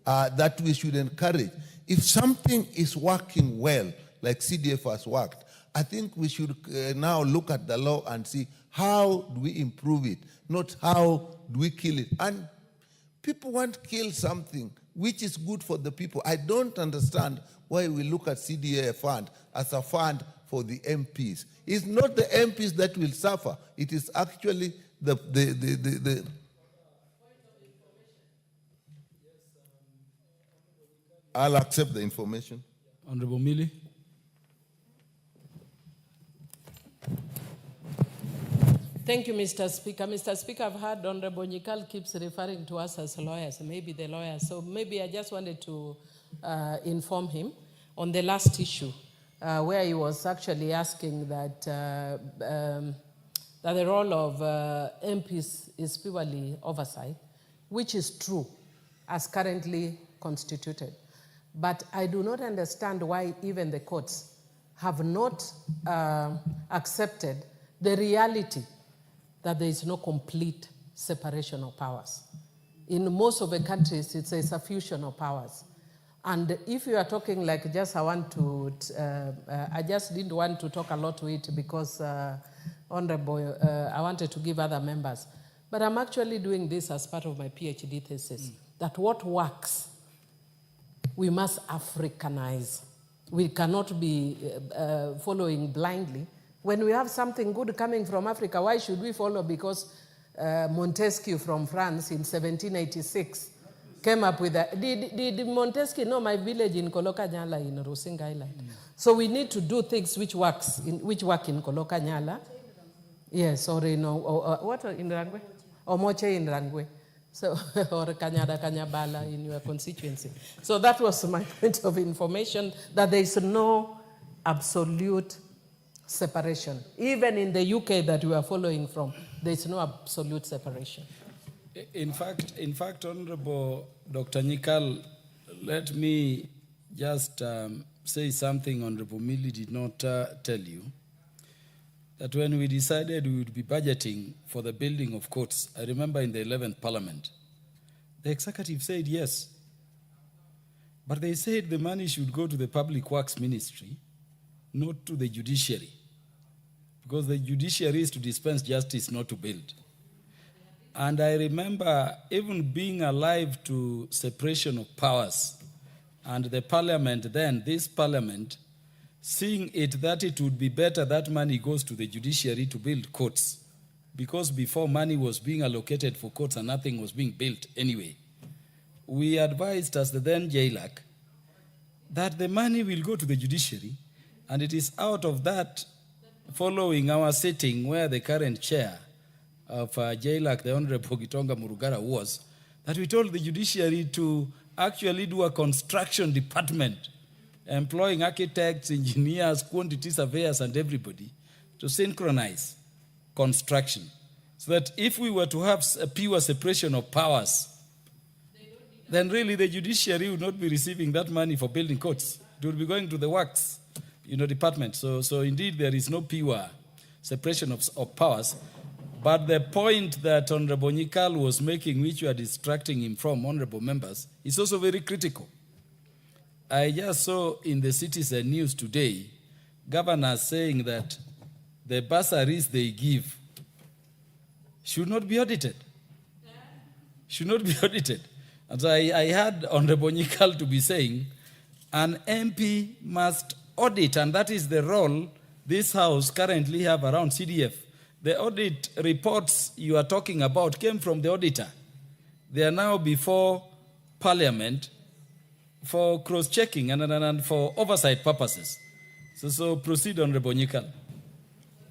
that we should encourage. If something is working well, like CDF has worked, I think we should now look at the law and see how do we improve it, not how do we kill it. And people want to kill something which is good for the people. I don't understand why we look at CDA fund as a fund for the MPs. It's not the MPs that will suffer. It is actually the I'll accept the information. Honorable Mili. Thank you, Mr. Speaker. Mr. Speaker, I've heard Honorable Nyikal keeps referring to us as lawyers, maybe the lawyers. So maybe I just wanted to inform him on the last issue, where he was actually asking that, that the role of MPs is purely oversight, which is true as currently constituted. But I do not understand why even the courts have not accepted the reality that there is no complete separation of powers. In most of the countries, it's a fusion of powers. And if you are talking like I just didn't want to talk a lot to it because Honorable, I wanted to give other members. But I'm actually doing this as part of my PhD thesis, that what works, we must Africanize. We cannot be following blindly. When we have something good coming from Africa, why should we follow? Because Montesquieu from France in 1786 came up with that. Did Montesquieu know my village in Koloka Nyala in Rusinga Island? So we need to do things which work in Koloka Nyala. Yes, or in what in Rangwe? Or Moche in Rangwe. So, or Kanyada Kanyabala in your constituency. So that was my point of information, that there is no absolute separation. Even in the UK that we are following from, there is no absolute separation. In fact, Honorable Dr. Nikal, let me just say something Honorable Millie did not tell you. That when we decided we would be budgeting for the building of courts, I remember in the 11th Parliament, the executive said yes. But they said the money should go to the Public Works Ministry, not to the judiciary. Because the judiciary is to dispense justice, not to build. And I remember even being alive to separation of powers, and the Parliament then, this Parliament, seeing it that it would be better that money goes to the judiciary to build courts, because before money was being allocated for courts and nothing was being built anyway. We advised as the then JLAC that the money will go to the judiciary, and it is out of that, following our sitting where the current chair of JLAC, the Honorable Gitonga Murugara, was, that we told the judiciary to actually do a construction department, employing architects, engineers, quantity surveyors, and everybody to synchronize construction. So that if we were to have a pure separation of powers, then really the judiciary would not be receiving that money for building courts. It would be going to the works, department. So indeed there is no pure separation of powers. But the point that Honorable Nikal was making, which you are distracting him from, honorable members, is also very critical. I just saw in the Citizen News today, governors saying that the bursaries they give should not be audited. Should not be audited. And so I heard Honorable Nikal to be saying, an MP must audit, and that is the role this House currently have around CDF. The audit reports you are talking about came from the auditor. They are now before Parliament for cross-checking and for oversight purposes. So proceed, Honorable Nikal.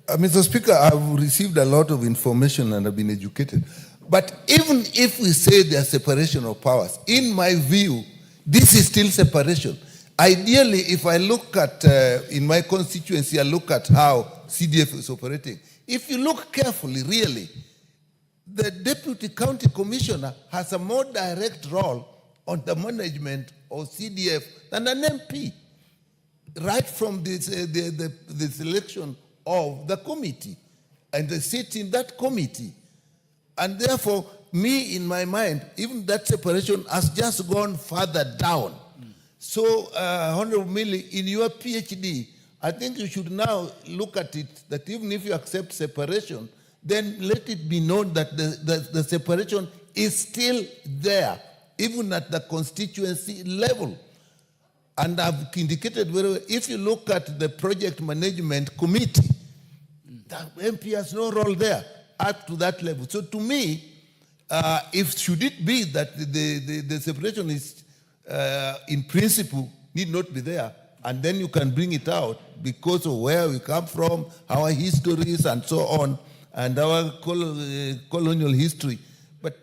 Mr. Speaker, I've received a lot of information and I've been educated. But even if we say there's separation of powers, in my view, this is still separation. Ideally, if I look at, in my constituency, I look at how CDF is operating. If you look carefully, really, the Deputy County Commissioner has a more direct role on the management of CDF than an MP, right from the selection of the committee and the seat in that committee. And therefore, me, in my mind, even that separation has just gone further down. So, Honorable Millie, in your PhD, I think you should now look at it that even if you accept separation, then let it be known that the separation is still there, even at the constituency level. And I've indicated very well, if you look at the project management committee, the MP has no role there up to that level. So to me, if should it be that the separation is in principle need not be there, and then you can bring it out because of where we come from, our histories and so on, and our colonial history. But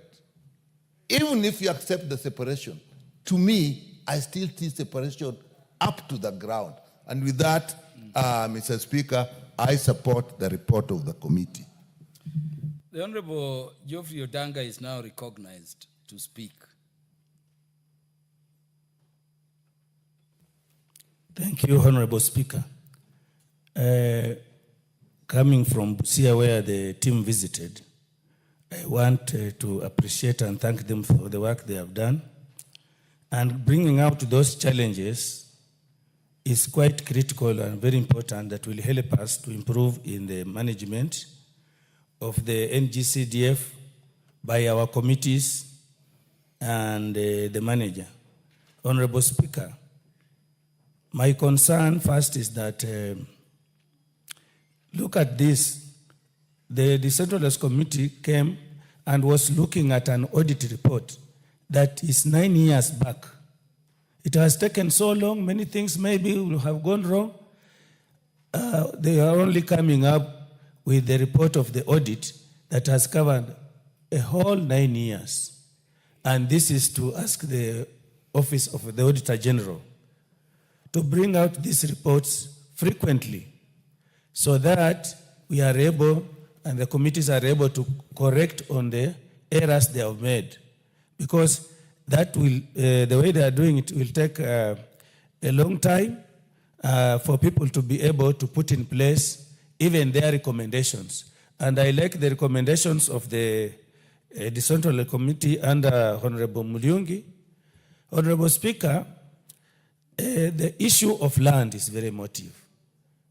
even if you accept the separation, to me, I still see separation up to the ground. And with that, Mr. Speaker, I support the report of the committee. The Honorable Geoffrey Odanga is now recognized to speak. Thank you, Honorable Speaker. Coming from Busia, where the team visited, I want to appreciate and thank them for the work they have done. And bringing out those challenges is quite critical and very important that will help us to improve in the management of the NGCDF by our committees and the manager. Honorable Speaker, my concern first is that, look at this, the decentralized committee came and was looking at an audit report that is 9 years back. It has taken so long, many things maybe will have gone wrong. They are only coming up with the report of the audit that has covered a whole 9 years. And this is to ask the Office of the Auditor General to bring out these reports frequently so that we are able and the committees are able to correct on the errors they have made. Because that will, the way they are doing it will take a long time for people to be able to put in place even their recommendations. And I like the recommendations of the Central Committee under Honorable Mulyungi. Honorable Speaker, the issue of land is very emotive,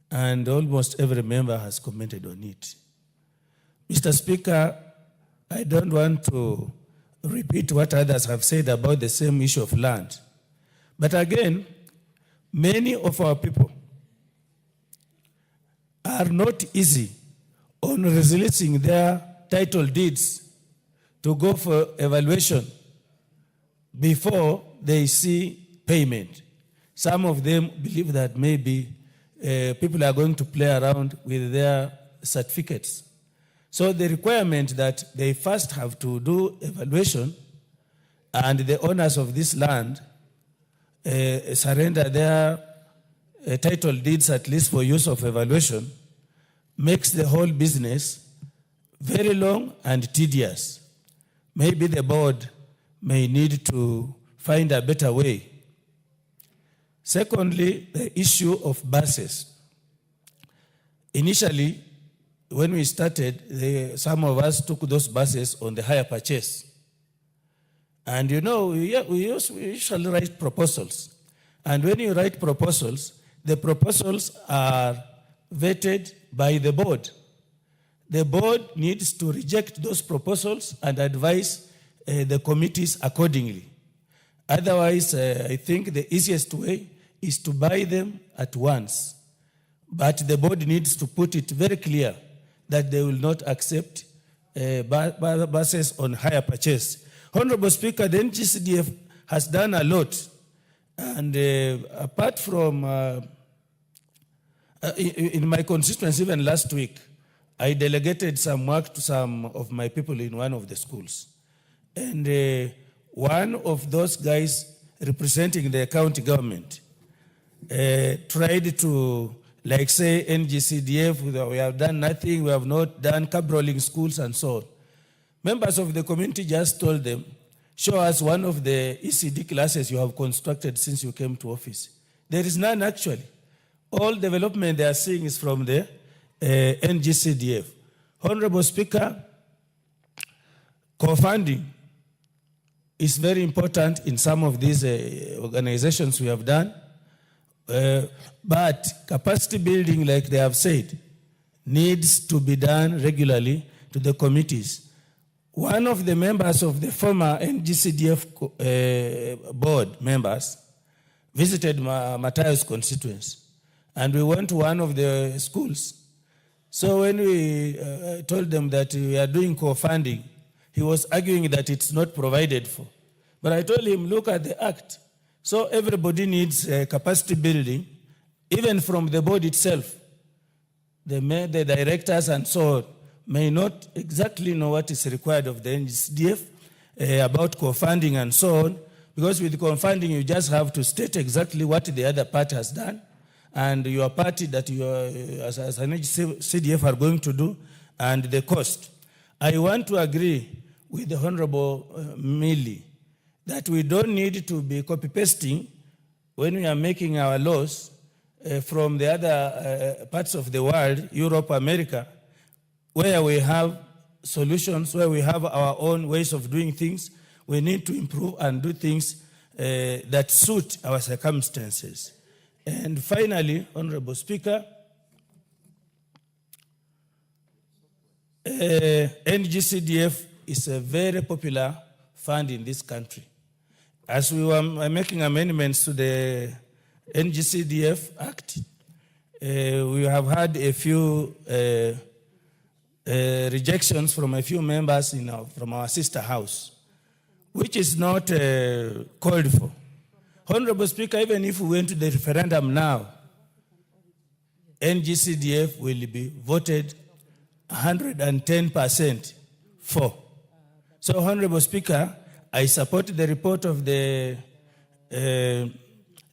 and almost every member has commented on it. Mr. Speaker, I don't want to repeat what others have said about the same issue of land. But again, many of our people are not easy on releasing their title deeds to go for evaluation before they see payment. Some of them believe that maybe people are going to play around with their certificates. So the requirement that they first have to do evaluation and the owners of this land surrender their title deeds at least for use of evaluation makes the whole business very long and tedious. Maybe the board may need to find a better way. Secondly, the issue of buses. Initially, when we started, some of us took those buses on the hire purchase. And you know, we usually write proposals. And when you write proposals, the proposals are vetted by the board. The board needs to reject those proposals and advise the committees accordingly. Otherwise, I think the easiest way is to buy them at once. But the board needs to put it very clear that they will not accept buses on hire purchase. Honorable Speaker, the NGCDF has done a lot. And apart from, in my constituency, even last week, I delegated some work to some of my people in one of the schools. And one of those guys representing the county government tried to, like say, NGCDF, we have done nothing, we have not done cab rolling schools and so on. Members of the community just told them, show us one of the ECD classes you have constructed since you came to office. There is none actually. All development they are seeing is from the NGCDF. Honorable Speaker, co-funding is very important in some of these organizations we have done. But capacity building, like they have said, needs to be done regularly to the committees. One of the members of the former NGCDF board members visited Matayo's constituency, and we went to one of the schools. So when we told them that we are doing co-funding, he was arguing that it's not provided for. But I told him, look at the act. So everybody needs capacity building, even from the board itself. The directors and so on may not exactly know what is required of the NGCDF about co-funding and so on, because with co-funding you just have to state exactly what the other party has done and your party that you are, as an NGCDF are going to do, and the cost. I want to agree with the Honorable Millie that we don't need to be copy-pasting when we are making our laws from the other parts of the world, Europe, America, where we have solutions, where we have our own ways of doing things. We need to improve and do things that suit our circumstances. And finally, Honorable Speaker, NGCDF is a very popular fund in this country. As we were making amendments to the NGCDF Act, we have had a few rejections from a few members from our sister house, which is not called for. Honorable Speaker, even if we went to the referendum now, NGCDF will be voted 110% for. So, Honorable Speaker, I support the report of the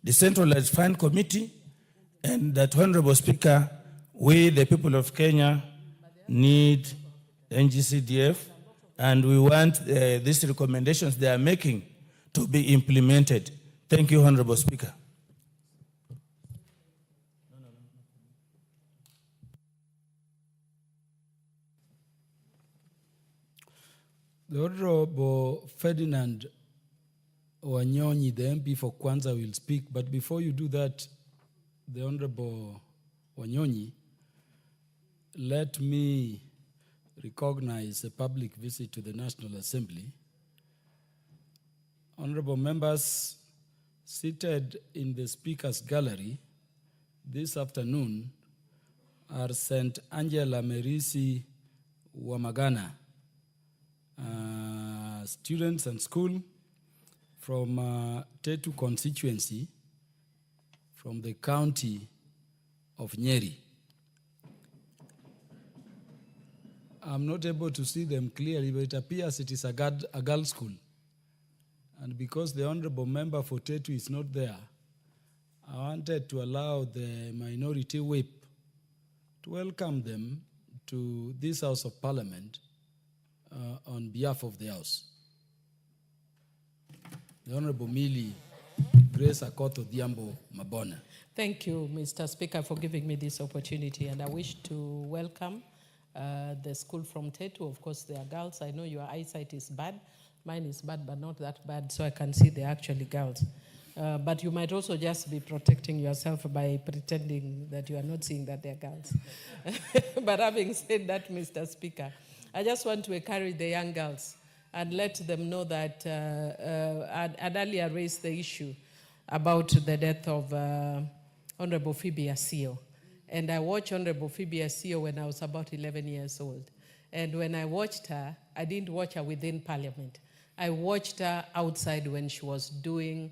Decentralized Fund Committee, and that, Honorable Speaker, we, the people of Kenya, need NGCDF, and we want these recommendations they are making to be implemented. Thank you, Honorable Speaker. The Honorable Ferdinand Wanyonyi, the MP for Kwanza, will speak. But before you do that, the Honorable Wanyonyi, let me recognize a public visit to the National Assembly. Honorable members, seated in the Speaker's Gallery this afternoon are St. Angela Merisi Wamagana, students and school from Tetu constituency from the county of Nyeri. I'm not able to see them clearly, but it appears it is a girls' school. And because the honorable member for Tetu is not there, I wanted to allow the minority whip to welcome them to this House of Parliament on behalf of the House. The Honorable Millie Grace Akoto Diambo Mabona. Thank you, Mr. Speaker, for giving me this opportunity. And I wish to welcome the school from Tetu. Of course, they are girls. I know your eyesight is bad. Mine is bad, but not that bad, so I can see they're actually girls. But you might also just be protecting yourself by pretending that you are not seeing that they're girls. But having said that, Mr. Speaker, I just want to encourage the young girls and let them know that I'd earlier raised the issue about the death of Honorable Phoebe Asio. And I watched Honorable Phoebe Asio when I was about 11 years old. And when I watched her, I didn't watch her within Parliament. I watched her outside when she was doing,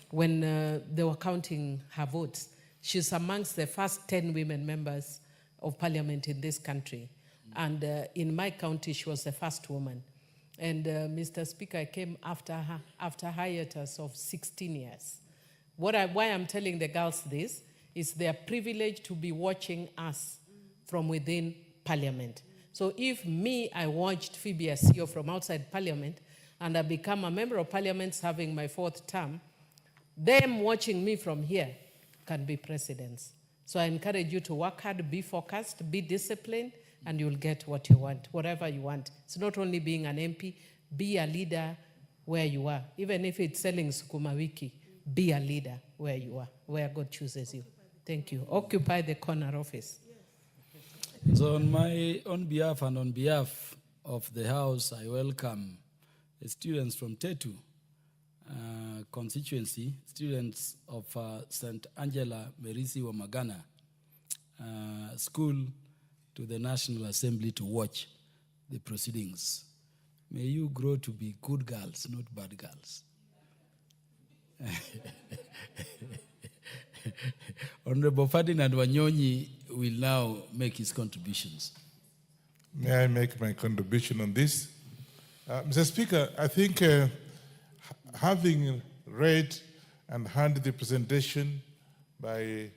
when they were counting her votes. She's amongst the first 10 women members of Parliament in this country. And in my county, she was the first woman. And Mr. Speaker, I came after her, after hiatus of 16 years. Why I'm telling the girls this is their privilege to be watching us from within Parliament. So if I watched Phoebe Asio from outside Parliament and I become a member of Parliament serving my 4th term, them watching me from here can be precedents. So I encourage you to work hard, be focused, be disciplined, and you'll get what you want, whatever you want. It's not only being an MP, be a leader where you are. Even if it's selling Sukuma Wiki, be a leader where you are, where God chooses you. Thank you. Occupy the corner office. So on behalf and on behalf of the House, I welcome the students from Tetu constituency, students of St. Angela Merisi Wamagana School, to the National Assembly to watch the proceedings. May you grow to be good girls, not bad girls. Honorable Ferdinand Wanyonyi will now make his contributions. May I make my contribution on this? Mr. Speaker, I think having read and heard the presentation by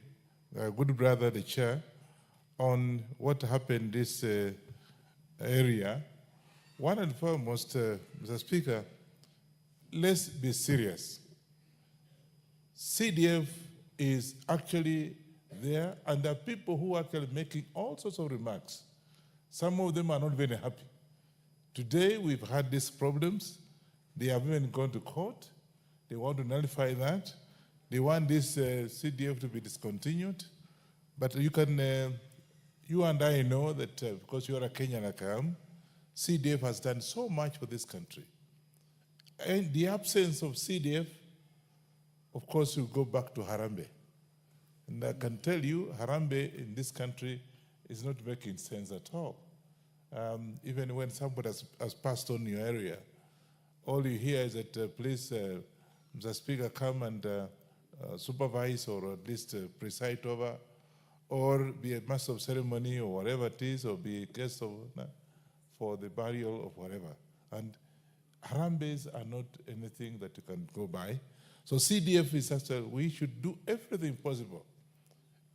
our good brother, the chair, on what happened in this area, one and foremost, Mr. Speaker, let's be serious. CDF is actually there, and there are people who are actually making all sorts of remarks. Some of them are not very happy. Today, we've had these problems. They have even gone to court. They want to nullify that. They want this CDF to be discontinued. But you can, you and I know that because you're a Kenyan like I am, CDF has done so much for this country. And the absence of CDF, of course, will go back to Harambe. And I can tell you, Harambe in this country is not making sense at all. Even when somebody has passed on your area, all you hear is that please, Mr. Speaker, come and supervise or at least preside over or be a master of ceremony or whatever it is, or be a guest of honor for the burial of whatever. And Harambes are not anything that you can go by. So CDF is actually, we should do everything possible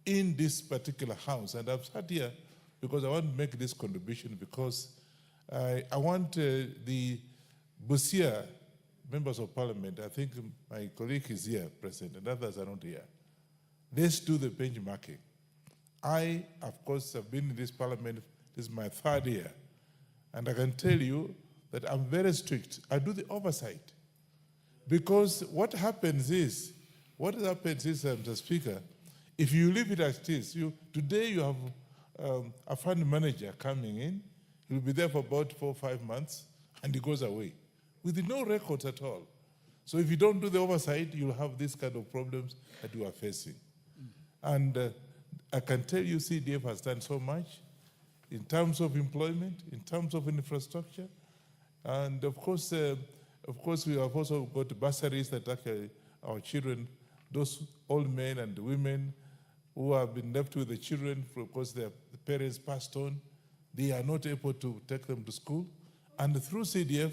in this particular house. And I've sat here because I want to make this contribution, because I want the Busia members of parliament, I think my colleague is here present and others are not here. Let's do the benchmarking. I, of course, have been in this parliament, this is my 3rd year, and I can tell you that I'm very strict. I do the oversight. Because what happens is, Mr. Speaker, if you leave it as it is, today you have a fund manager coming in, he'll be there for about 4 or 5 months, and he goes away with no records at all. So if you don't do the oversight, you'll have these kind of problems that you are facing. And I can tell you CDF has done so much in terms of employment, in terms of infrastructure, and of course, we have also got bursaries that actually our children, those old men and women who have been left with the children because their parents passed on, they are not able to take them to school. And through CDF,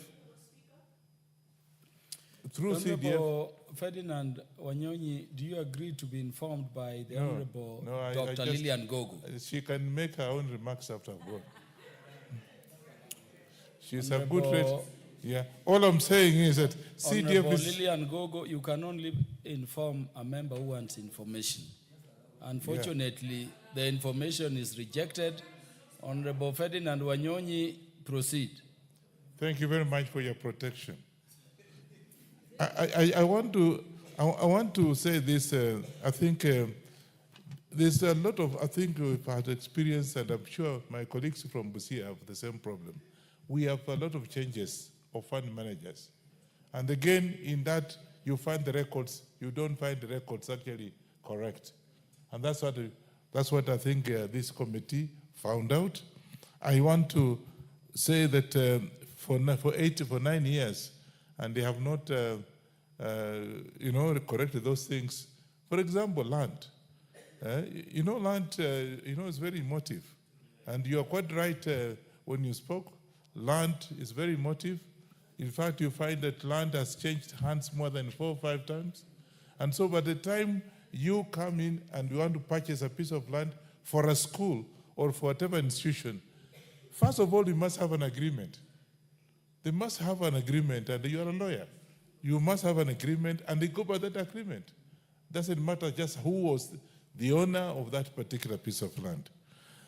Honorable Ferdinand Wanyonyi, do you agree to be informed by the Honorable Dr. Lillian Gogo? She can make her own remarks after I've gone. She's a good rate. Yeah. All I'm saying is that CDF is... Lillian Gogo, you can only inform a member who wants information. Unfortunately, the information is rejected. Honorable Ferdinand Wanyonyi, proceed. Thank you very much for your protection. I want to say this. I think there's a lot of, I think we've had experience, and I'm sure my colleagues from Busia have the same problem. We have a lot of changes of fund managers. And again, in that, you find the records, you don't find the records actually correct. And that's what I think this committee found out. I want to say that for 9 years, and they have not, corrected those things. For example, land. Land, is very emotive. And you are quite right when you spoke. Land is very emotive. In fact, you find that land has changed hands more than 4 or 5 times. And so by the time you come in and you want to purchase a piece of land for a school or for whatever institution, first of all, you must have an agreement. They must have an agreement, and you are a lawyer. You must have an agreement, and they go by that agreement. Doesn't matter just who was the owner of that particular piece of land.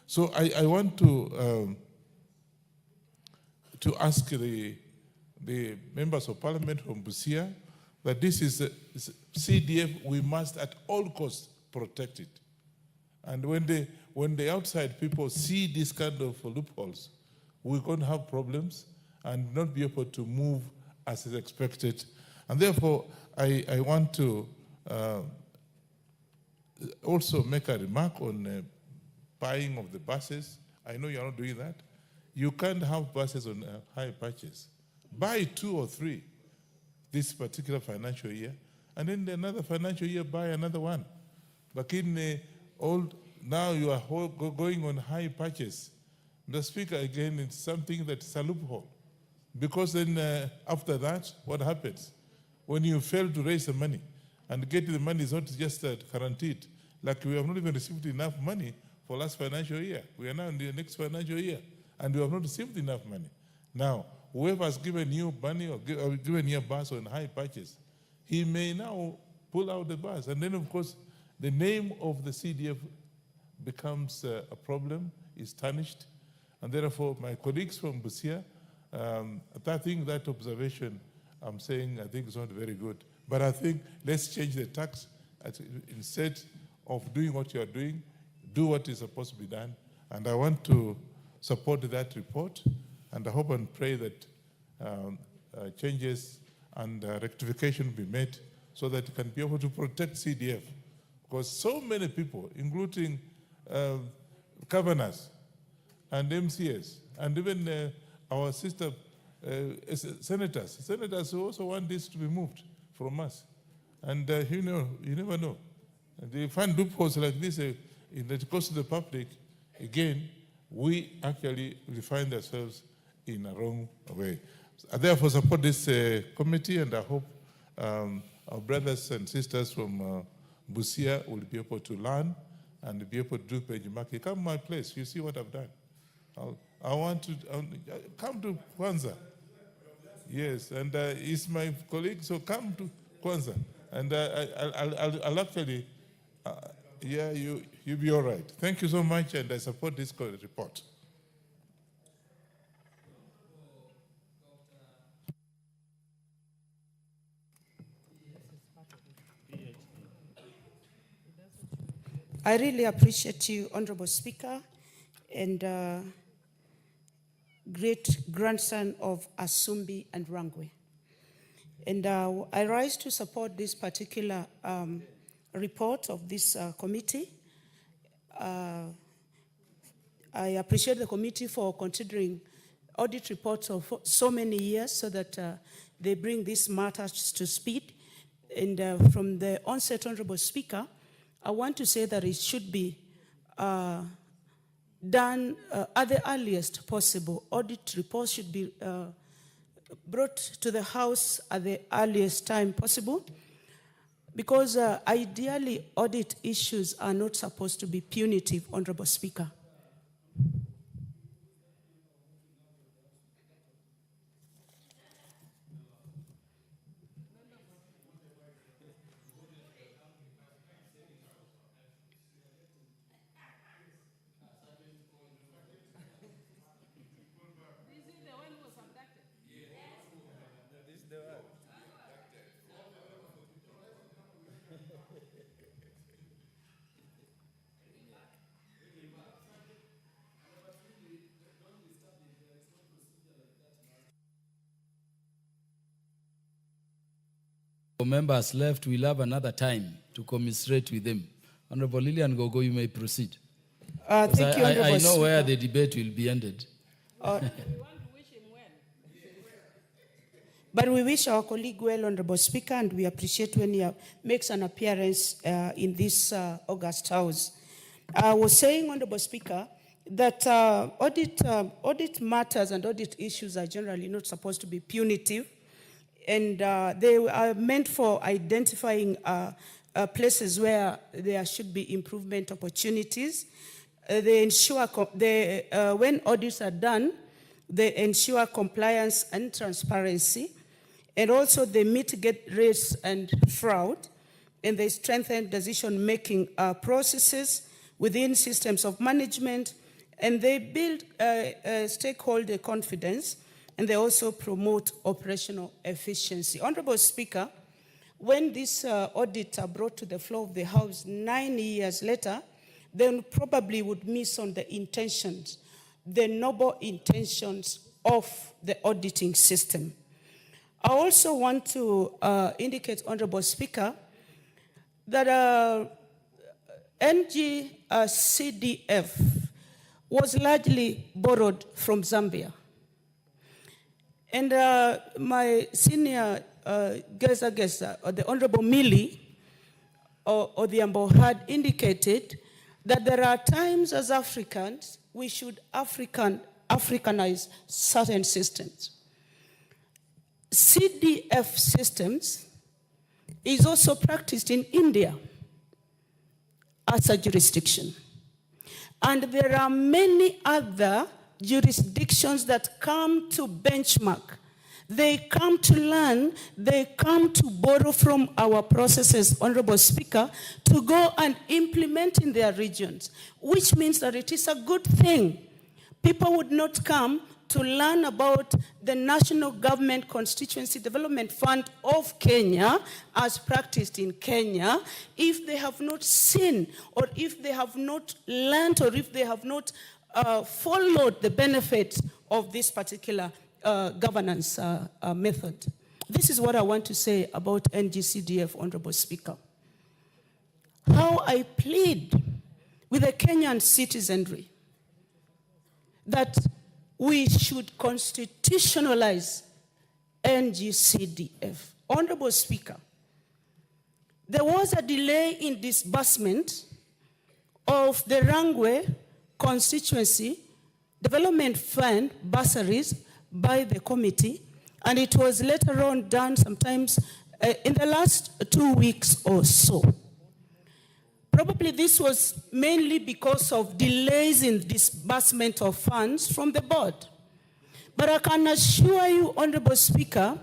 So I want to ask the members of parliament from Busia that this is CDF, we must at all costs protect it. And when the outside people see this kind of loopholes, we're going to have problems and not be able to move as is expected. And therefore, I want to also make a remark on buying of the buses. I know you're not doing that. You can't have buses on high purchase. Buy 2 or 3 this particular financial year, and then another financial year, buy another one. But in now you are going on high purchase. The Speaker, again, it's something that's a loophole. Because then after that, what happens? When you fail to raise the money, and getting the money is not just guaranteed, like we have not even received enough money for last financial year. We are now in the next financial year, and we have not received enough money. Now, whoever has given you money or given you a bus on high purchase, he may now pull out the bus. And then, of course, the name of the CDF becomes a problem, is tarnished. And therefore, my colleagues from Busia, I think that observation I'm saying, I think is not very good. But I think let's change the tax. Instead of doing what you are doing, do what is supposed to be done. And I want to support that report. And I hope and pray that changes and rectification be made so that it can be able to protect CDF. Because so many people, including governors and MCS, and even our sister senators who also want this to be moved from us. And you never know. They find loopholes like this, in the course of the public, again, we actually find ourselves in a wrong way. I therefore support this committee, and I hope our brothers and sisters from Busia will be able to learn and be able to do benchmarking. Come to my place, you see what I've done. I want to come to Kwanzaa. Yes, and he's my colleague, so come to Kwanzaa. And I'll actually, yeah, you'll be all right. Thank you so much, and I support this report. I really appreciate you, Honorable Speaker, and great grandson of Asumbi and Rangwe. And I rise to support this particular report of this committee. I appreciate the committee for considering audit reports of so many years so that they bring these matters to speed. And from the onset, Honorable Speaker, I want to say that it should be done at the earliest possible. Audit reports should be brought to the House at the earliest time possible, because ideally audit issues are not supposed to be punitive, Honorable Speaker. Members left, we'll have another time to commiserate with them. Honorable Lillian Gogo, you may proceed. Thank you, Honorable I know where Speaker. the debate will be ended. But we wish our colleague well, Honorable Speaker, and we appreciate when he makes an appearance in this August House. I was saying, Honorable Speaker, that audit matters and audit issues are generally not supposed to be punitive, and they are meant for identifying places where there should be improvement opportunities. They ensure, when audits are done, they ensure compliance and transparency, and also they mitigate risk and fraud, and they strengthen decision-making processes within systems of management, and they build stakeholder confidence, and they also promote operational efficiency. Honorable Speaker, when this audits are brought to the floor of the House 9 years later, then probably would miss on the intentions, the noble intentions of the auditing system. I also want to indicate, Honorable Speaker, that NGCDF was largely borrowed from Zambia. And my senior guest, the Honorable Mili Odhiambo had indicated that there are times as Africans we should Africanize certain systems. CDF systems is also practiced in India as a jurisdiction. And there are many other jurisdictions that come to benchmark. They come to learn, they come to borrow from our processes, Honorable Speaker, to go and implement in their regions, which means that it is a good thing. People would not come to learn about the National Government Constituency Development Fund of Kenya as practiced in Kenya if they have not seen, or if they have not learned, or if they have not followed the benefits of this particular governance method. This is what I want to say about NGCDF, Honorable Speaker. How I plead with the Kenyan citizenry that we should constitutionalize NGCDF. Honorable Speaker, there was a delay in disbursement of the Rangwe constituency development fund bursaries by the committee, and it was later on done sometimes in the last 2 weeks or so. Probably this was mainly because of delays in disbursement of funds from the board. But I can assure you, Honorable Speaker,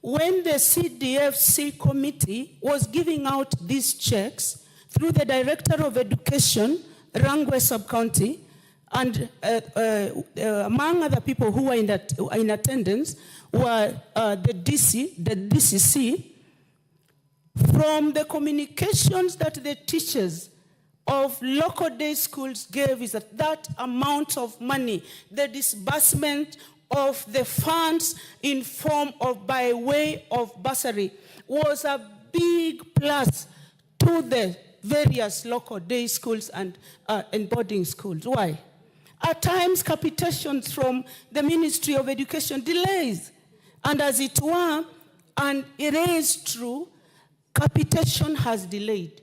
when the CDFC committee was giving out these checks through the Director of Education, Rangwe Sub-County, and among other people who were in attendance were the DCC, from the communications that the teachers of local day schools gave is that amount of money, the disbursement of the funds in form of by way of bursary was a big plus to the various local day schools and boarding schools. Why? At times, capitations from the Ministry of Education delays. And as it were, and it is true, capitation has delayed.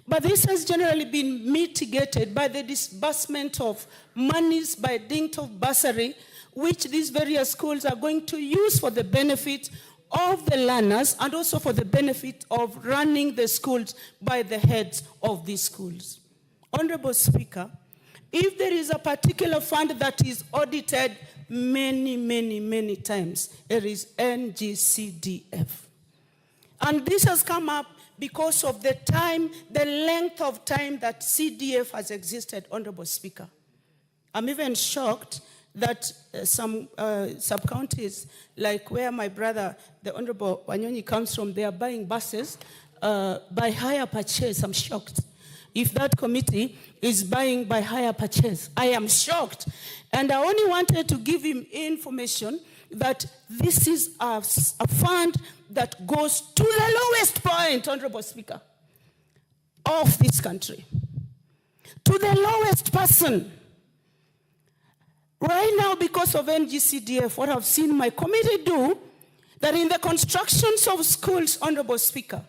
But this has generally been mitigated by the disbursement of monies by dint of bursary, which these various schools are going to use for the benefit of the learners and also for the benefit of running the schools by the heads of these schools. Honorable Speaker, if there is a particular fund that is audited many times, it is NGCDF. And this has come up because of the length of time that CDF has existed, Honorable Speaker. I'm even shocked that some sub-counties, like where my brother, the Honorable Wanyonyi, comes from, they are buying buses by hire purchase. I'm shocked. If that committee is buying by hire purchase, I am shocked. And I only wanted to give him information that this is a fund that goes to the lowest point, Honorable Speaker, of this country. To the lowest person. Right now, because of NGCDF, what I've seen my committee do, that in the constructions of schools, Honorable Speaker,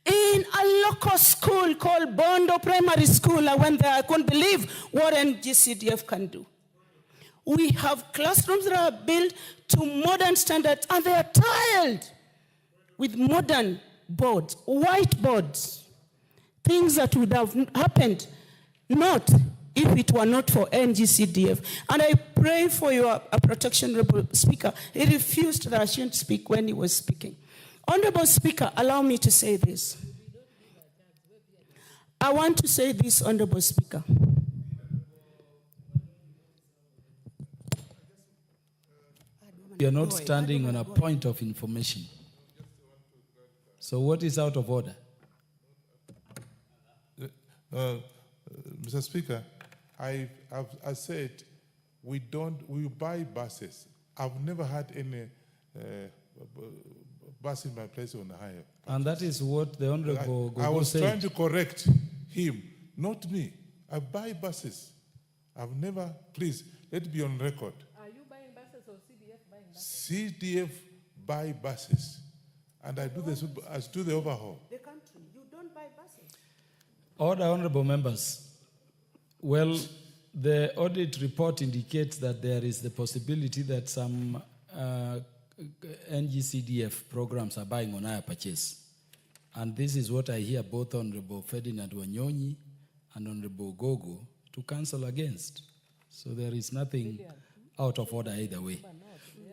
in a local school called Bondo Primary School, I went there, I couldn't believe what NGCDF can do. We have classrooms that are built to modern standards, and they are tiled with modern boards, white boards, things that would have happened not if it were not for NGCDF. And I pray for your protection, Honorable Speaker. He refused that I shouldn't speak when he was speaking. Honorable Speaker, allow me to say this. I want to say this, Honorable Speaker. You're not standing on a point of information. So what is out of order? Mr. Speaker, I said we buy buses. I've never had any bus in my place on the hire. And that is what the Honorable Gogo I was said. trying to correct him, not me. I buy buses. I've never, please, let it be on record. Are you buying buses or CDF buying buses? CDF buy buses, and I do the overhaul. The country, you don't buy buses. Order, honorable members. Well, the audit report indicates that there is the possibility that some NGCDF programs are buying on hire purchase. And this is what I hear both Honorable Ferdinand Wanyonyi and Honorable Gogo to cancel against. So there is nothing out of order either way.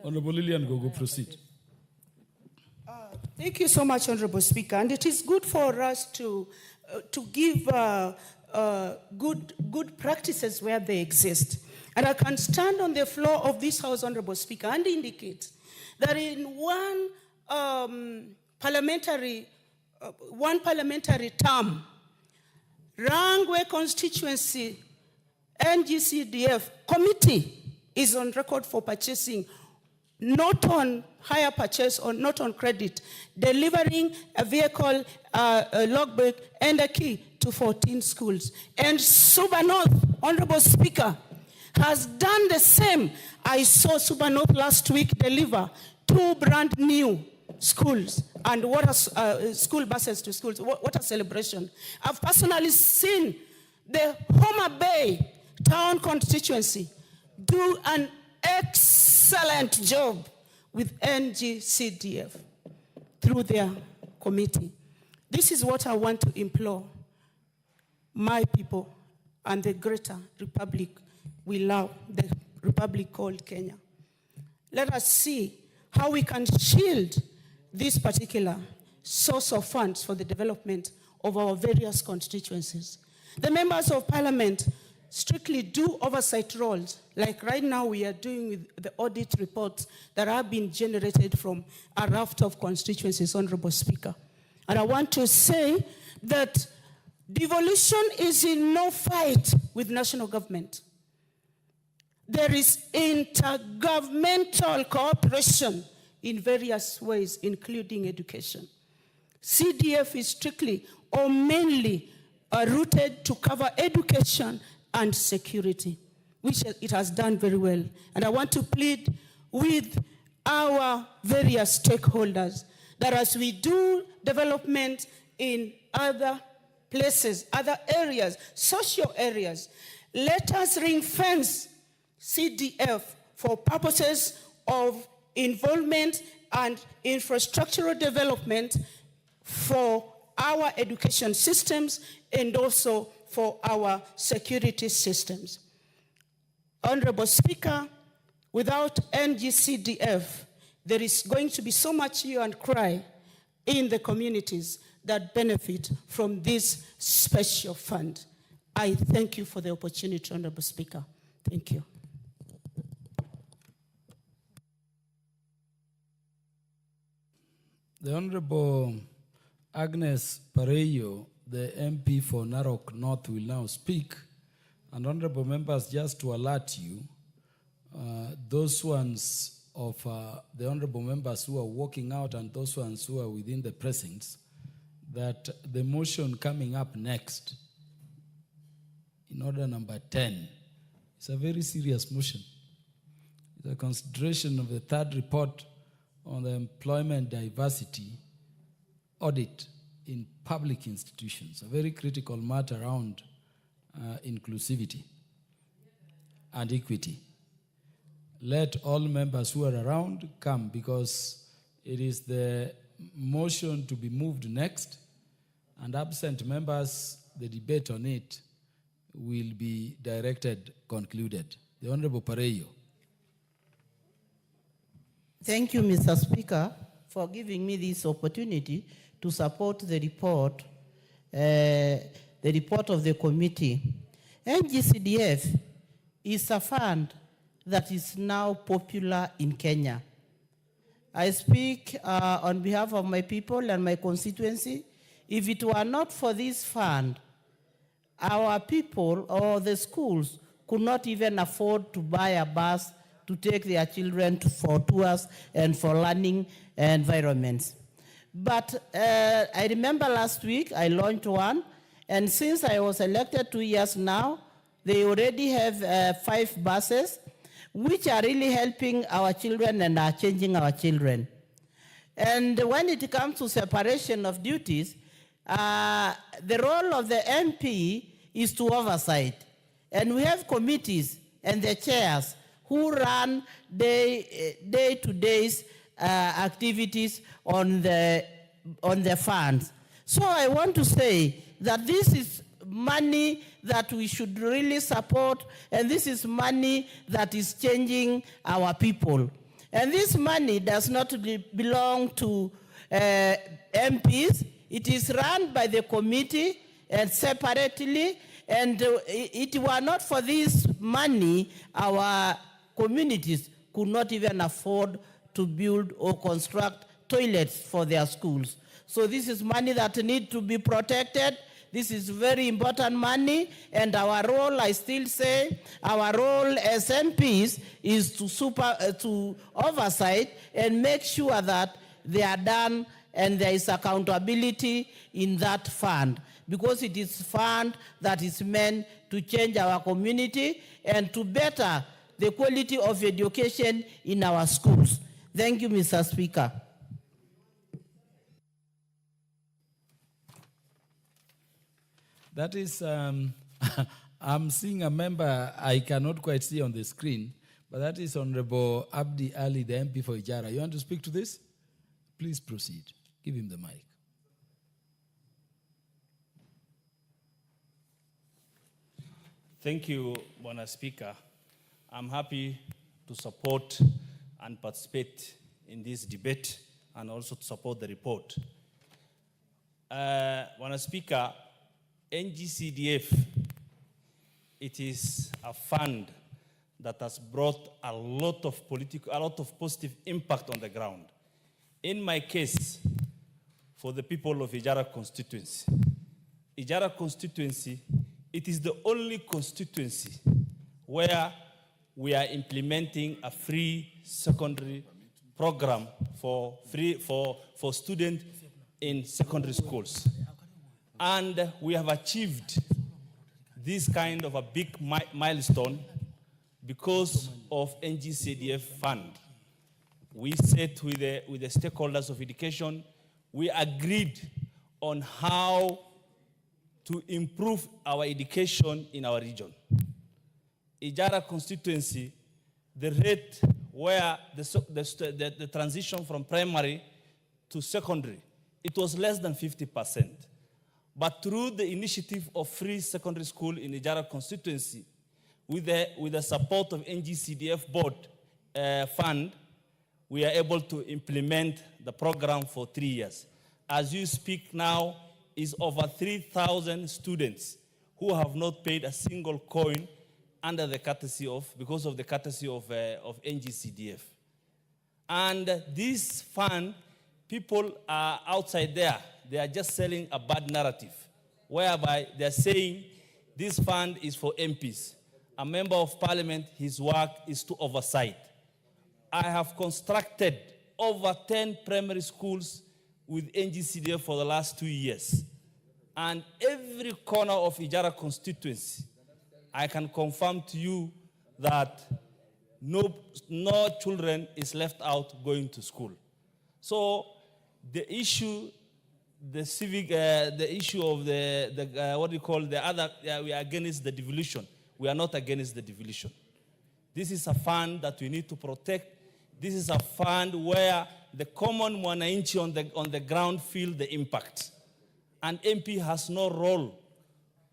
Honorable Lilian Gogo, proceed. Thank you so much, Honorable Speaker. And it is good for us to give good practices where they exist. And I can stand on the floor of this House, Honorable Speaker, and indicate that in one parliamentary term, Rangwe constituency NGCDF committee is on record for purchasing, not on hire purchase or not on credit, delivering a vehicle, a logbook, and a key to 14 schools. And Suba North, Honorable Speaker, has done the same. I saw Suba North last week deliver 2 brand new schools and school buses to schools. What a celebration. I've personally seen The Homa Bay town constituency do an excellent job with NGCDF through their committee. This is what I want to implore my people and the greater republic we love, the republic called Kenya. Let us see how we can shield this particular source of funds for the development of our various constituencies. The members of parliament strictly do oversight roles, like right now we are doing with the audit reports that have been generated from a raft of constituencies, Honorable Speaker. And I want to say that devolution is in no fight with national government. There is intergovernmental cooperation in various ways, including education. CDF is strictly or mainly rooted to cover education and security, which it has done very well. And I want to plead with our various stakeholders that as we do development in other places, other areas, social areas, let us ring fence CDF for purposes of involvement and infrastructural development for our education systems and also for our security systems. Honorable Speaker, without NGCDF, there is going to be so much hue and cry in the communities that benefit from this special fund. I thank you for the opportunity, Honorable Speaker. Thank you. The Honorable Agnes Pareyo, the MP for Narok North, will now speak. And honorable members, just to alert you, those ones of the honorable members who are walking out and those ones who are within the precincts, that the motion coming up next, in order number 10, is a very serious motion. It's a consideration of the third report on the employment diversity audit in public institutions, a very critical matter around inclusivity and equity. Let all members who are around come, because it is the motion to be moved next, and absent members, the debate on it will be concluded. The Honorable Pareyo. Thank you, Mr. Speaker, for giving me this opportunity to support the report of the committee. NGCDF is a fund that is now popular in Kenya. I speak on behalf of my people and my constituency. If it were not for this fund, our people or the schools could not even afford to buy a bus to take their children for tours and for learning environments. But I remember last week I launched one, and since I was elected 2 years now, they already have 5 buses, which are really helping our children and are changing our children. And when it comes to separation of duties, the role of the MP is to oversight. And we have committees and the chairs who run day-to-day activities on the funds. So I want to say that this is money that we should really support, and this is money that is changing our people. And this money does not belong to MPs. It is run by the committee and separately, and it were not for this money, our communities could not even afford to build or construct toilets for their schools. So this is money that needs to be protected. This is very important money, and our role, I still say, our role as MPs is to oversight and make sure that they are done and there is accountability in that fund, because it is a fund that is meant to change our community and to better the quality of education in our schools. Thank you, Mr. Speaker. That is a I'm seeing a member I cannot quite see on the screen, but that is Honorable Abdi Ali, the MP for Ijara. You want to speak to this? Please proceed. Give him the mic. Thank you, Bwana Speaker. I'm happy to support and participate in this debate and also to support the report. Bwana Speaker, NGCDF, it is a fund that has brought a lot of positive impact on the ground. In my case, for the people of Ijara constituency, it is the only constituency where we are implementing a free secondary program for students in secondary schools. And we have achieved this kind of a big milestone because of NGCDF fund. We sat with the stakeholders of education. We agreed on how to improve our education in our region. Ijara constituency, the rate where the transition from primary to secondary, it was less than 50%. But through the initiative of free secondary school in Ijara constituency, with the support of NGCDF board fund, we are able to implement the program for 3 years. As you speak now, is over 3,000 students who have not paid a single coin under the courtesy of NGCDF. And this fund, people are outside there, they are just selling a bad narrative, whereby they're saying this fund is for MPs. A member of parliament, his work is to oversight. I have constructed over 10 primary schools with NGCDF for the last 2 years. And every corner of Ijara constituency, I can confirm to you that no children is left out going to school. So the issue, the issue of we are against the devolution. We are not against the devolution. This is a fund that we need to protect. This is a fund where the common mwananchi on the ground feel the impact. And MP has no role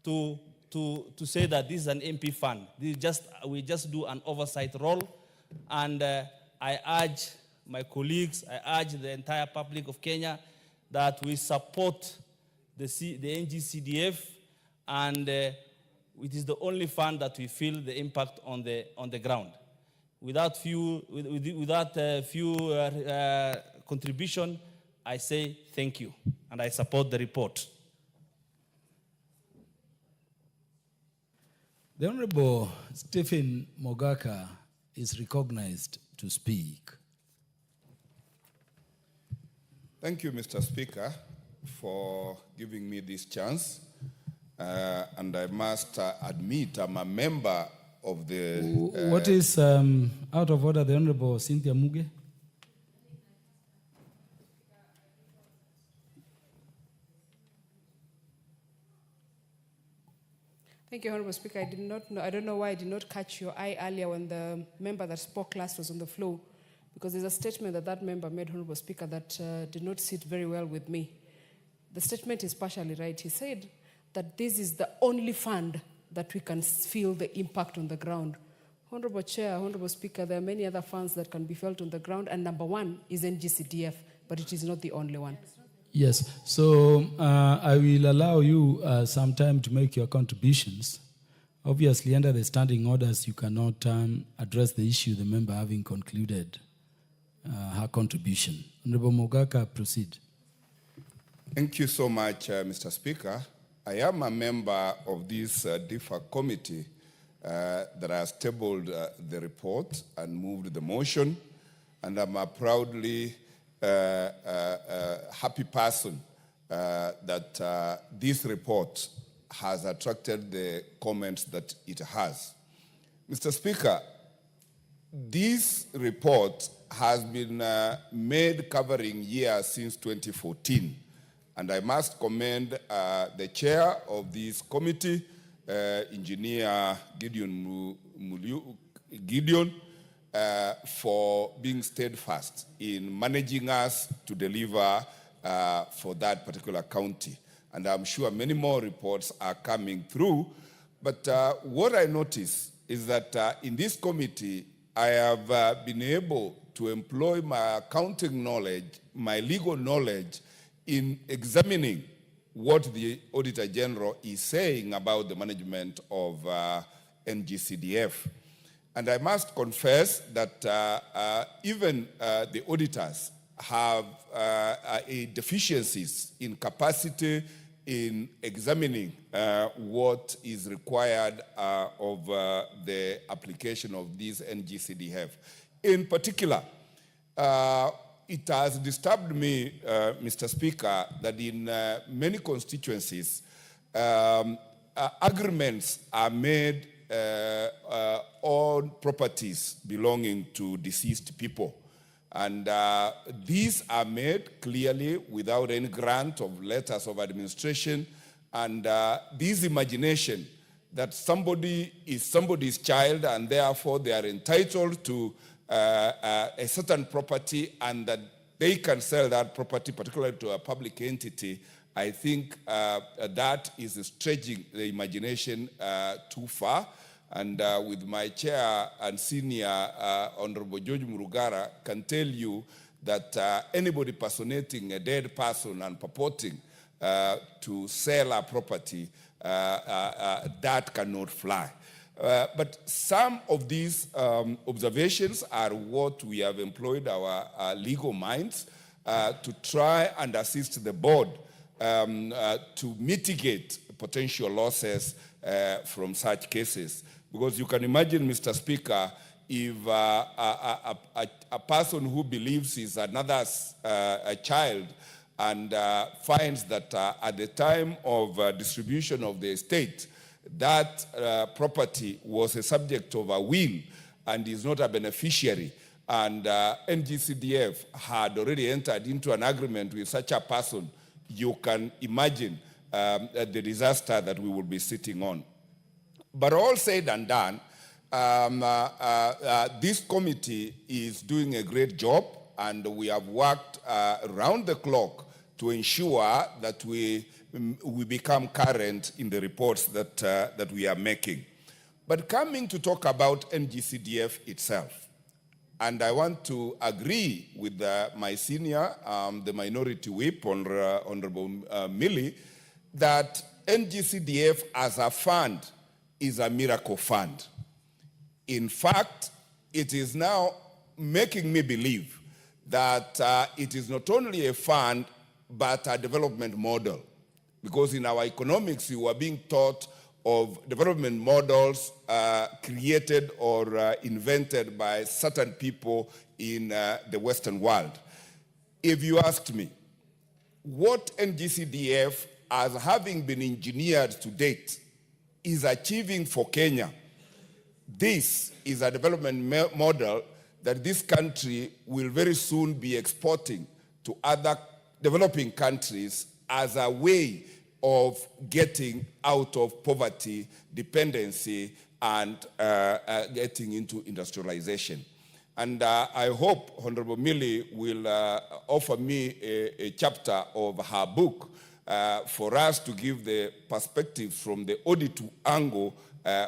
to say that this is an MP fund. We just do an oversight role. And I urge my colleagues, I urge the entire public of Kenya that we support the NGCDF, and it is the only fund that we feel the impact on the ground. Without contribution, I say thank you, and I support the report. The Honorable Stephen Mogaka is recognized to speak. Thank you, Mr. Speaker, for giving me this chance. And I must admit I'm a member of the... What is out of order, the Honorable Cynthia Muge? Thank you, Honorable Speaker. I don't know why I did not catch your eye earlier when the member that spoke last was on the floor, because there's a statement that member made, Honorable Speaker, that did not sit very well with me. The statement is partially right. He said that this is the only fund that we can feel the impact on the ground. Honorable Chair, Honorable Speaker, there are many other funds that can be felt on the ground, and number one is NGCDF, but it is not the only one. Yes, so I will allow you some time to make your contributions. Obviously, under the standing orders, you cannot address the issue, the member having concluded her contribution. Honorable Mogaka, proceed. Thank you so much, Mr. Speaker. I am a member of this DIFA committee that has tabled the report and moved the motion, and I'm a proudly happy person that this report has attracted the comments that it has. Mr. Speaker, this report has been made covering years since 2014, and I must commend the chair of this committee Engineer Gideon for being steadfast in managing us to deliver for that particular county. And I'm sure many more reports are coming through. But what I notice is that in this committee, I have been able to employ my accounting knowledge, my legal knowledge in examining what the Auditor General is saying about the management of NGCDF. And I must confess that even the auditors have deficiencies in capacity in examining what is required of the application of this NGCDF. In particular, it has disturbed me, Mr. Speaker, that in many constituencies, agreements are made on properties belonging to deceased people. And these are made clearly without any grant of letters of administration. And this imagination that somebody is somebody's child and therefore they are entitled to a certain property and that they can sell that property, particularly to a public entity, I think that is stretching the imagination too far. And with my chair and senior, Honorable George Murugara, can tell you that anybody personating a dead person and purporting to sell a property, that cannot fly. But some of these observations are what we have employed our legal minds to try and assist the board to mitigate potential losses from such cases. Because you can imagine, Mr. Speaker, if a person who believes is another's a child and finds that at the time of distribution of the estate, that property was a subject of a will and is not a beneficiary, and NGCDF had already entered into an agreement with such a person, you can imagine the disaster that we will be sitting on. But all said and done, this committee is doing a great job, and we have worked around the clock to ensure that we become current in the reports that we are making. But coming to talk about NGCDF itself, and I want to agree with my senior, the Minority Whip, Honorable Millie, that NGCDF as a fund is a miracle fund. In fact, it is now making me believe that it is not only a fund, but a development model. Because in our economics, we were being taught of development models created or invented by certain people in the Western world. If you asked me, what NGCDF, as having been engineered to date, is achieving for Kenya, this is a development model that this country will very soon be exporting to other developing countries as a way of getting out of poverty, dependency, and getting into industrialization. And I hope Honorable Millie will offer me a chapter of her book for us to give the perspective from the audit angle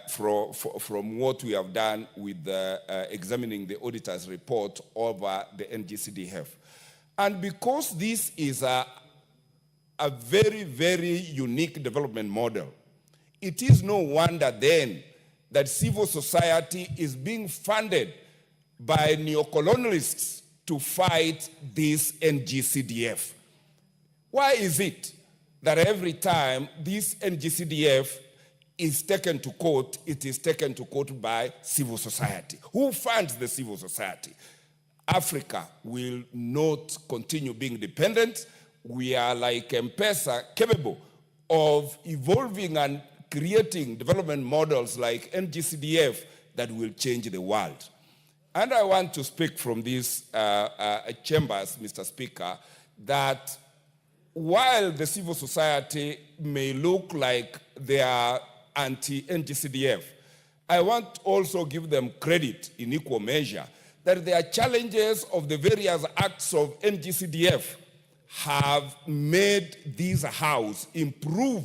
from what we have done with examining the auditor's report over the NGCDF. And because this is a very, very unique development model, it is no wonder then that civil society is being funded by neocolonialists to fight this NGCDF. Why is it that every time this NGCDF is taken to court, it is taken to court by civil society? Who funds the civil society? Africa will not continue being dependent. We are like M-Pesa, capable of evolving and creating development models like NGCDF that will change the world. And I want to speak from these chambers, Mr. Speaker, that while the civil society may look like they are anti-NGCDF. I want to also give them credit in equal measure that their challenges of the various acts of NGCDF have made this House improve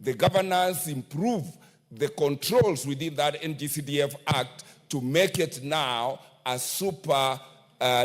the governance, improve the controls within that NGCDF Act to make it now a super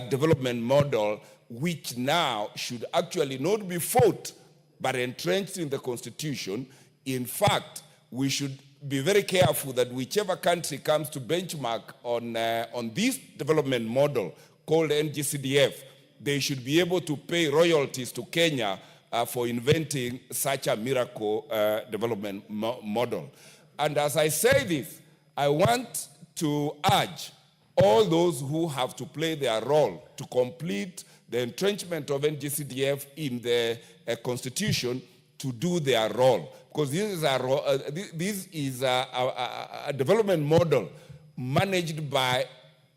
development model, which now should actually not be fought but entrenched in the Constitution. In fact, we should be very careful that whichever country comes to benchmark on this development model called NGCDF, they should be able to pay royalties to Kenya for inventing such a miracle development model. And as I say this, I want to urge all those who have to play their role to complete the entrenchment of NGCDF in the Constitution to do their role. Because this is a development model managed by,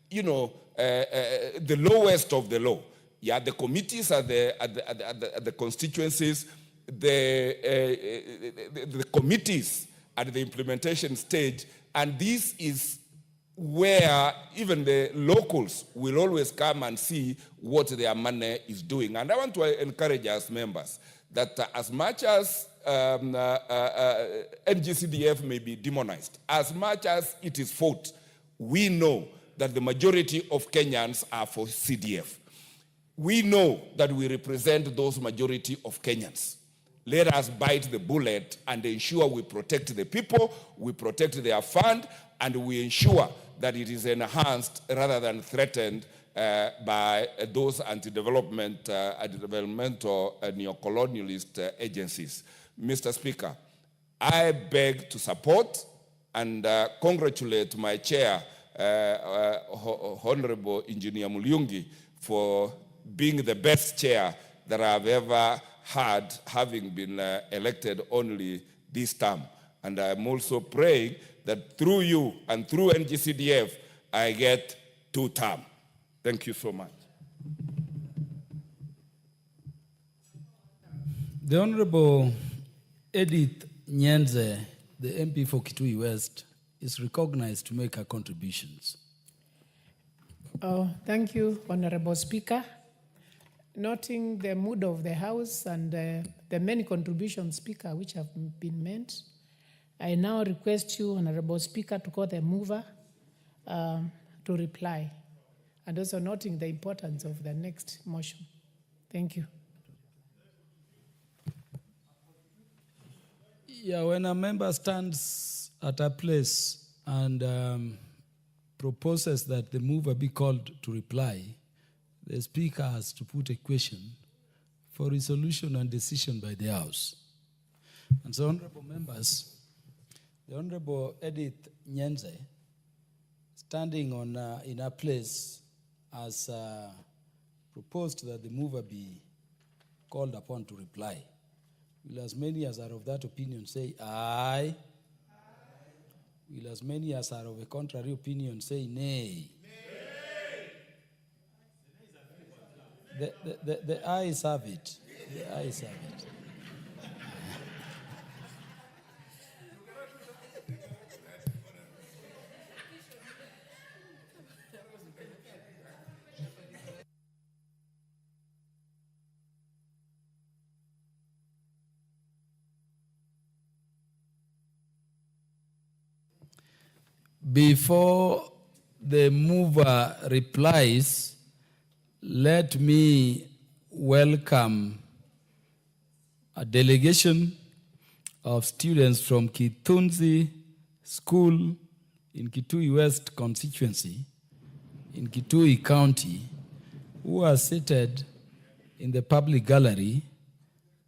the lowest of the low. Yeah, the committees at the constituencies, the committees at the implementation stage, and this is where even the locals will always come and see what their money is doing. And I want to encourage us members that as much as NGCDF may be demonized, as much as it is fought, we know that the majority of Kenyans are for CDF. We know that we represent those majority of Kenyans. Let us bite the bullet and ensure we protect the people, we protect their fund, and we ensure that it is enhanced rather than threatened by those anti-developmental neo-colonialist agencies. Mr. Speaker, I beg to support and congratulate my chair, Honorable Engineer Mulyungi, for being the best chair that I've ever had, having been elected only this term. And I'm also praying that through you and through NGCDF, I get 2 terms. Thank you so much. The Honorable Edith Nyenze, the MP for Kitui West, is recognized to make her contributions. Thank you, Honorable Speaker. Noting the mood of the House and the many contributions, Speaker, which have been made, I now request you, Honorable Speaker, to call the mover to reply, and also noting the importance of the next motion. Thank you. Yeah, when a member stands at a place and proposes that the mover be called to reply, the Speaker has to put a question for resolution and decision by the House. And so, honorable members, the Honorable Edith Nyenze, standing in a place, has proposed that the mover be called upon to reply. Will as many as are of that opinion say aye? Will as many as are of a contrary opinion say nay? The ayes have it. The ayes have it. Before the mover replies, let me welcome a delegation of students from Kitunzi School in Kitui West constituency in Kitui County, who are seated in the public gallery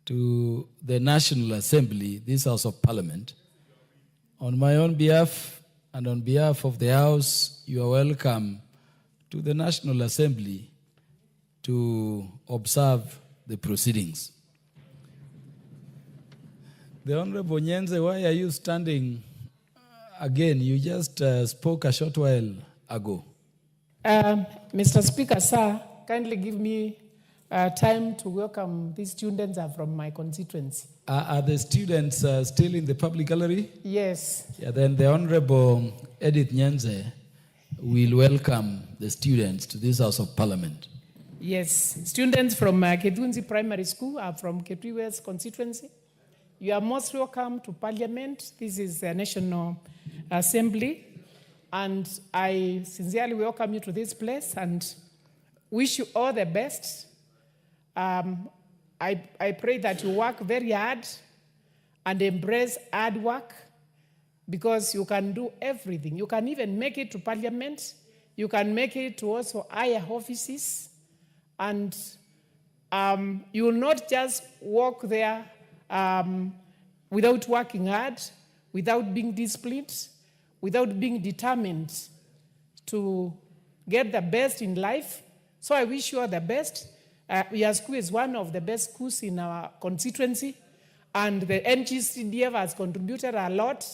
to the National Assembly, this House of Parliament. On my own behalf and on behalf of the House, you are welcome to the National Assembly to observe the proceedings. The Honorable Nyenze, why are you standing again? You just spoke a short while ago. Mr. Speaker, sir, kindly give me time to welcome these students are from my constituency. Are the students still in the public gallery? Yes. Yeah, then the Honorable Edith Nyenze will welcome the students to this House of Parliament. Yes, students from Kithunzi Primary School are from Kitui West constituency. You are most welcome to Parliament. This is a National Assembly, and I sincerely welcome you to this place and wish you all the best. I pray that you work very hard and embrace hard work, because you can do everything. You can even make it to Parliament. You can make it to also higher offices. And you will not just walk there without working hard, without being disciplined, without being determined to get the best in life. So I wish you all the best. Your school is one of the best schools in our constituency, and the NGCDF has contributed a lot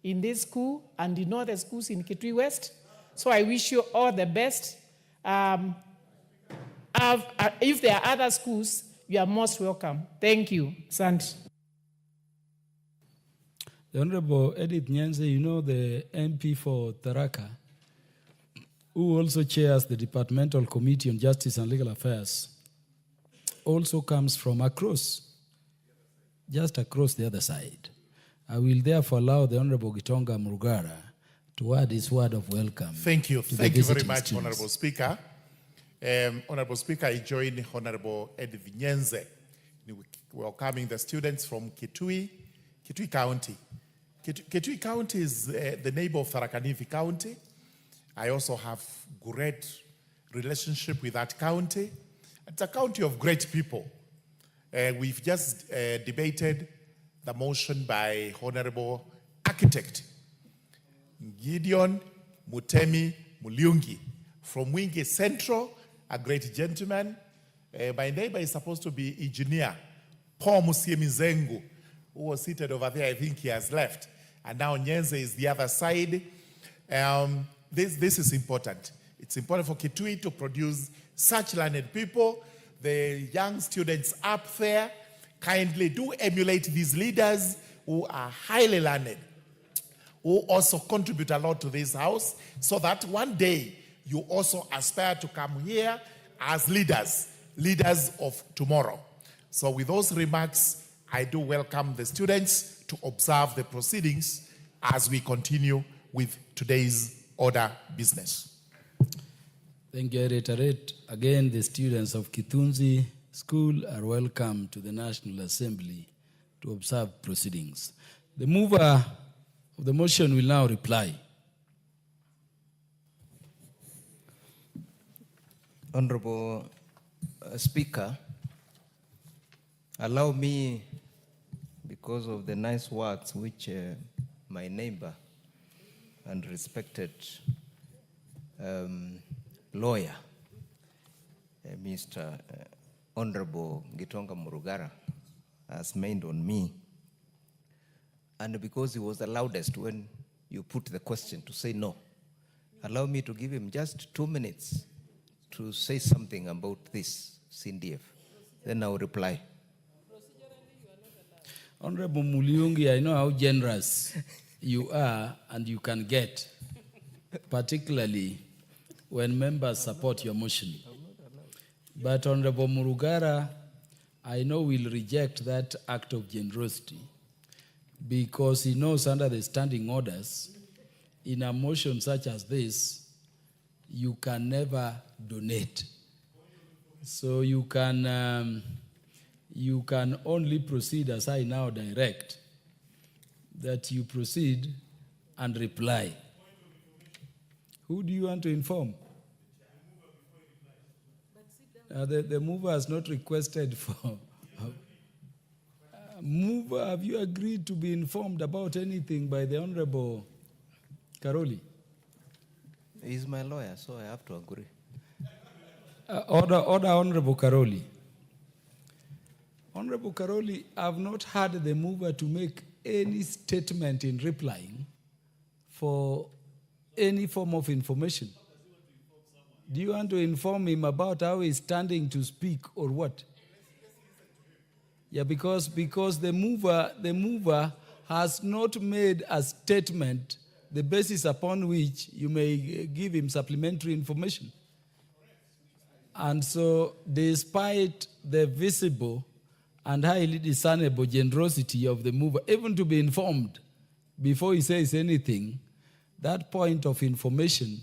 in this school and in all the schools in Kitui West. So I wish you all the best. If there are other schools, you are most welcome. Thank you. Sand. The Honorable Edith Nyenze, you know, the MP for Tharaka, who also chairs the Departmental Committee on Justice and Legal Affairs, also comes from across, just across the other side. I will therefore allow the Honorable Gitonga Murugara to add his word of welcome. Thank you. Thank you very much, Honorable Speaker. Honorable Speaker, I join Honorable Edith Nyenze in welcoming the students from Kitui County. Kitui County is the neighbor of Tharaka Nithi County. I also have great relationship with that county. It's a county of great people. We've just debated the motion by Honorable Architect Gideon Mutemi Muliungi from Wingi Central, a great gentleman. My neighbor is supposed to be engineer Paul Musiemizengu, who was seated over there. I think he has left. And now Nyenze is the other side. This is important. It's important for Kitui to produce such learned people. The young students up there kindly do emulate these leaders who are highly learned, who also contribute a lot to this house, so that one day you also aspire to come here as leaders of tomorrow. So with those remarks, I do welcome the students to observe the proceedings as we continue with today's order business. Thank you. I reiterate again, the students of Kithunzi School are welcome to the National Assembly to observe proceedings. The mover of the motion will now reply. Honorable Speaker, allow me, because of the nice words which my neighbor and respected lawyer, Mr. Honorable Gitonga Murugara, has made on me, and because he was the loudest when you put the question to say no, allow me to give him just 2 minutes to say something about this CNDF. Then I'll reply. Honorable Muliungi, I know how generous you are and you can get, particularly when members support your motion. But Honorable Murugara, I know will reject that act of generosity, because he knows under the standing orders, in a motion such as this, you can never donate. So you can only proceed as I now direct, that you proceed and reply. Who do you want to inform? The mover has not requested for. Mover, have you agreed to be informed about anything by the Honorable Karoli? He's my lawyer, so I have to agree. Order, Honorable Karoli. Honorable Karoli, I have not heard the mover to make any statement in replying for any form of information. Do you want to inform him about how he's standing to speak or what? Yeah, because the mover has not made a statement, the basis upon which you may give him supplementary information. And so, despite the visible and highly discernible generosity of the mover, even to be informed before he says anything, that point of information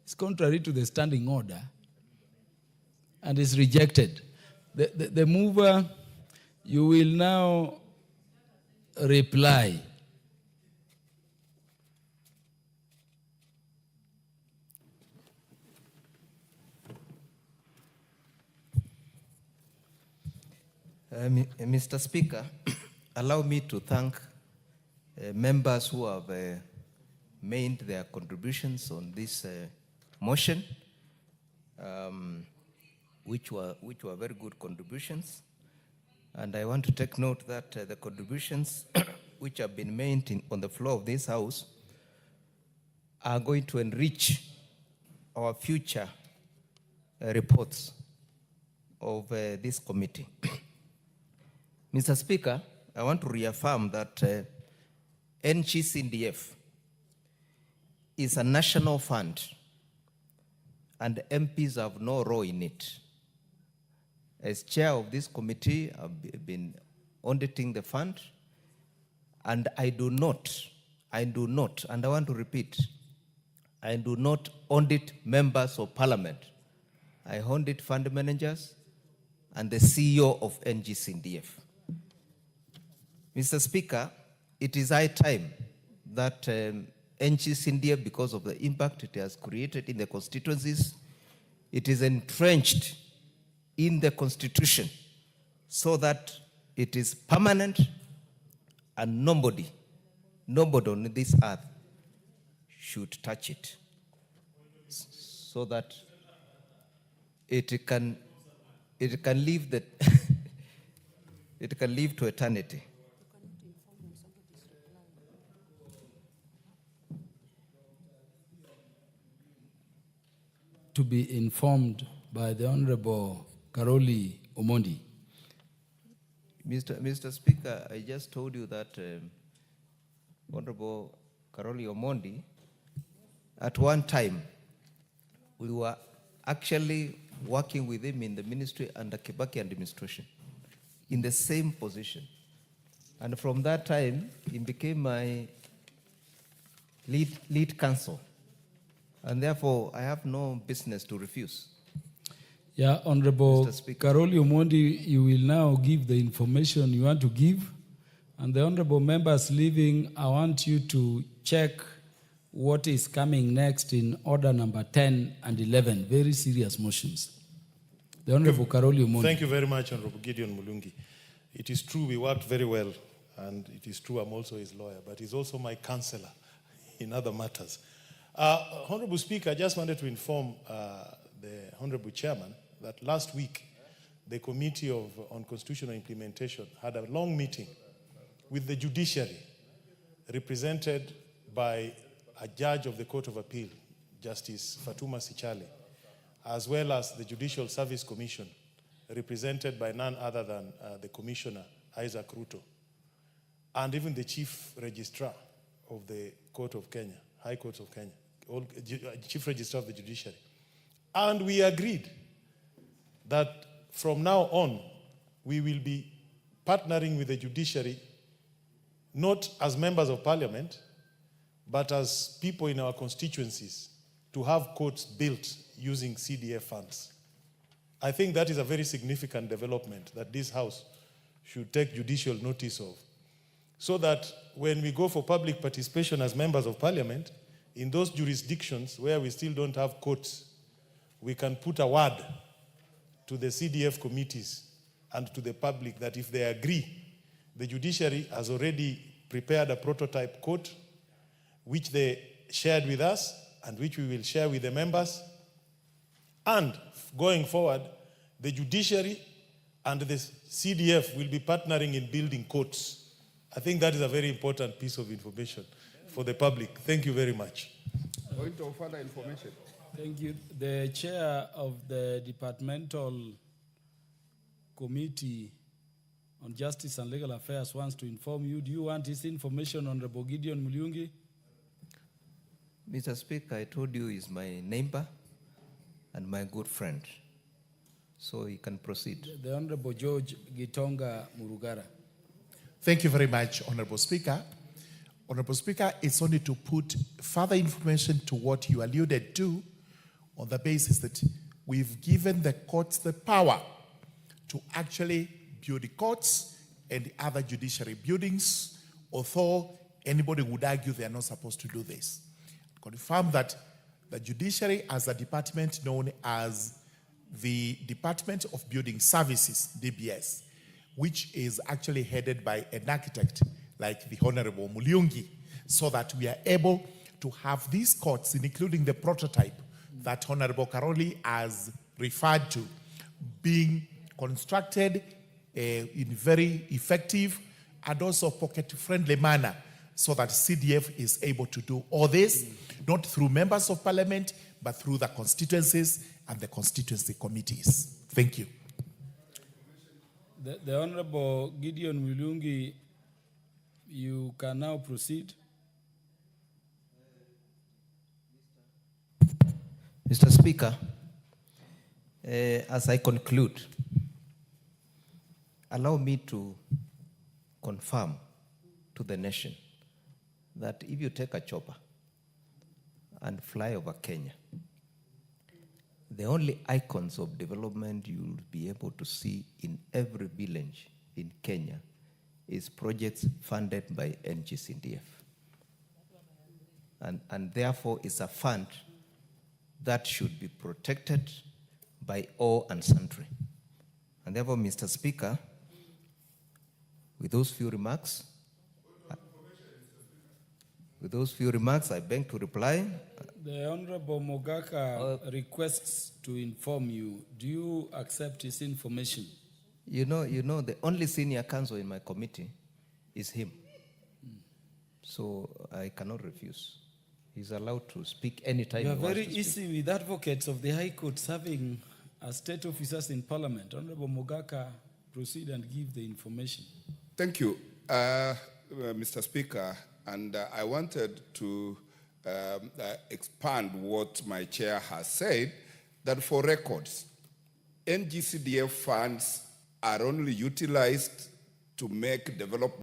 is contrary to the standing order and is rejected. The mover, you will now reply. Mr. Speaker, allow me to thank members who have made their contributions on this motion, which were very good contributions. And I want to take note that the contributions which have been made on the floor of this House are going to enrich our future reports of this committee. Mr. Speaker, I want to reaffirm that NGCDF is a national fund and MPs have no role in it. As chair of this committee, I've been auditing the fund, and I do not, and I want to repeat, I do not audit members of parliament. I audit fund managers and the CEO of NGCDF. Mr. Speaker, it is high time that NGCDF, because of the impact it has created in the constituencies, it is entrenched in the Constitution so that it is permanent and nobody on this earth should touch it, so that it can live the it can live to eternity. To be informed by the Honorable Karoli Omondi. Mr. Speaker, I just told you that Honorable Karoli Omondi, at one time, we were actually working with him in the ministry under Kibaki administration, in the same position. And from that time, he became my lead counsel. And therefore, I have no business to refuse. Yeah, Honorable Karoli Omondi, you will now give the information you want to give. And the Honorable members leaving, I want you to check what is coming next in order number 10 and 11, very serious motions. The Honorable Karoli Omondi. Thank you very much, Honorable Gideon Mulungi. It is true we worked very well, and it is true I'm also his lawyer, but he's also my counselor in other matters. Honorable Speaker, I just wanted to inform the Honorable Chairman that last week the Committee on Constitutional Implementation had a long meeting with the judiciary, represented by a judge of the Court of Appeal, Justice Fatuma Sichale, as well as the Judicial Service Commission, represented by none other than the Commissioner, Isaac Ruto, and even the Chief Registrar of the Court of Kenya, High Court of Kenya, Chief Registrar of the Judiciary. And we agreed that from now on, we will be partnering with the judiciary, not as members of parliament, but as people in our constituencies, to have courts built using CDF funds. I think that is a very significant development that this House should take judicial notice of, so that when we go for public participation as members of parliament, in those jurisdictions where we still don't have courts, we can put a word to the CDF committees and to the public that if they agree, the judiciary has already prepared a prototype court, which they shared with us and which we will share with the members. And going forward, the judiciary and the CDF will be partnering in building courts. I think that is a very important piece of information for the public. Thank you very much. Point of further information. Thank you. The chair of the Departmental Committee on Justice and Legal Affairs wants to inform you. Do you want this information, Honorable Gideon Mulyungi? Mr. Speaker, I told you he's my neighbor and my good friend. So he can proceed. The Honorable George Gitonga Murugara. Thank you very much, Honorable Speaker. Honorable Speaker, it's only to put further information to what you alluded to on the basis that we've given the courts the power to actually build the courts and the other judiciary buildings, although anybody would argue they are not supposed to do this. Confirm that the judiciary as a department known as the Department of Building Services, DBS, which is actually headed by an architect like the Honorable Mulyungi, so that we are able to have these courts, including the prototype that Honorable Karoli has referred to, being constructed in very effective and also pocket-friendly manner, so that CDF is able to do all this, not through members of parliament, but through the constituencies and the constituency committees. Thank you. The Honorable Gideon Mulyungi, you can now proceed. Mr. Speaker, as I conclude, allow me to confirm to the nation that if you take a chopper and fly over Kenya, the only icons of development you'll be able to see in every village in Kenya is projects funded by NGCDF. And therefore, it's a fund that should be protected by all and sundry. And therefore, Mr. Speaker, with those few remarks, I beg to reply. The Honorable Mogaka requests to inform you. Do you accept his information? You know, the only senior counsel in my committee is him. So I cannot refuse. He's allowed to speak anytime. You are very easy with advocates of the High Court serving as state officers in Parliament. Honorable Mogaka, proceed and give the information. Thank you, Mr. Speaker. And I wanted to expand what my chair has said, that for records, NGCDF funds are only utilized to make development